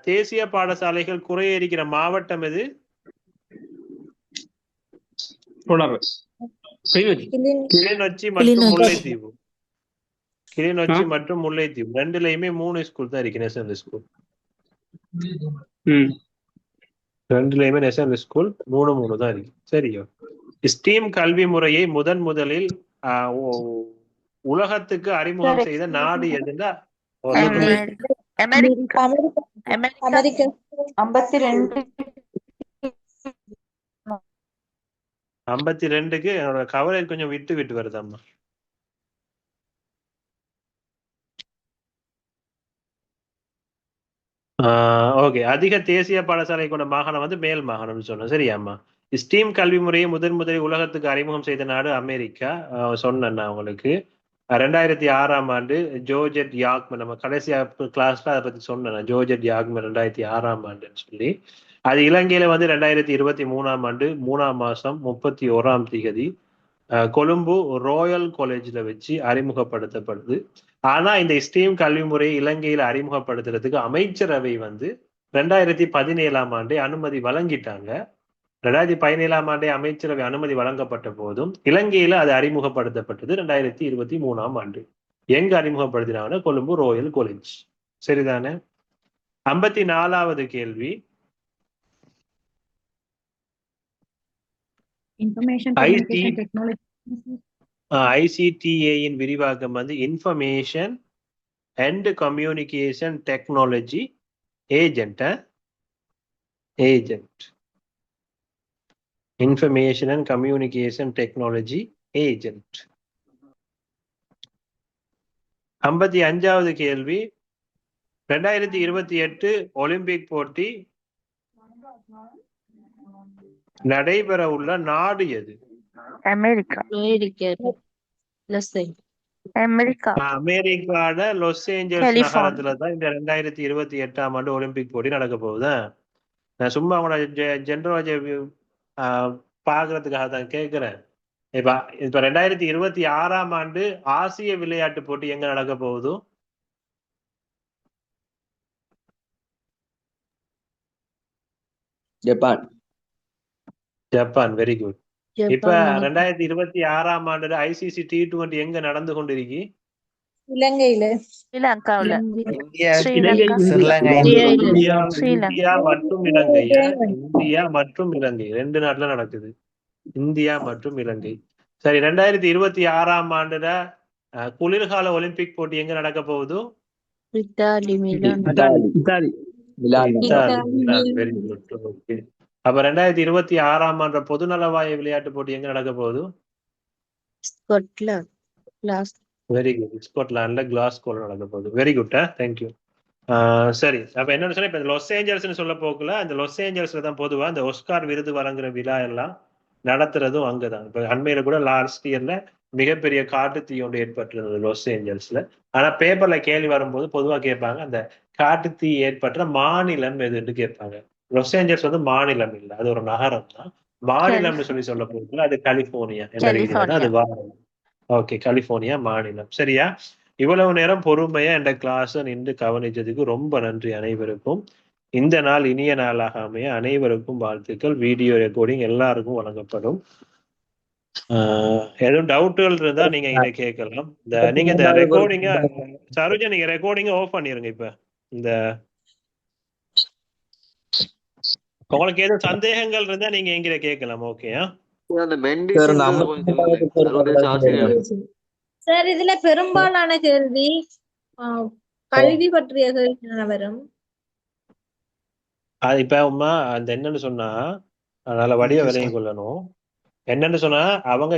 தேசிய பாடசாலைகள் குறைய இருக்கிற மாவட்டம் எது? கிளிநொச்சி மற்றும் முல்லைத்தீவு. கிளிநொச்சி மற்றும் முல்லைத்தீவு ரெண்டுலயுமே 3 ஸ்கூல் தான் இருக்கு, நேஷனல் ஸ்கூல். ரெண்டுலயுமே நேஷனல் ஸ்கூல் 3 தான் இருக்கு. சரியோ? ஸ்டீம் கல்வி முறையை முதலில் உலகத்துக்கு அறிமுகம் செய்த நாடு எதுன்னா? 52க்கு என்னோட கவரேஜ் கொஞ்சம் விட்டு வருதாம்மா. ஓகே. அதிக தேசிய பாடசாலை கொண்ட மாகாணம் வந்து மேல் மாகாணம்னு சொன்னோம். சரியாம்மா? ஸ்டீம் கல்வி முறையை முதலில் உலகத்துக்கு அறிமுகம் செய்த நாடு அமெரிக்கா. சொன்னேன் நான் உங்களுக்கு. 2006ஆம் ஆண்டு ஜோர்ஜெட் யாக்மன், நம்ம கடைசியா கிளாஸ்ல அதை பத்தி சொன்னேன். ஜோர்ஜெட் யாக்மன் 2006ஆம் ஆண்டுன்னு சொல்லி. அது இலங்கையில வந்து 2023ஆம் ஆண்டு 3ஆம் மாசம் 31ஆம் தேதி கொழும்பு ராயல் காலேஜ்ல வச்சு அறிமுகப்படுத்தப்படுது. ஆனா இந்த ஸ்டீம் கல்வி முறையை இலங்கையில அறிமுகப்படுத்துறதுக்கு அமைச்சரவை வந்து 2017ஆம் ஆண்டே அனுமதி வழங்கிட்டாங்க. 2017ஆம் ஆண்டே அமைச்சரவை அனுமதி வழங்கப்பட்ட போதும் இலங்கையில அது அறிமுகப்படுத்தப்பட்டது 2023ஆம் ஆண்டு. எங்க அறிமுகப்படுத்தினாங்கன்னா கொழும்பு ராயல் காலேஜ். சரிதானே? 54வது கேள்வி. ஐசிடிஏயின் விரிவாக்கம் வந்து information and communication technology agent. Information and communication technology agent. 55வது கேள்வி. 2028 ஒலிம்பிக் போட்டி நடைபெற உள்ள நாடு எது? அமெரிக்கான லாஸ் ஏஞ்சல்ஸ் நகரத்துல தான் இந்த 2028ஆம் ஆண்டு ஒலிம்பிக் போட்டி நடக்க போகுது. நான் சும்மா அவங்களோட ஜெனரல் பாக்குறதுக்காக தான் கேட்கிறேன். இப்ப 2026ஆம் ஆண்டு ஆசிய விளையாட்டு போட்டி எங்க நடக்க போகுது? ஜப்பான். Very good. இப்ப 2026ஆம் ஆண்டு ஐசிசி T20 எங்க நடந்து கொண்டிருக்கு? இலங்கையில. இந்தியா மற்றும் இலங்கை. இந்தியா மற்றும் இலங்கை 2 நாட்டுல நடக்குது. இந்தியா மற்றும் இலங்கை. சரி, 2026ஆம் ஆண்டுல குளிர்கால ஒலிம்பிக் போட்டி எங்க நடக்க போகுது? Very good. ஓகே. அப்ப 2026ஆம் ஆண்டு பொதுநலவாய விளையாட்டு போட்டி எங்க நடக்க போகுது? Very good. ஸ்காட்லாண்ட்ல கிளாஸ்கோல நடக்க போகுது. Very good. தேங்க்யூ. சரி, அப்ப என்னன்னு சொன்னா, இப்ப லாஸ் ஏஞ்சல்ஸ்னு சொல்ல போகல, அந்த லாஸ் ஏஞ்சல்ஸ்ல தான் பொதுவா இந்த ஒஸ்கார் விருது வழங்குற விழா எல்லாம் நடத்துறதும் அங்கதான். இப்ப அண்மையில கூட லாஸ்ட் இயர்ல மிகப்பெரிய காட்டு தீ ஒன்று ஏற்பட்டிருந்தது லாஸ் ஏஞ்சல்ஸ்ல. ஆனா பேப்பர்ல கேள்வி வரும்போது பொதுவா கேட்பாங்க, அந்த காட்டு தீ ஏற்பட்ட மாநிலம் எதுன்னு கேட்பாங்க. லாஸ் ஏஞ்சல்ஸ் வந்து மாநிலம் இல்லை, அது ஒரு நகரம் தான். மாநிலம்னு சொல்ல போகல, அது கலிபோர்னியா. என்ன ரீதியில அது வாரம். ஓகே, கலிபோர்னியா மாநிலம். சரியா? இவ்வளவு நேரம் பொறுமையா என்ற கிளாஸ் நின்று கவனிச்சதுக்கு ரொம்ப நன்றி அனைவருக்கும். இந்த நாள் இனிய நாளாக அமைய அனைவருக்கும் வாழ்த்துக்கள். வீடியோ ரெக்கார்டிங் எல்லாருக்கும் வழங்கப்படும். எதுவும் டவுட்டுகள் இருந்தா நீங்க இதை கேட்கலாம். நீங்க இந்த ரெக்கார்டிங்க சரோஜா, நீங்க ரெக்கார்டிங்க ஆஃப் பண்ணிருங்க. இப்ப இந்த உங்களுக்கு எதுவும் சந்தேகங்கள் இருந்தா நீங்க எங்கிட்ட கேட்கலாம். ஓகேயா? சார் இதுல பெரும்பாலான கேள்வி கல்வி பற்றிய கேள்வி வரும். அது இப்ப உமா அந்த என்னன்னு சொன்னா நல்ல வடிவ விலையை கொள்ளணும். என்னன்னு சொன்னா அவங்க